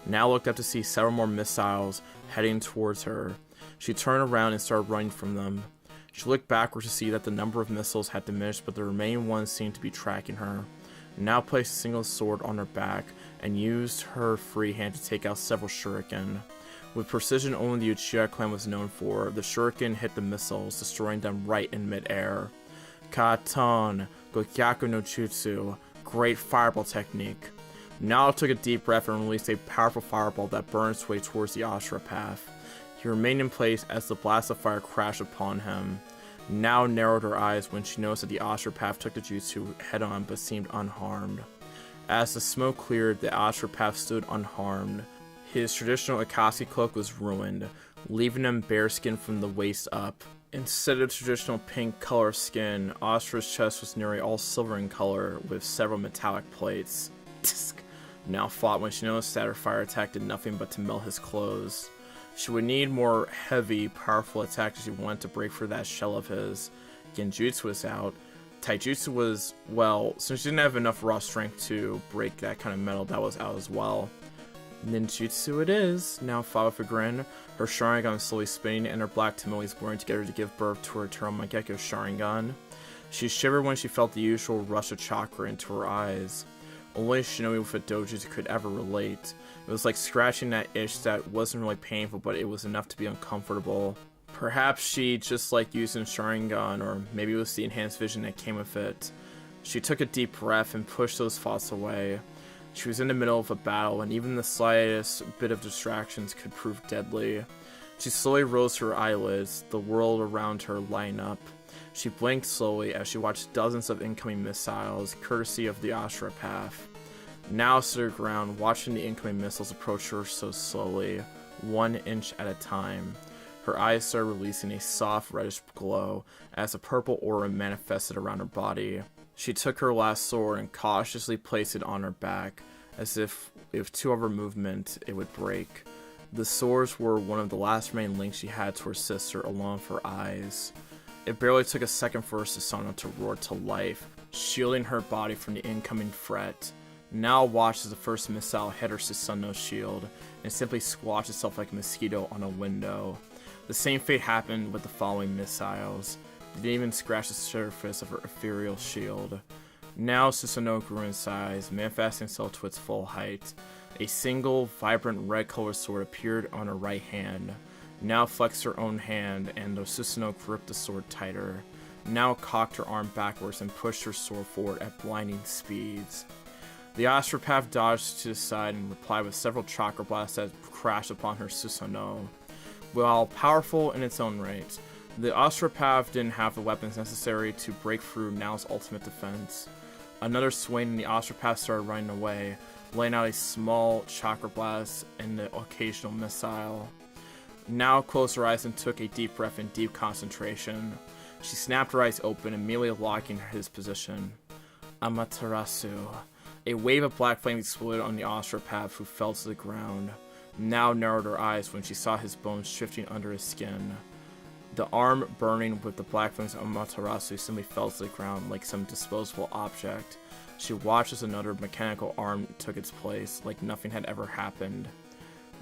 Now looked up to see several more missiles heading towards her. She turned around and started running from them. She looked backwards to see that the number of missiles had diminished, but the remaining ones seemed to be tracking her. Now placed a single sword on her back and used her free hand to take out several shuriken. With precision only the Uchiha clan was known for, the shuriken hit the missiles, destroying them right in midair. Katon, Gokyaku no Jutsu, great fireball technique. Now took a deep breath and released a powerful fireball that burned its way towards the Astropath. He remained in place as the blast of fire crashed upon him. Now narrowed her eyes when she noticed that the Astropath took the jutsu head-on but seemed unharmed. As the smoke cleared, the Astropath stood unharmed. His traditional Akatsuki cloak was ruined, leaving him bare-skinned from the waist up. Instead of traditional pink color skin, Astra's chest was nearly all silver in color, with several metallic plates. Tsk! Now thought when she noticed that her fire attack did nothing but to melt his clothes. She would need more heavy, powerful attacks if she wanted to break through that shell of his. Genjutsu was out. Taijutsu was, well, since she didn't have enough raw strength to break that kind of metal, that was out as well. Ninjutsu it is, now thought with a grin, her Sharingan slowly spinning and her black Tomoes blurring together to give birth to her eternal Mangekyo Sharingan. She shivered when she felt the usual rush of chakra into her eyes. Only a shinobi with a dojutsu could ever relate. It was like scratching that itch that wasn't really painful, but it was enough to be uncomfortable. Perhaps she just liked using Sharingan, or maybe it was the enhanced vision that came with it. She took a deep breath and pushed those thoughts away. She was in the middle of a battle, and even the slightest bit of distractions could prove deadly. She slowly rose her eyelids, the world around her lighting up. She blinked slowly as she watched dozens of incoming missiles, courtesy of the Astra Path. Now stood her ground, watching the incoming missiles approach her so slowly, 1 inch at a time. Her eyes started releasing a soft reddish glow as a purple aura manifested around her body. She took her last sword and cautiously placed it on her back, as if two of her movement, it would break. The swords were one of the last remaining links she had to her sister, along with her eyes. It barely took a second for Susanoo to roar to life, shielding her body from the incoming threat. Now watch as the first missile hit her Susanoo's shield, and simply squashed itself like a mosquito on a window. The same fate happened with the following missiles. They didn't even scratch the surface of her ethereal shield. Now Susanoo grew in size, manifesting itself to its full height. A single, vibrant red-colored sword appeared on her right hand. Now flexed her own hand, and though Susanoo gripped the sword tighter, now cocked her arm backwards and pushed her sword forward at blinding speeds. The Astra Path dodged to the side and replied with several chakra blasts that crashed upon her Susanoo. While powerful in its own right, the Astra Path didn't have the weapons necessary to break through Nao's ultimate defense. Another swing and the Astra Path started running away, laying out a small chakra blast and the occasional missile. Now closed her eyes and took a deep breath in deep concentration. She snapped her eyes open, immediately locking his position. Amaterasu. A wave of black flame exploded on the Astra Path, who fell to the ground. Now narrowed her eyes when she saw his bones shifting under his skin. The arm burning with the black flames of Amaterasu simply fell to the ground like some disposable object. She watched as another mechanical arm took its place, like nothing had ever happened.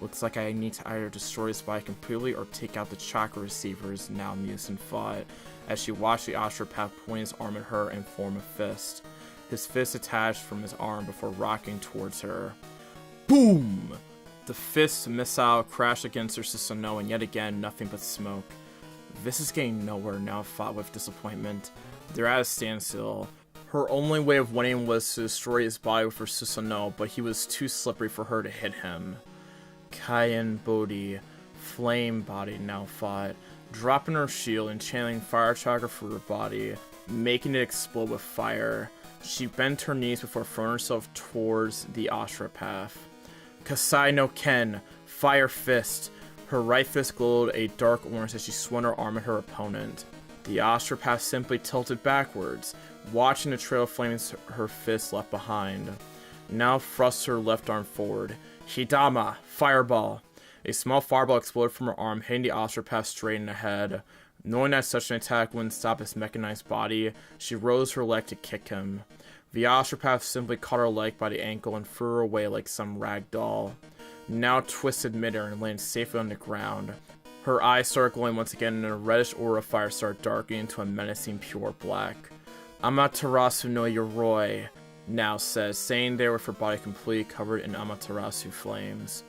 Looks like I need to either destroy this body completely or take out the chakra receivers, now mused and thought, as she watched the Astra Path point his arm at her and form a fist. His fist detached from his arm before rocking towards her. Boom! The fist missile crashed against her Susanoo, and yet again, nothing but smoke. This is getting nowhere now, thought with disappointment. They're at a standstill. Her only way of winning was to destroy his body with her Susanoo, but he was too slippery for her to hit him. Kaien Bodhi, flame body, now fought, dropping her shield and channeling fire chakra through her body, making it explode with fire. She bent her knees before throwing herself towards the Astra Path. Kasai no Ken, fire fist. Her right fist glowed a dark orange as she swung her arm at her opponent. The Astra Path simply tilted backwards, watching the trail of flames her fist left behind. Now thrust her left arm forward. Hidama, fireball. A small fireball exploded from her arm, hitting the Astra Path straight in the head. Knowing that such an attack wouldn't stop his mechanized body, she rose her leg to kick him. The Astra Path simply caught her leg by the ankle and threw her away like some rag doll. Now twisted midair and landed safely on the ground. Her eyes started glowing once again, and a reddish aura of fire started darkening into a menacing pure black. Amaterasu no Yoroi, now says, staying there with her body completely covered in Amaterasu flames.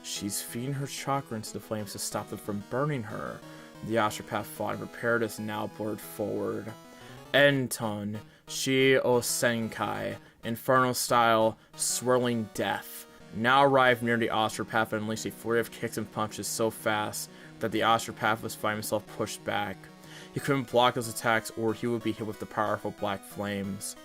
She's feeding her chakra into the flames to stop them from burning her. The Astra Path fought and prepared as now blurred forward. Enton, Shi O Senkai, Inferno style, swirling death, now arrived near the Astra Path and unleashed a flurry of kicks and punches so fast that the Astra Path was finding himself pushed back. He couldn't block those attacks or he would be hit with the powerful black flames.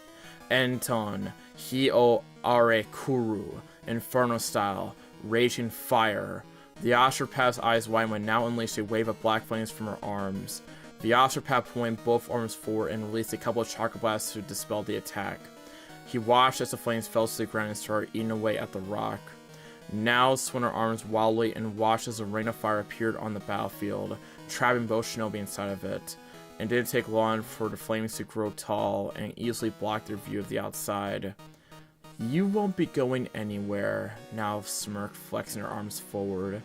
Enton, Hi O Are Kuru, Inferno style, raging fire. The Astra Path's eyes widened when now unleashed a wave of black flames from her arms. The Astra Path pointed both arms forward and released a couple of chakra blasts to dispel the attack. He watched as the flames fell to the ground and started eating away at the rock. Now swung her arms wildly and watched as a ring of fire appeared on the battlefield, trapping both shinobi inside of it. It didn't take long for the flames to grow tall and easily block their view of the outside. You won't be going anywhere, now smirked, flexing her arms forward.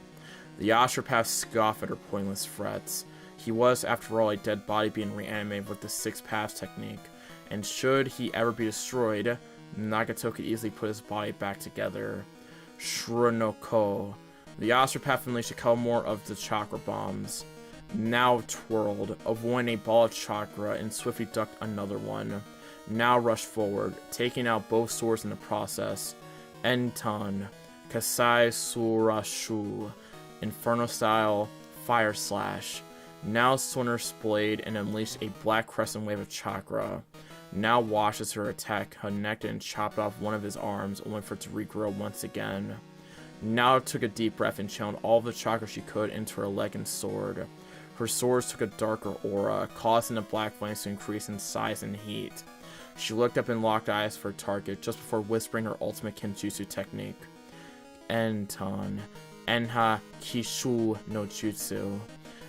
The Astra Path scoffed at her pointless threats. He was, after all, a dead body being reanimated with the Six Paths technique, and should he ever be destroyed, Nagato could easily put his body back together. Shronoko. The Astra Path unleashed a couple more of the chakra bombs. Now twirled, avoiding a ball of chakra, and swiftly ducked another one. Now rushed forward, taking out both swords in the process. Enton, Kasai Surashu, Inferno Style, Fire Slash. Now Swinner's Blade and unleashed a black crescent wave of chakra. Now washes her attack, connected and chopped off one of his arms, only for it to regrow once again. Now took a deep breath and channeled all the chakra she could into her leg and sword. Her swords took a darker aura, causing the black flames to increase in size and heat. She looked up and locked eyes for her target just before whispering her ultimate Kenjutsu technique. Enton, Enha Kishu no Jutsu,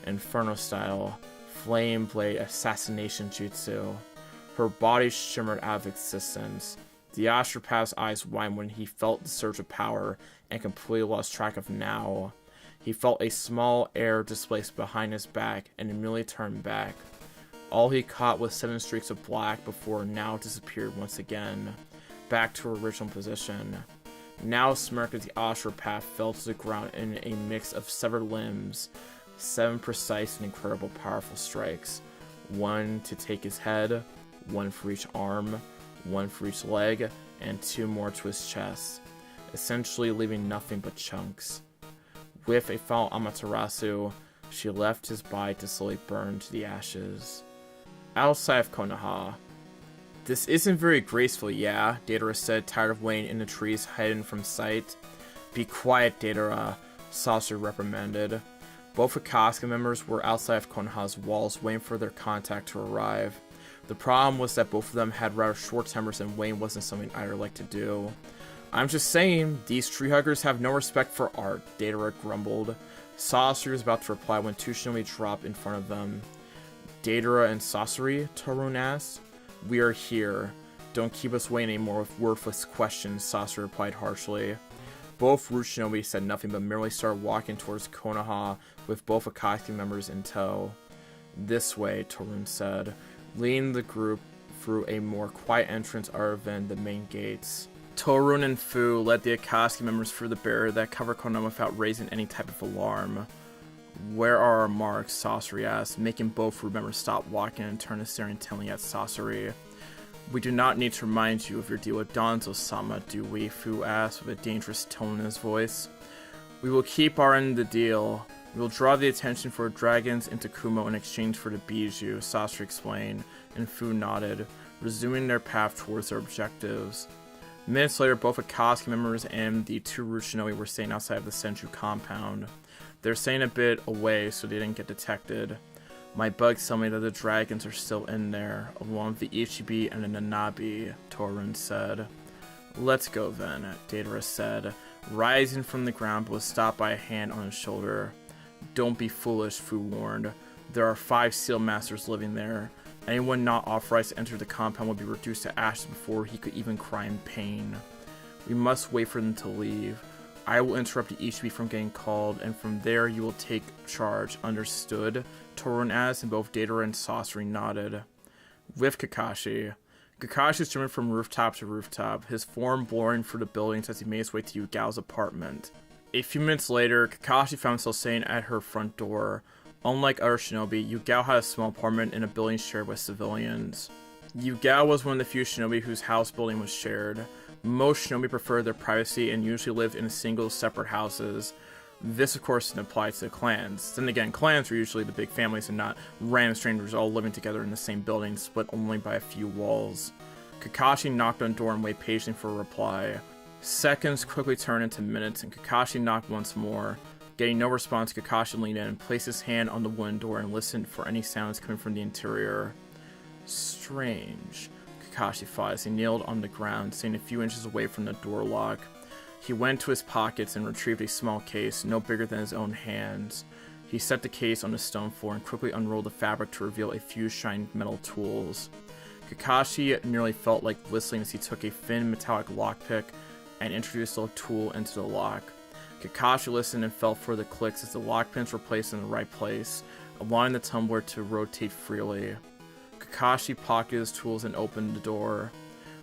Inferno Style, Flame Blade Assassination Jutsu. Her body shimmered out of existence. The Astropath's eyes widened when he felt the surge of power and completely lost track of now. He felt a small air displaced behind his back and immediately turned back. All he caught was 7 streaks of black before now disappeared once again, back to her original position. Now smirked as the Astropath fell to the ground in a mix of severed limbs, 7 precise and incredible powerful strikes. 1 to take his head, 1 for each arm, 1 for each leg, and 2 more to his chest, essentially leaving nothing but chunks. With a final Amaterasu, she left his body to slowly burn to the ashes. Outside of Konoha. This isn't very graceful, yeah, Datara said, tired of waiting in the trees hidden from sight. Be quiet, Datara, Sasori reprimanded. Both Akatsuki members were outside of Konoha's walls waiting for their contact to arrive. The problem was that both of them had rather short tempers and waiting wasn't something either liked to do. I'm just saying, these tree huggers have no respect for art, Datara grumbled. Sasori was about to reply when 2 shinobi dropped in front of them. Datara and Sasori, Torun asked. We are here. Don't keep us waiting anymore with worthless questions, Sasori replied harshly. Both root shinobi said nothing but merely started walking towards Konoha with both Akatsuki members in tow. This way, Torun said, leading the group through a more quiet entrance other than the main gates. Torun and Fu led the Akatsuki members through the barrier that covered Konoha without raising any type of alarm. Where are our marks? Sasori asked, making both root members stop walking and turn to staring intently at Sasori. We do not need to remind you of your deal with Danzo-sama, do we? Fu asked with a dangerous tone in his voice. We will keep our end of the deal. We will draw the attention for dragons into Kumo in exchange for the Bijou, Sasori explained, and Fu nodded, resuming their path towards their objectives. Minutes later, both Akatsuki members and the 2 root shinobi were staying outside of the Senju compound. They were staying a bit away so they didn't get detected. My bugs tell me that the dragons are still in there, along with the Ichibi and the Nanabi, Torun said. Let's go then, Datara said, rising from the ground but was stopped by a hand on his shoulder. Don't be foolish, Fu warned. There are 5 seal masters living there. Anyone not authorized to enter the compound would be reduced to ashes before he could even cry in pain. We must wait for them to leave. I will interrupt the Ichibi from getting called, and from there you will take charge. Understood? Torun asked, and both Datara and Sasori nodded. With Kakashi. Kakashi jumped from rooftop to rooftop, his form blurring through the buildings as he made his way to Yugao's apartment. A few minutes later, Kakashi found himself staying at her front door. Unlike other shinobi, Yugao had a small apartment in a building shared with civilians. Yugao was one of the few shinobi whose house building was shared. Most shinobi preferred their privacy and usually lived in single, separate houses. This, of course, didn't apply to clans. Then again, clans were usually the big families and not random strangers all living together in the same building, split only by a few walls. Kakashi knocked on the door and waited patiently for a reply. Seconds quickly turned into minutes, and Kakashi knocked once more. Getting no response, Kakashi leaned in and placed his hand on the wooden door and listened for any sounds coming from the interior. Strange, Kakashi thought as he kneeled on the ground, staying a few inches away from the door lock. He went to his pockets and retrieved a small case, no bigger than his own hands. He set the case on the stone floor and quickly unrolled the fabric to reveal a few shiny metal tools. Kakashi nearly felt like whistling as he took a thin metallic lockpick and introduced the tool into the lock. Kakashi listened and felt for the clicks as the lock pins were placed in the right place, allowing the tumbler to rotate freely. Kakashi pocketed his tools and opened the door.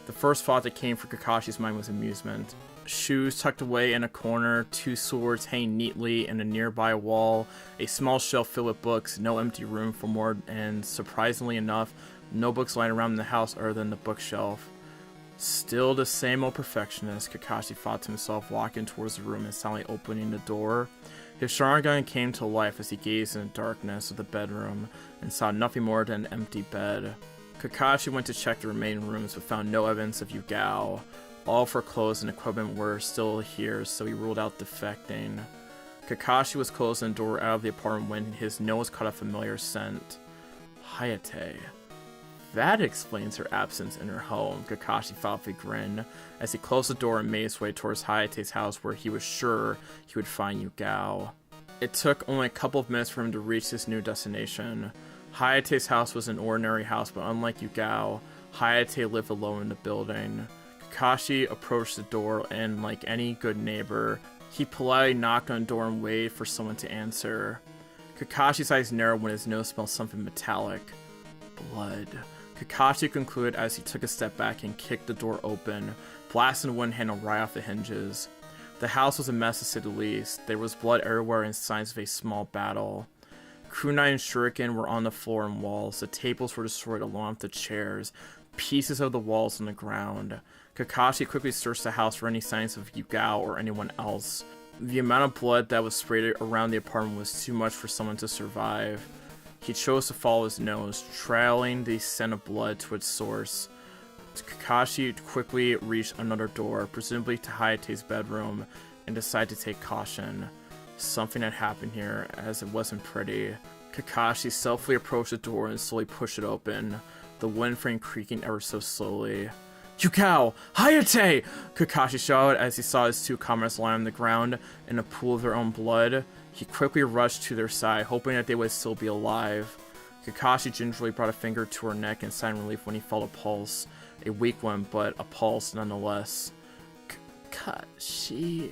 The first thought that came through Kakashi's mind was amusement. Shoes tucked away in a corner, 2 swords hanging neatly in a nearby wall, a small shelf filled with books, no empty room for more, and surprisingly enough, no books lying around in the house other than the bookshelf. Still the same old perfectionist, Kakashi thought to himself, walking towards the room and silently opening the door. His Sharingan came to life as he gazed in the darkness of the bedroom and saw nothing more than an empty bed. Kakashi went to check the remaining rooms but found no evidence of Yugao. All of her clothes and equipment were still here, so he ruled out defecting. Kakashi was closing the door out of the apartment when his nose caught a familiar scent. Hayate. That explains her absence in her home, Kakashi thought with a grin, as he closed the door and made his way towards Hayate's house where he was sure he would find Yugao. It took only a couple of minutes for him to reach his new destination. Hayate's house was an ordinary house, but unlike Yugao, Hayate lived alone in the building. Kakashi approached the door and, like any good neighbor, he politely knocked on the door and waited for someone to answer. Kakashi's eyes narrowed when his nose smelled something metallic. Blood. Kakashi concluded as he took a step back and kicked the door open, blasting the wooden handle right off the hinges. The house was a mess to say the least. There was blood everywhere and signs of a small battle. Kunai and Shuriken were on the floor and walls. The tables were destroyed along with the chairs, pieces of the walls on the ground. Kakashi quickly searched the house for any signs of Yugao or anyone else. The amount of blood that was sprayed around the apartment was too much for someone to survive. He chose to follow his nose, trailing the scent of blood to its source. Kakashi quickly reached another door, presumably to Hayate's bedroom, and decided to take caution. Something had happened here, as it wasn't pretty. Kakashi stealthily approached the door and slowly pushed it open, the wooden frame creaking ever so slowly. Yugao! Hayate! Kakashi shouted as he saw his two comrades lying on the ground in a pool of their own blood. He quickly rushed to their side, hoping that they would still be alive. Kakashi gingerly brought a finger to her neck in sign relief when he felt a pulse. A weak one, but a pulse nonetheless. Kakashi...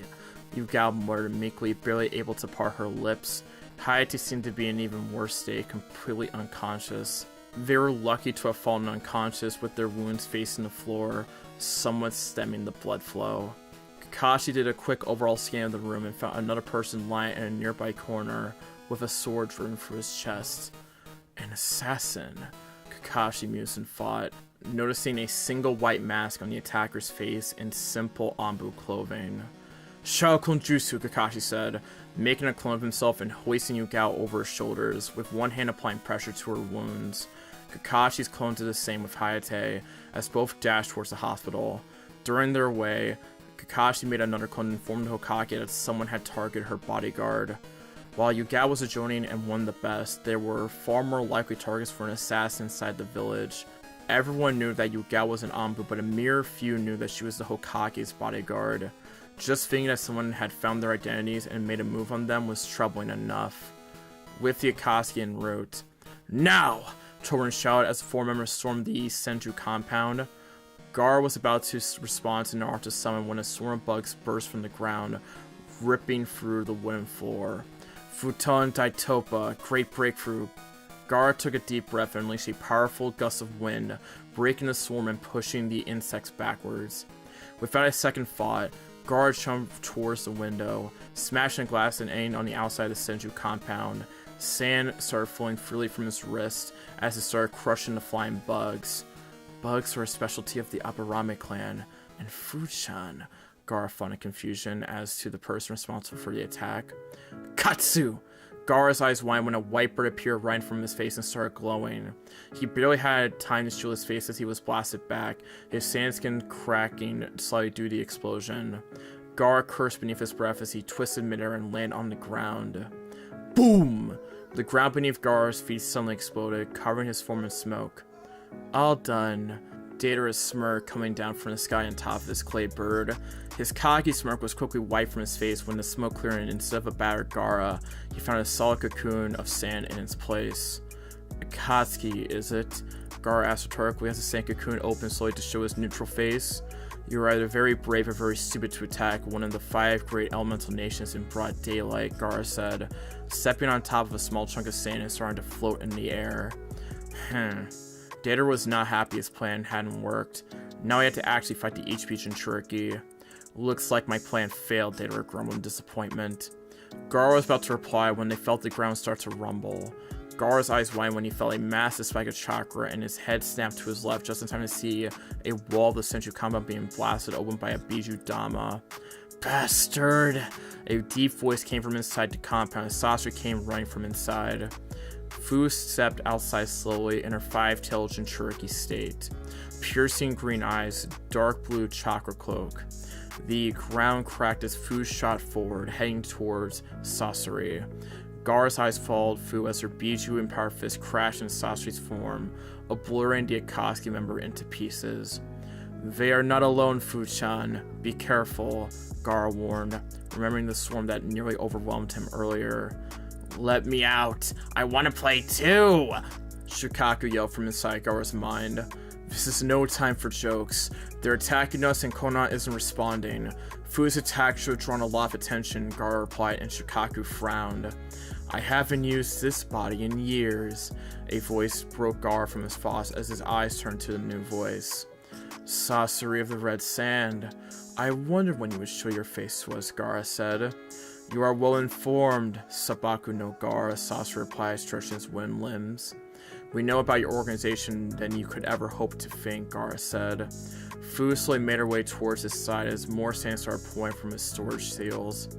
Yugao muttered meekly, barely able to part her lips. Hayate seemed to be in an even worse state, completely unconscious. They were lucky to have fallen unconscious with their wounds facing the floor, somewhat stemming the blood flow. Kakashi did a quick overall scan of the room and found another person lying in a nearby corner with a sword driven through his chest. An assassin, Kakashi mused and thought, noticing a single white mask on the attacker's face and simple Anbu clothing. Shaokun Jutsu, Kakashi said, making a clone of himself and hoisting Yugao over his shoulders, with one hand applying pressure to her wounds. Kakashi's clone did the same with Hayate, as both dashed towards the hospital. During their way, Kakashi made another clone and informed Hokage that someone had targeted her bodyguard. While Yugao was adjoining and one of the best, there were far more likely targets for an assassin inside the village. Everyone knew that Yugao was an Anbu, but a mere few knew that she was the Hokage's bodyguard. Just thinking that someone had found their identities and made a move on them was troubling enough. With the Akatsuki en route. Now! Torin shouted as the four members stormed the Senju compound. Gar was about to respond to Naruto's summon when a swarm of bugs burst from the ground, ripping through the wooden floor. Futon Daitopa, great breakthrough. Gar took a deep breath and unleashed a powerful gust of wind, breaking the swarm and pushing the insects backwards. Without a second thought, Gar jumped towards the window, smashing glass and aiming on the outside of the Senju compound. Sand started flowing freely from his wrist as it started crushing the flying bugs. Bugs were a specialty of the Aburame clan, and Fuchan. Gar found in confusion as to the person responsible for the attack. Katsu! Gar's eyes widened when a white bird appeared right from his face and started glowing. He barely had time to shield his face as he was blasted back, his sand skin cracking slightly due to the explosion. Gar cursed beneath his breath as he twisted midair and landed on the ground. Boom! The ground beneath Gar's feet suddenly exploded, covering his form in smoke. All done. Datara's smirk coming down from the sky on top of this clay bird. His cocky smirk was quickly wiped from his face when the smoke cleared and instead of a battered Gaara, he found a solid cocoon of sand in its place. Akatsuki, is it? Gaara asked rhetorically as the sand cocoon opened slowly to show his neutral face. You are either very brave or very stupid to attack one of the 5 great elemental nations in broad daylight, Gaara said, stepping on top of a small chunk of sand and starting to float in the air. Datara was not happy his plan hadn't worked. Now he had to actually fight the HP Jinchuriki. Looks like my plan failed, Datara grumbled in disappointment. Gaara was about to reply when they felt the ground start to rumble. Gaara's eyes widened when he felt a massive spike of chakra, and his head snapped to his left just in time to see a wall of the Senju compound being blasted open by a Biju Dama. Bastard! A deep voice came from inside the compound as Sasori came running from inside. Fu stepped outside slowly in her five-tailed Jinchuriki state. Piercing green eyes, dark blue chakra cloak. The ground cracked as Fu shot forward, heading towards Sasori. Gaara's eyes followed Fu as her Biju and Power Fist crashed in Sasori's form, obliterating the Akatsuki member into pieces. They are not alone, Fu-chan. Be careful, Gaara warned, remembering the swarm that nearly overwhelmed him earlier. Let me out! I want to play too! Shukaku yelled from inside Gaara's mind. This is no time for jokes. They're attacking us and Konan isn't responding. Fu's attack should have drawn a lot of attention, Gaara replied, and Shukaku frowned. I haven't used this body in years. A voice broke Gaara from his thoughts as his eyes turned to the new voice. Sasori of the Red Sand. I wondered when you would show your face to us, Gaara said. You are well informed, Sabaku no Gaara, Sasori replied, stretching his wind limbs. We know about your organization than you could ever hope to think, Gaara said. Fu slowly made her way towards his side as more sand started pouring from his storage seals.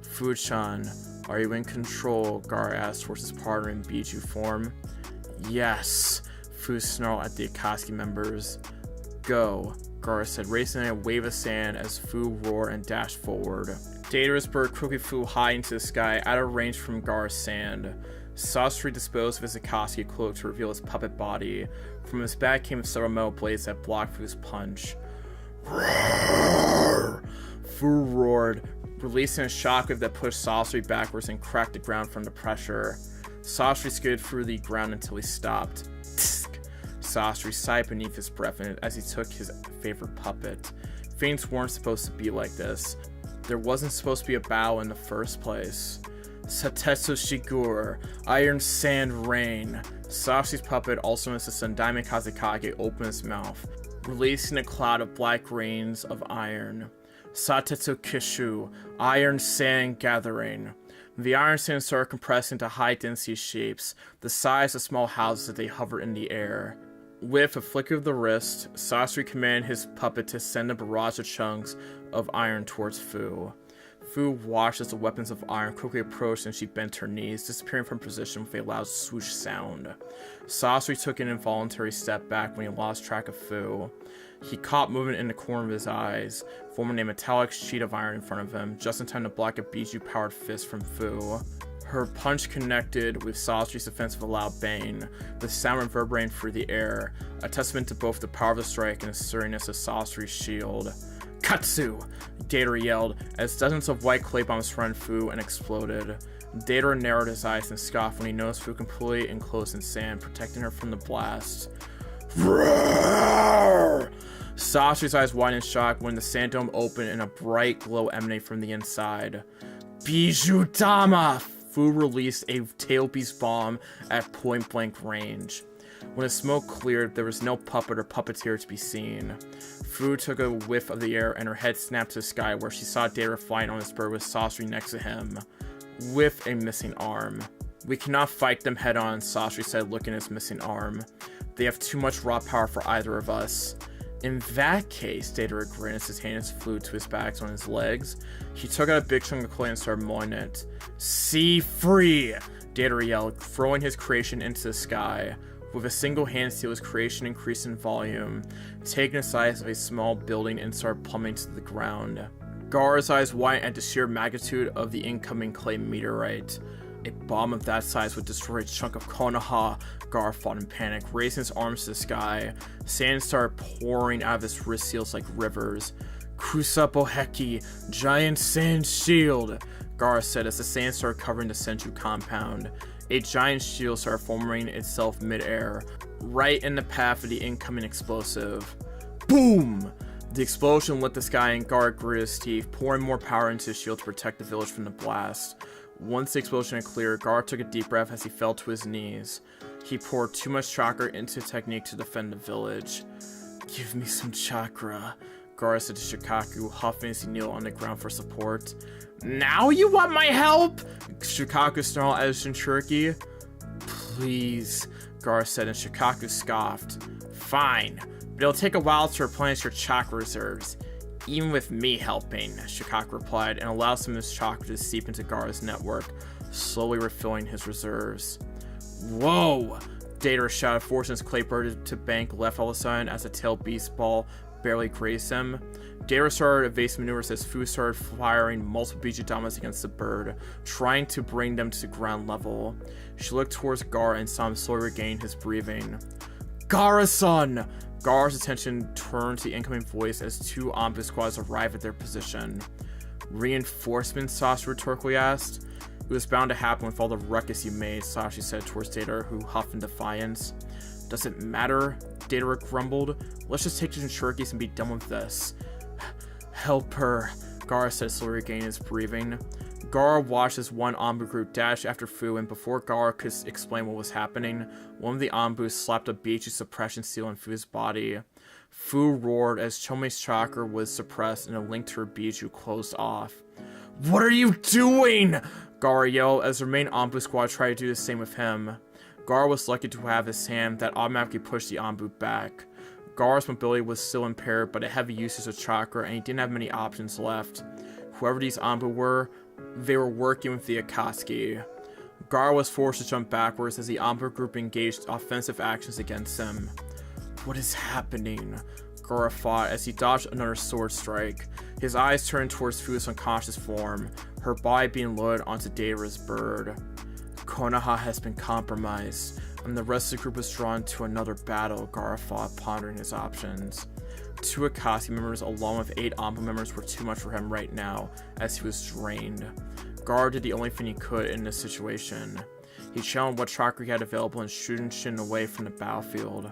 Fu-chan, are you in control? Gaara asked towards his partner in Biju form. Yes, Fu snarled at the Akatsuki members. Go, Gaara said, racing in a wave of sand as Fu roared and dashed forward. Datara's bird quickly flew high into the sky, out of range from Gaara's sand. Sasori disposed of his Akatsuki cloak to reveal his puppet body. From his back came several metal blades that blocked Fu's punch. Roar! Fu roared, releasing a shockwave that pushed Sasori backwards and cracked the ground from the pressure. Sasori skidded through the ground until he stopped. Tsk! Sasori sighed beneath his breath as he took his favorite puppet. Things weren't supposed to be like this. There wasn't supposed to be a battle in the first place. Satetsu Shigur, Iron Sand Rain. Sasori's puppet, also known as the Sandaime Kazekage, opened his mouth, releasing a cloud of black rains of iron. Satetsu Kishu, Iron Sand Gathering. The iron sand started compressing into high-density shapes, the size of small houses as they hovered in the air. With a flick of the wrist, Sasori commanded his puppet to send a barrage of chunks of iron towards Fu. Fu watched as the weapons of iron quickly approached and she bent her knees, disappearing from position with a loud swoosh sound. Sasori took an involuntary step back when he lost track of Fu. He caught movement in the corner of his eyes, forming a metallic sheet of iron in front of him, just in time to block a Biju-powered fist from Fu. Her punch connected with Sasori's defense with a loud bang, the sound reverberating through the air, a testament to both the power of the strike and the sturdiness of Sasori's shield. Katsu! Datara yelled, as dozens of white clay bombs surrounded Fu and exploded. Datara narrowed his eyes and scoffed when he noticed Fu completely enclosed in sand, protecting her from the blast. Roar! Sasori's eyes widened in shock when the sand dome opened and a bright glow emanated from the inside. Biju Dama! Fu released a tail beast bomb at point-blank range. When the smoke cleared, there was no puppet or puppeteer to be seen. Fu took a whiff of the air and her head snapped to the sky where she saw Datara flying on his bird with Sasori next to him, with a missing arm. We cannot fight them head-on, Sasori said, looking at his missing arm. They have too much raw power for either of us. In that case, Datara grinned as his hands flew to his backs on his legs. He took out a big chunk of clay and started mowing it. See free! Datara yelled, throwing his creation into the sky. With a single hand seal, his creation increased in volume, taking the size of a small building and started plummeting to the ground. Gaara's eyes widened at the sheer magnitude of the incoming clay meteorite. A bomb of that size would destroy a chunk of Konoha. Gaara fought in panic, raising his arms to the sky. Sand started pouring out of his wrist seals like rivers. Kusapo Heki, giant sand shield, Gaara said as the sand started covering the Senju compound. A giant shield started forming itself mid-air, right in the path of the incoming explosive. Boom! The explosion lit the sky and Gaara gritted his teeth, pouring more power into his shield to protect the village from the blast. Once the explosion had cleared, Gaara took a deep breath as he fell to his knees. He poured too much chakra into the technique to defend the village. Give me some chakra, Gaara said to Shukaku, huffing as he kneeled on the ground for support. Now you want my help? Shukaku snarled at his Jinchuriki. Please, Gaara said, and Shikaku scoffed. Fine, but it'll take a while to replenish your chakra reserves. Even with me helping, Shikaku replied, and allowed some of his chakra to seep into Gaara's network, slowly refilling his reserves. Whoa! Datara shouted, forcing his clay bird to bank left all of a sudden as a tail beast ball barely grazed him. Datara started evasive maneuvers as Fu started firing multiple Bijudamas against the bird, trying to bring them to ground level. She looked towards Gaara and saw him slowly regain his breathing. Gaara-san! Gaara's attention turned to the incoming voice as two Anbu squads arrived at their position. Reinforcements? Sasha rhetorically asked. It was bound to happen with all the ruckus you made, Sashi said towards Datara, who huffed in defiance. Does it matter? Datara grumbled. Let's just take the Jinchurikis and be done with this. Help her, Gaara said, slowly regaining his breathing. Gaara watched as one Anbu group dash after Fu, and before Gaara could explain what was happening, one of the Anbu slapped a Biju suppression seal on Fu's body. Fu roared as Chomei's chakra was suppressed and a link to her Biju closed off. What are you doing? Gaara yelled as the main Anbu squad tried to do the same with him. Gaara was lucky to have his hand that automatically pushed the Anbu back. Gaara's mobility was still impaired, but a heavy usage of chakra, and he didn't have many options left. Whoever these Anbu were, they were working with the Akatsuki. Gaara was forced to jump backwards as the Anbu group engaged offensive actions against him. What is happening? Gaara fought as he dodged another sword strike. His eyes turned towards Fu's unconscious form, her body being loaded onto Datara's bird. Konoha has been compromised, and the rest of the group was drawn to another battle, Gaara thought, pondering his options. 2 Akatsuki members along with 8 Anbu members were too much for him right now, as he was drained. Gaara did the only thing he could in this situation. He channeled what chakra he had available and shooting Shin away from the battlefield.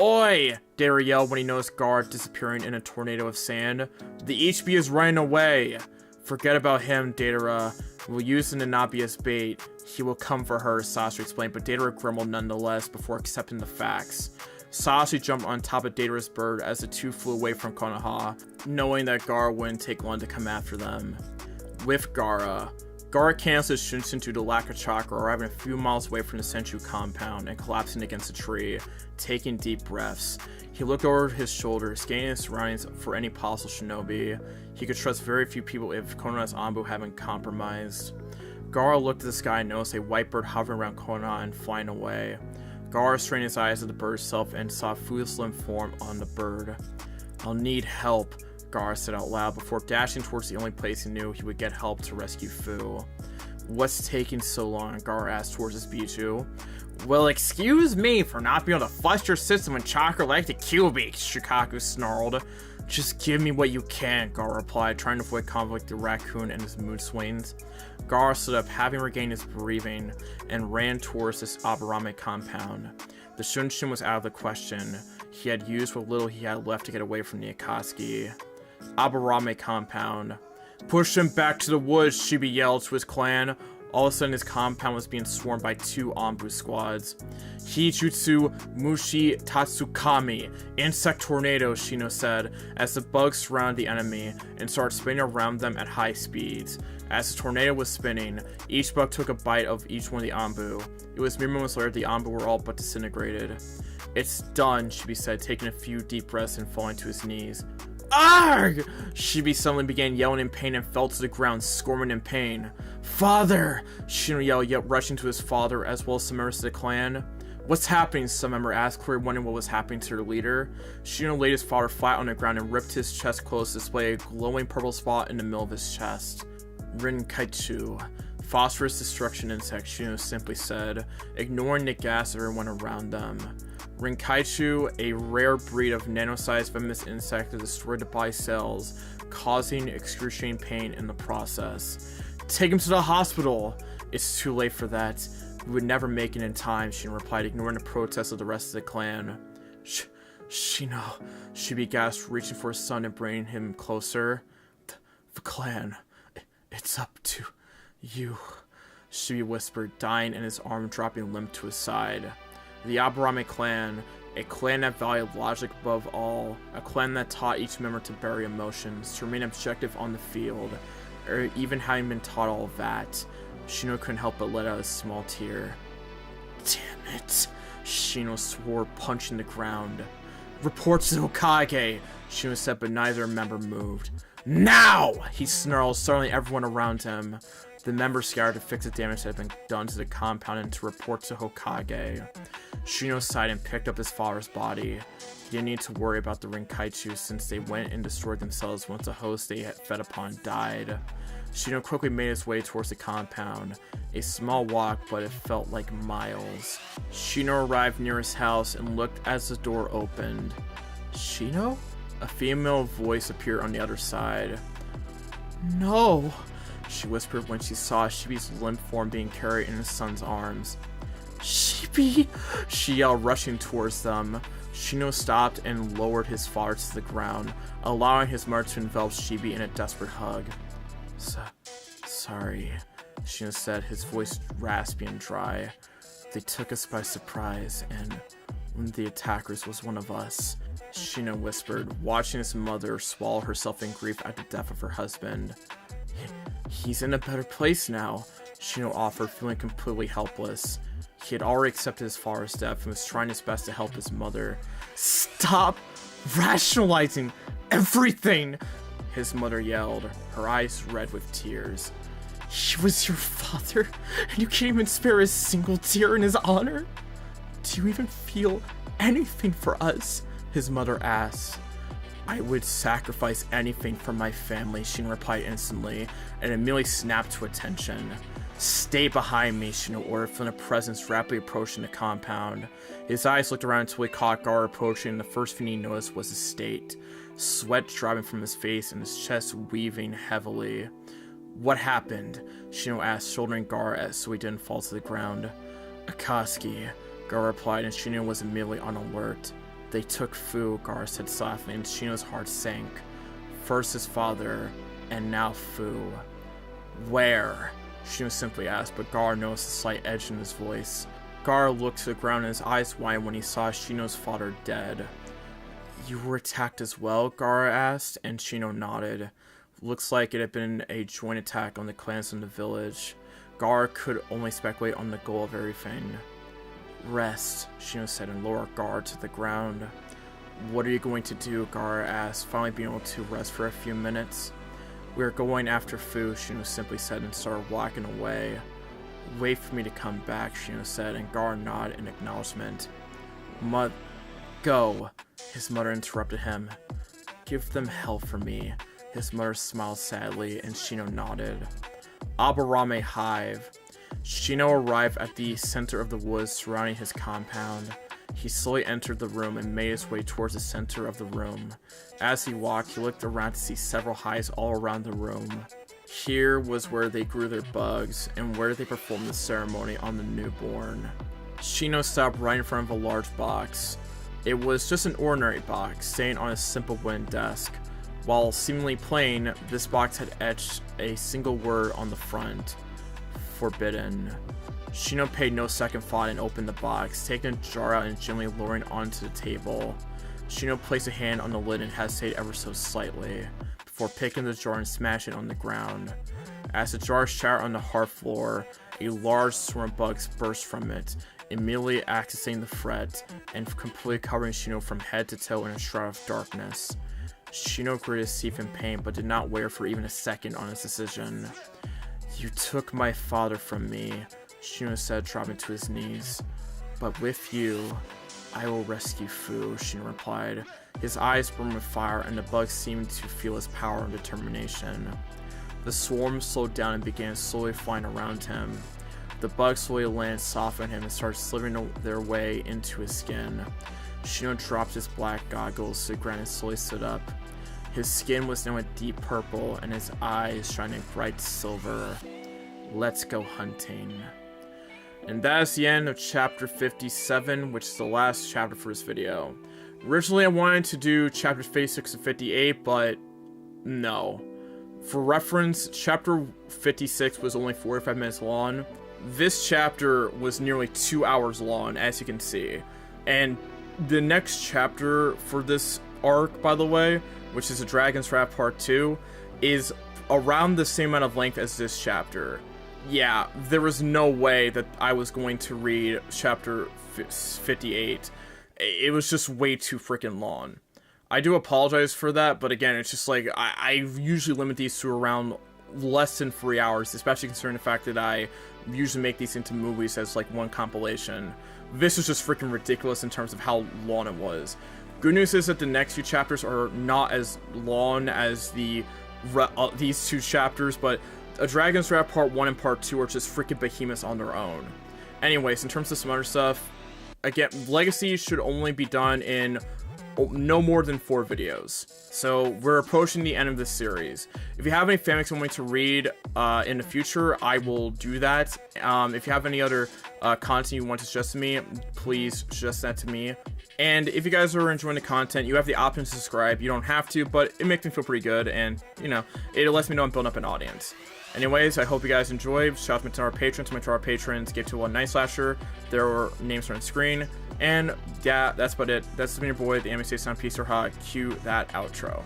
Oi! Datara yelled when he noticed Gaara disappearing in a tornado of sand. The HB is running away! Forget about him, Datara. We'll use him to not be as bait. He will come for her, Sasha explained, but Datara grumbled nonetheless before accepting the facts. Sasha jumped on top of Datara's bird as the two flew away from Konoha, knowing that Gaara wouldn't take long to come after them. With Gaara canceled his Shinshin due to lack of chakra, arriving a few miles away from the Senchu compound and collapsing against a tree, taking deep breaths. He looked over his shoulder, scanning his surroundings for any possible shinobi. He could trust very few people if Konoha's Anbu had been compromised. Gaara looked at the sky and noticed a white bird hovering around Konoha and flying away. Gaara strained his eyes at the bird itself and saw Fu's slim form on the bird. I'll need help, Gaara said out loud before dashing towards the only place he knew he would get help to rescue Fu. What's taking so long? Gaara asked towards his Biju. Well, excuse me for not being able to flush your system when chakra like the cubic, Shikaku snarled. Just give me what you can, Gaara replied, trying to avoid conflict with the raccoon and his mood swings. Gaara stood up, having regained his breathing, and ran towards this Aburame compound. The Shunshin was out of the question. He had used what little he had left to get away from the Akatsuki. Aburame compound. Push him back to the woods, Shibi yelled to his clan. All of a sudden, his compound was being swarmed by 2 Anbu squads. Hijutsu Mushi Tatsukami, Insect Tornado, Shino said, as the bugs surrounded the enemy and started spinning around them at high speeds. As the tornado was spinning, each bug took a bite of each one of the Anbu. It was mere moments later the Anbu were all but disintegrated. It's done, Shibi said, taking a few deep breaths and falling to his knees. Arg! Shibi suddenly began yelling in pain and fell to the ground, squirming in pain. Father! Shino yelled, yet rushing to his father as well as some members of the clan. What's happening? Some member asked, clearly wondering what was happening to their leader. Shino laid his father flat on the ground and ripped his chest closed to display a glowing purple spot in the middle of his chest. Rinkaichu. Phosphorus destruction insect, Shino simply said, ignoring the gas of everyone around them. Rinkaichu, a rare breed of nano-sized venomous insect that destroyed the body cells, causing excruciating pain in the process. Take him to the hospital! It's too late for that. We would never make it in time, Shino replied, ignoring the protests of the rest of the clan. Shino, Shibi gasped, reaching for his son and bringing him closer. The clan, it's up to you, Shibi whispered, dying and his arm dropping limp to his side. The Aburame clan, a clan that valued logic above all, a clan that taught each member to bury emotions, to remain objective on the field, or even having been taught all of that, Shino couldn't help but let out a small tear. Damn it, Shino swore, punching the ground. Report to the Hokage, Shino said, but neither member moved. Now! He snarled, startling everyone around him. The members scattered to fix the damage that had been done to the compound and to report to Hokage. Shino sighed and picked up his father's body. He didn't need to worry about the Rinkaichu since they went and destroyed themselves once the host they had fed upon died. Shino quickly made his way towards the compound. A small walk, but it felt like miles. Shino arrived near his house and looked as the door opened. Shino? A female voice appeared on the other side. No, she whispered when she saw Shibi's limp form being carried in his son's arms. Shibi! She yelled, rushing towards them. Shino stopped and lowered his father to the ground, allowing his mother to envelop Shibi in a desperate hug. Sorry, Shino said, his voice raspy and dry. They took us by surprise, and one of the attackers was one of us, Shino whispered, watching his mother swallow herself in grief at the death of her husband. He's in a better place now, Shino offered, feeling completely helpless. He had already accepted his father's death and was trying his best to help his mother. Stop rationalizing everything, his mother yelled, her eyes red with tears. He was your father, and you can't even spare a single tear in his honor? Do you even feel anything for us? His mother asked. I would sacrifice anything for my family, Shino replied instantly, and immediately snapped to attention. Stay behind me, Shino ordered, feeling a presence rapidly approaching the compound. His eyes looked around until he caught Gar approaching, and the first thing he noticed was his state. Sweat dropping from his face and his chest weaving heavily. What happened? Shino asked, shouldering Gar so he didn't fall to the ground. Akatsuki, Gar replied, and Shino was immediately on alert. They took Fu, Gar said softly, and Shino's heart sank. First his father, and now Fu. Where? Shino simply asked, but Gar noticed a slight edge in his voice. Gar looked to the ground and his eyes widened when he saw Shino's father dead. You were attacked as well? Gar asked, and Shino nodded. Looks like it had been a joint attack on the clans in the village. Gar could only speculate on the goal of everything. Rest, Shino said, and lowered Gar to the ground. What are you going to do? Gar asked, finally being able to rest for a few minutes. We are going after Fu, Shino simply said, and started walking away. Wait for me to come back, Shino said, and Gar nodded in acknowledgement. Go, his mother interrupted him. Give them hell for me. His mother smiled sadly, and Shino nodded. Aburame Hive. Shino arrived at the center of the woods surrounding his compound. He slowly entered the room and made his way towards the center of the room. As he walked, he looked around to see several hives all around the room. Here was where they grew their bugs, and where they performed the ceremony on the newborn. Shino stopped right in front of a large box. It was just an ordinary box, staying on a simple wooden desk. While seemingly plain, this box had etched a single word on the front. Forbidden. Shino paid no second thought and opened the box, taking a jar out and gently lowering it onto the table. Shino placed a hand on the lid and hesitated ever so slightly, before picking the jar and smashing it on the ground. As the jar shattered on the hard floor, a large swarm of bugs burst from it, immediately accessing the fret, and completely covering Shino from head to toe in a shroud of darkness. Shino gritted his teeth in pain, but did not waver for even a second on his decision. You took my father from me, Shino said, dropping to his knees. But with you, I will rescue Fu, Shino replied. His eyes burned with fire, and the bugs seemed to feel his power and determination. The swarm slowed down and began slowly flying around him. The bugs slowly landed soft on him and started slithering their way into his skin. Shino dropped his black goggles to the ground and slowly stood up. His skin was now a deep purple, and his eyes shining bright silver. Let's go hunting. And that is the end of chapter 57, which is the last chapter for this video. Originally I wanted to do chapters 56 and 58, but no. For reference, chapter 56 was only 45 minutes long. This chapter was nearly 2 hours long, as you can see. And the next chapter for this arc, by the way, which is the Dragon's Wrath Part 2, is around the same amount of length as this chapter. yeah, there was no way that I was going to read chapter 58. It was just way too freaking long. I do apologize for that, but again, it's just like, I usually limit these to around less than 3 hours, especially considering the fact that I usually make these into movies as like one compilation. This was just freaking ridiculous in terms of how long it was. Good news is that the next few chapters are not as long as these two chapters, but A Dragon's Wrath Part 1 and Part 2 are just freaking behemoths on their own. Anyways, in terms of some other stuff, again, Legacy should only be done in no more than 4 videos. So we're approaching the end of this series. If you have any fanfics you want me to read in the future, I will do that. If you have any other content you want to suggest to me, please suggest that to me. And if you guys are enjoying the content, you have the option to subscribe. You don't have to, but it makes me feel pretty good, and you know, it lets me know I'm building up an audience. Anyways, I hope you guys enjoyed. Shout out to our patrons. To our patrons, give to one Night Slasher. Their names are on screen. And yeah, that's about it. That's been your boy, the Anime Sound. Peace or ha. Cue that outro.